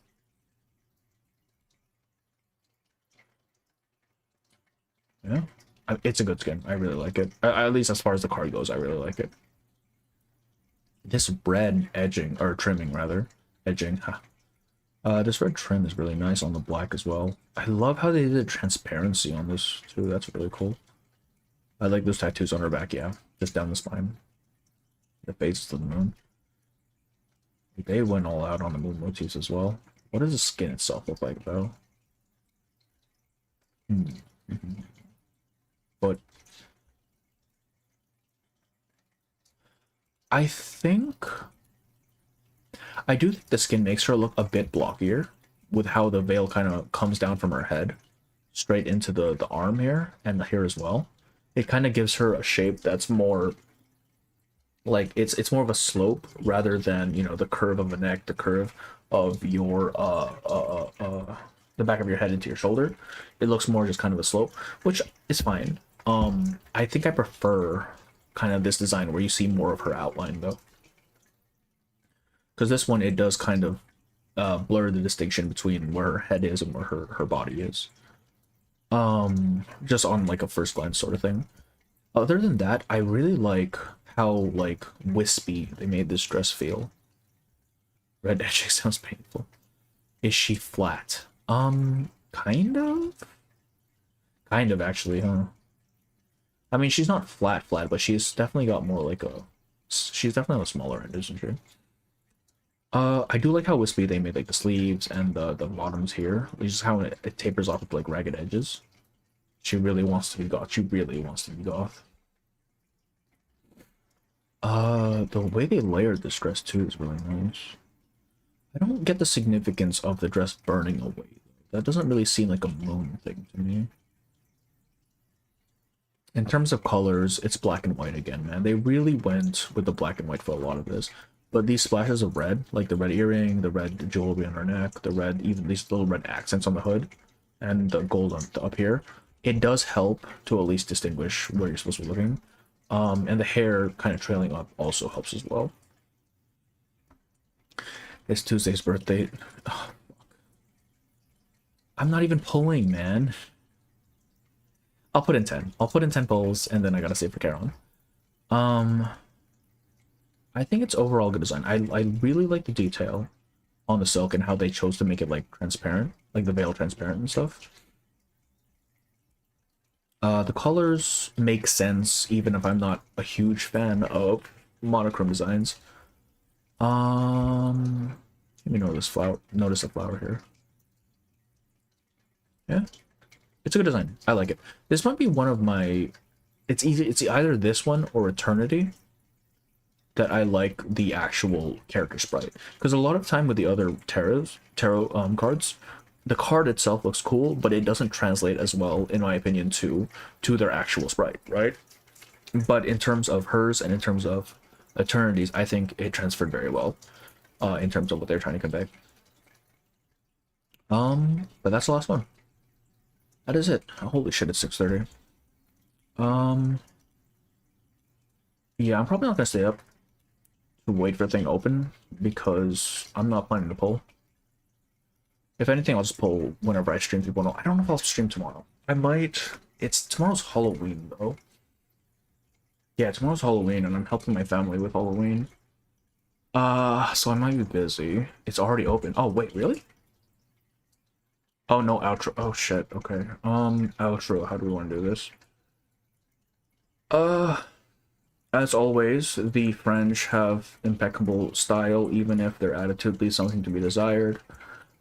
Yeah, it's a good skin. I really like it. At least as far as the card goes, I really like it. This red edging, or trimming rather, edging. Huh. This red trim is really nice on the black as well. I love how they did transparency on this too. That's really cool. I like those tattoos on her back. Yeah, just down the spine. The face to the moon. They went all out on the moon motifs as well. What does the skin itself look like though? But I think I do think the skin makes her look a bit blockier with how the veil kind of comes down from her head straight into the arm here and here as well. It kind of gives her a shape that's more like it's more of a slope rather than, you know, the curve of the neck, the curve of your the back of your head into your shoulder. It looks more just kind of a slope, which is fine. I think I prefer kind of this design where you see more of her outline though, because this one it does kind of blur the distinction between where her head is and where her body is, just on like a first glance sort of thing. Other than that, I really like how like wispy they made this dress feel. Red edging sounds painful. Is she flat? Kind of actually, huh? I mean, she's not flat, but she's definitely got more like a... She's definitely on the smaller end, isn't she? I do like how wispy they made like the sleeves and the bottoms here. Which is how it tapers off with like ragged edges. She really wants to be goth. She really wants to be goth. The way they layered this dress too is really nice. I don't get the significance of the dress burning away. That doesn't really seem like a moon thing to me. In terms of colors, it's black and white again, man. They really went with the black and white for a lot of this. But these splashes of red, like the red earring, the red jewelry on her neck, the red, even these little red accents on the hood, and the gold on up here, it does help to at least distinguish where you're supposed to be looking. And the hair kind of trailing up also helps as well. It's Tuesday's birthday. Oh, I'm not even pulling, man. I'll put in 10. I'll put in 10 pulls, and then I gotta save for Karen. I think it's overall good design. I really like the detail on the silk and how they chose to make it like transparent, like the veil transparent and stuff. The colors make sense even if I'm not a huge fan of monochrome designs. Let me notice the flower here. Yeah, it's a good design. I like it. This might be one of my. It's either this one or Eternity that I like the actual character sprite, because a lot of time with the other tarot cards, the card itself looks cool, but it doesn't translate as well, in my opinion, to their actual sprite, right? But in terms of hers and in terms of Eternity's, I think it transferred very well, in terms of what they're trying to convey. But that's the last one. That is it. Holy shit, it's 6:30. Yeah, I'm probably not gonna stay up to wait for the thing to open because I'm not planning to pull. If anything, I'll just pull whenever I stream 3.0. I don't know if I'll stream tomorrow. I might. Tomorrow's Halloween though. Yeah, tomorrow's Halloween and I'm helping my family with Halloween. So I might be busy. It's already open. Oh wait, really? Oh no, outro. Oh shit, okay. Outro, how do we want to do this? As always, the French have impeccable style, even if their attitude leaves something to be desired.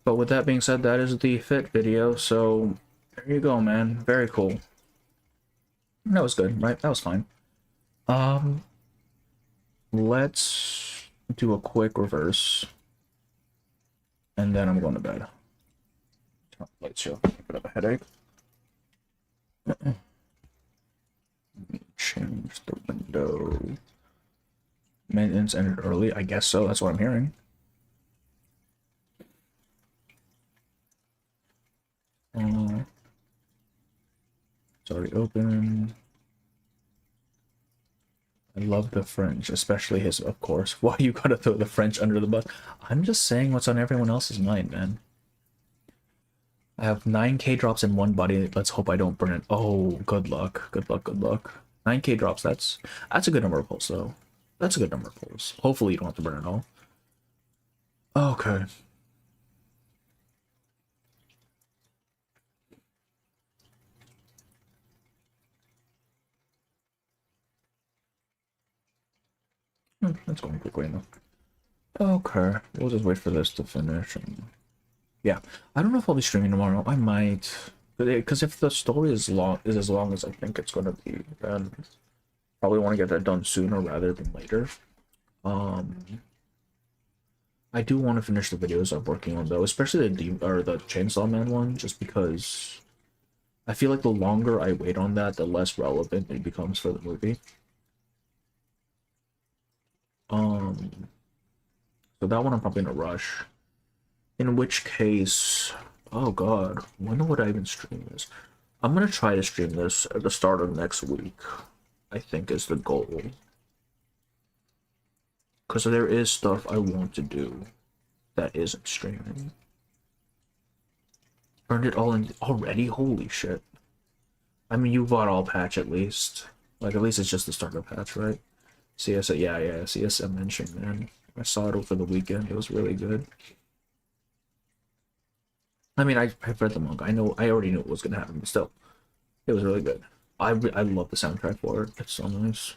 But with that being said, that is the fit video, so there you go, man. Very cool. That was good, right? That was fine. Let's do a quick reverse. And then I'm going to bed. Turn the lights show. Put up a headache. Let me change the window. Maintenance ended early. I guess so. That's what I'm hearing. It's already open. I love the French, especially his, of course. Why you gotta throw the French under the bus? I'm just saying what's on everyone else's mind, man. I have 9k drops in one body. Let's hope I don't burn it. Oh, good luck. Good luck, good luck. 9k drops, that's a good number of pulls, though. That's a good number of pulls. Hopefully you don't have to burn it all. Okay. That's going quickly enough. Okay, we'll just wait for this to finish. And yeah, I don't know if I'll be streaming tomorrow. I might, because if the story is as long as I think it's gonna be, then probably want to get that done sooner rather than later. I do want to finish the videos I'm working on though, especially the Chainsaw Man one, just because I feel like the longer I wait on that, the less relevant it becomes for the movie. So that one I'm probably in a rush. In which case, oh god, when would I even stream this? I'm gonna try to stream this at the start of next week, I think is the goal. Because there is stuff I want to do that isn't streaming. Turned it all in already? Holy shit. I mean, you bought all patch at least. Like, at least it's just the starter patch, right? CSM, yeah, CSM mentioned, man. I saw it over the weekend. It was really good. I mean, I've read the manga. I already knew what was gonna happen, but still, it was really good. I love the soundtrack for it. It's so nice.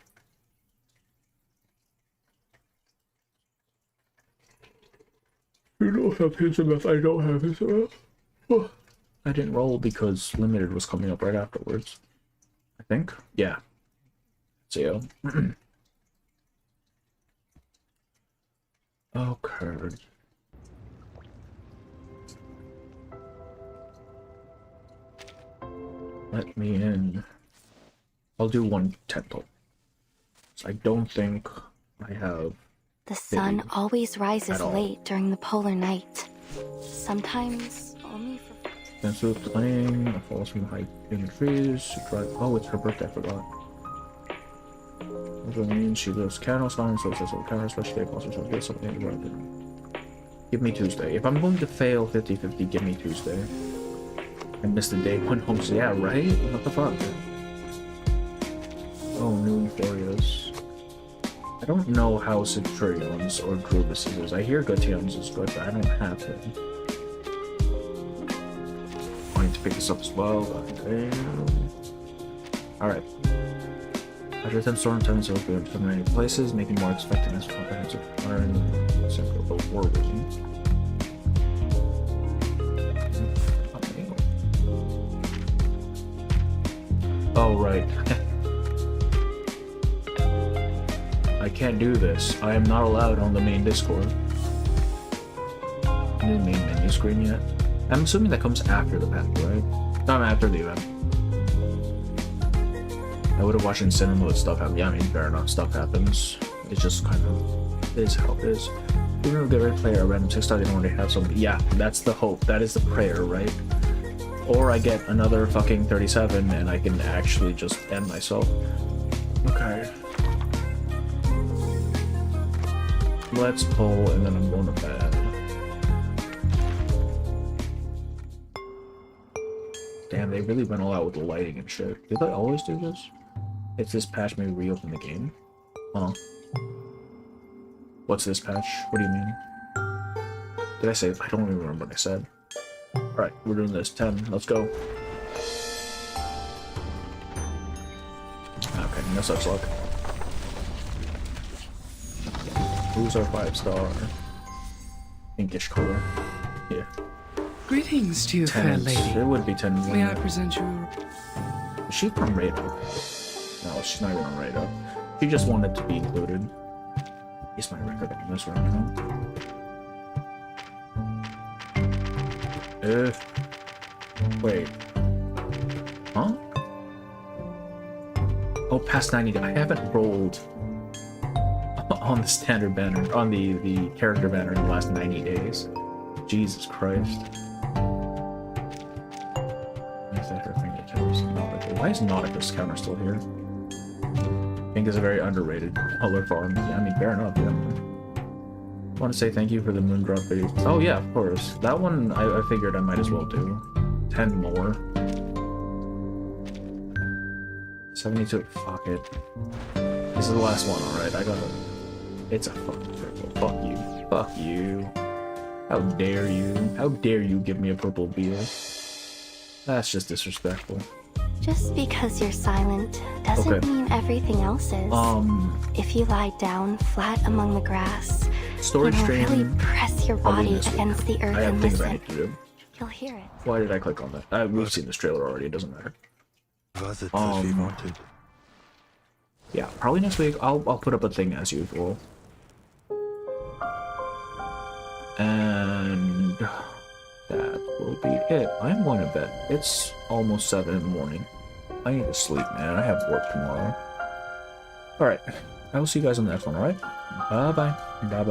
You don't have his enough. I don't have his enough. I didn't roll because Limited was coming up right afterwards. I think. Yeah. So. Okay. Let me in. I'll do one temple. I don't think I have. The sun always rises late during the polar night. Sometimes only for... Then through playing, falls from high in the trees. Oh, it's her birthday, I forgot. What means she lives candles on, so it says counter special day also, so get something about it. Give me Tuesday. If I'm going to fail 50-50, give me Tuesday. I missed the day when homes. Yeah, right? What the fuck? Oh, new Euphorias. I don't know how Centurions or Drubuses is. I hear Gutions is good, but I don't have them. I need to pick this up as well. Okay. Alright. After 10 storm times will be in many places, making more expectedness comprehensive learn central war rating. Oh, right. I can't do this. I am not allowed on the main Discord. New main menu screen yet? I'm assuming that comes after the patch, right? Not after the event. I would have watched in cinema with stuff happen. Yeah, I mean, fair enough, stuff happens. It's just kind of is how it is. Even if a player a random 6 star, they don't already have some. Yeah, that's the hope. That is the prayer, right? Or I get another fucking 37 and I can actually just end myself. Okay. Let's pull and then I'm going to bed. Damn, they really went all out with the lighting and shit. Did they always do this? If this patch may reopen the game? Huh? What's this patch? What do you mean? Did I say? I don't even remember what I said. Alright, we're doing this. 10. Let's go. Okay, no such luck. Who's our 5-star? Pinkish color. Yeah. Greetings to you, fair lady. It would be 10. May I present you? Is she from Raid Up? No, she's not even on Raid Up. She just wanted to be included. Is my record on this round, huh? Wait. Huh? Oh, past 90. I haven't rolled on the standard banner, on the character banner in the last 90 days. Jesus Christ. Why is Nautica's counter still here? I think it's a very underrated color farm. Yeah, I mean, fair enough, yeah. I want to say thank you for the Moondrop video. Oh yeah, of course. That one I figured I might as well do. 10 more. 72. Fuck it. This is the last one, alright. I gotta. It's a fucking purple. Fuck you. Fuck you. How dare you? How dare you give me a purple beer? That's just disrespectful. Just because you're silent doesn't mean everything else is. If you lie down flat among the grass, storage stream, really press your body against the earth and listen, you'll hear it. Why did I click on that? We've seen this trailer already, it doesn't matter. Was it as we wanted? Yeah, probably next week I'll put up a thing as usual. And that will be it. I'm going to bed. It's almost 7 in the morning. I need to sleep, man. I have work tomorrow. Alright. I will see you guys on the next one, alright? Bye-bye. Bye-bye.